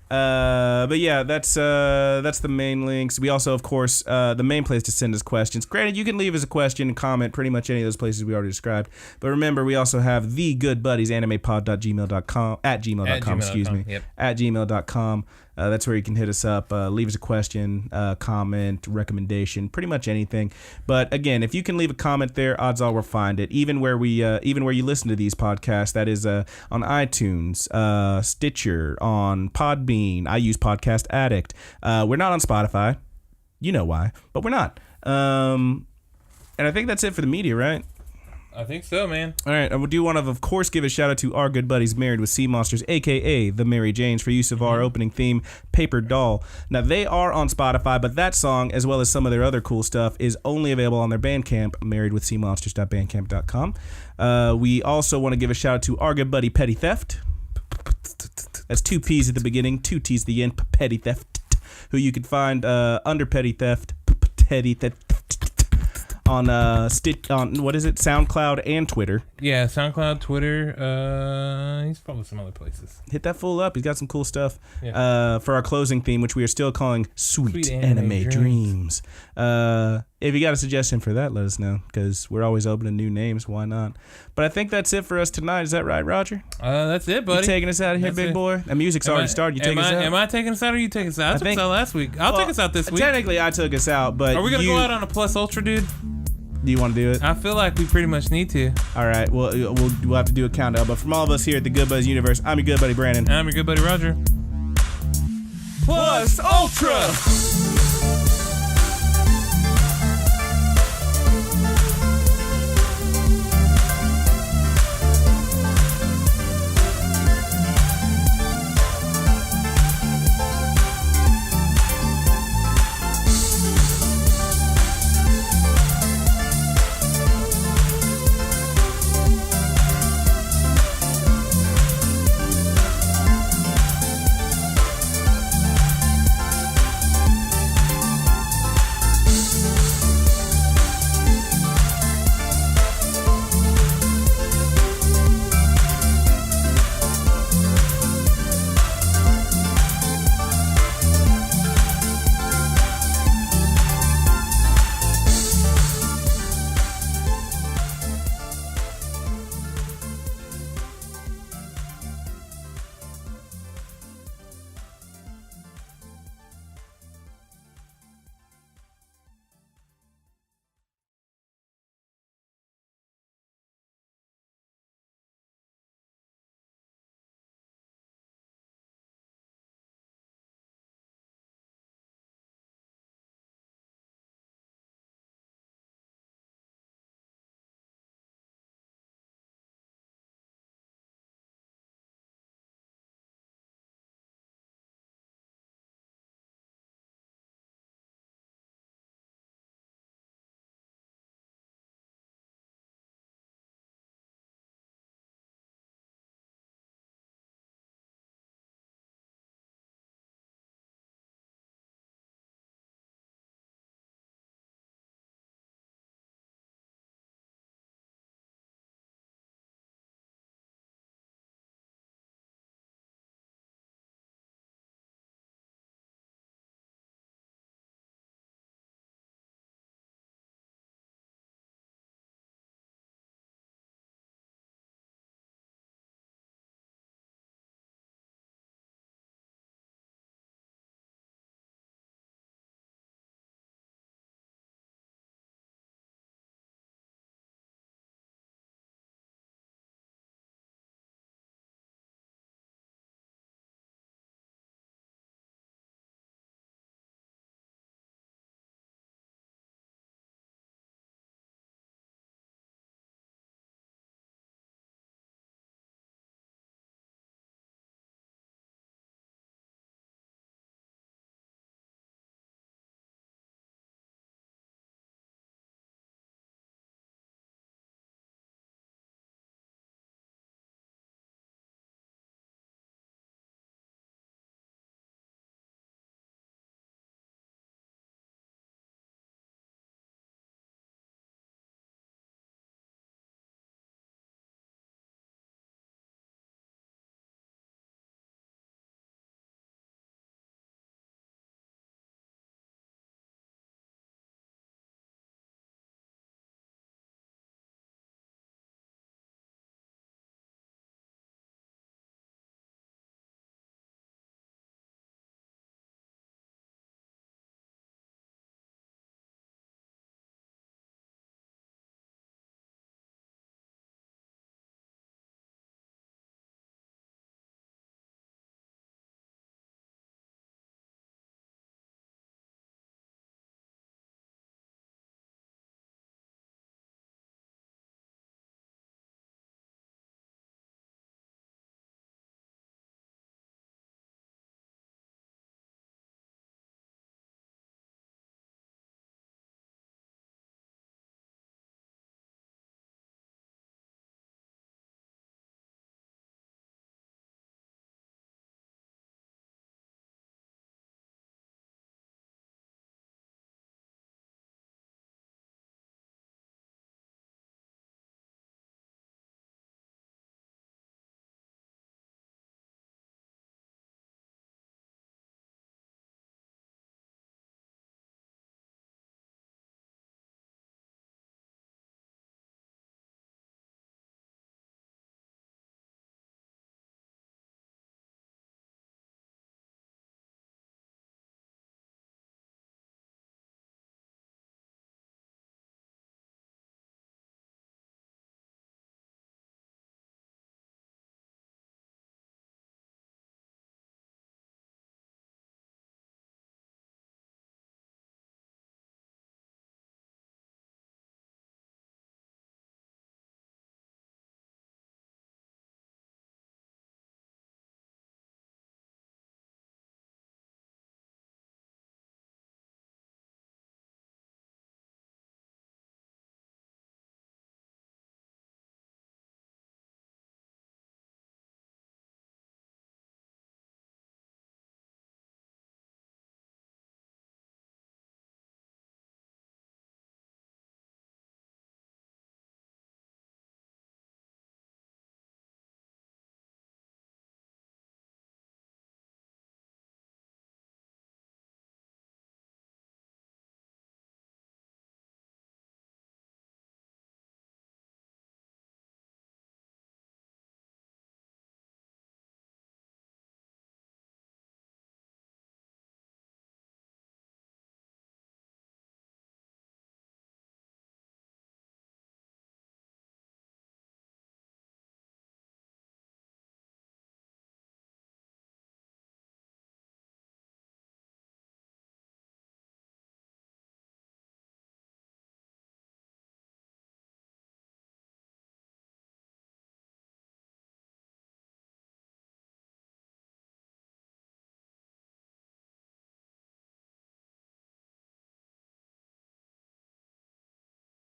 but yeah, that's the main links. We also, of course, the main place to send us questions. Granted, you can leave us a question and comment pretty much any of those places we already described. But remember, we also have the goodbuddies@animepod.gmail.com at gmail.com. That's where you can hit us up, leave us a question, comment, recommendation, pretty much anything. But again, if you can leave a comment there, odds are we'll find it. Even where you listen to these podcasts, that is on iTunes, Stitcher, on Podbean. I use Podcast Addict. We're not on Spotify. You know why, but we're not. And I think that's it for the media, right? I think so, man. All right, I do want to, of course, give a shout out to our good buddies Married with Seamonsters, a.k.a. the Mary Janes, for use of our opening theme, Paperdoll. Now, they are on Spotify, but that song, as well as some of their other cool stuff, is only available on their Bandcamp, marriedwithseamonsters.bandcamp.com. We also want to give a shout out to our good buddy Petty Theft. That's 2 P's at the beginning, 2 T's at the end, Petty Theft, who you can find under Petty Theft, Petty Theft, on what is it? SoundCloud and Twitter. Yeah, SoundCloud, Twitter. He's probably some other places. Hit that fool up. He's got some cool stuff. Yeah. For our closing theme, which we are still calling Sweet Anime Dreams. If you got a suggestion for that, let us know, because we're always open to new names. Why not? But I think that's it for us tonight. Is that right, Roger? That's it, buddy. You taking us out of here, big boy? The music's already started. You taking us out? Am I taking us out or you taking us out? I took us out last week. I'll take us out this week. Technically, I took us out, but are we going to go out on a Plus Ultra, dude? Do you want to do it? I feel like we pretty much need to. All right. Well, we'll have to do a countdown. But from all of us here at the Good Buzz Universe, I'm your good buddy, Brandon. And I'm your good buddy, Roger. Plus Ultra!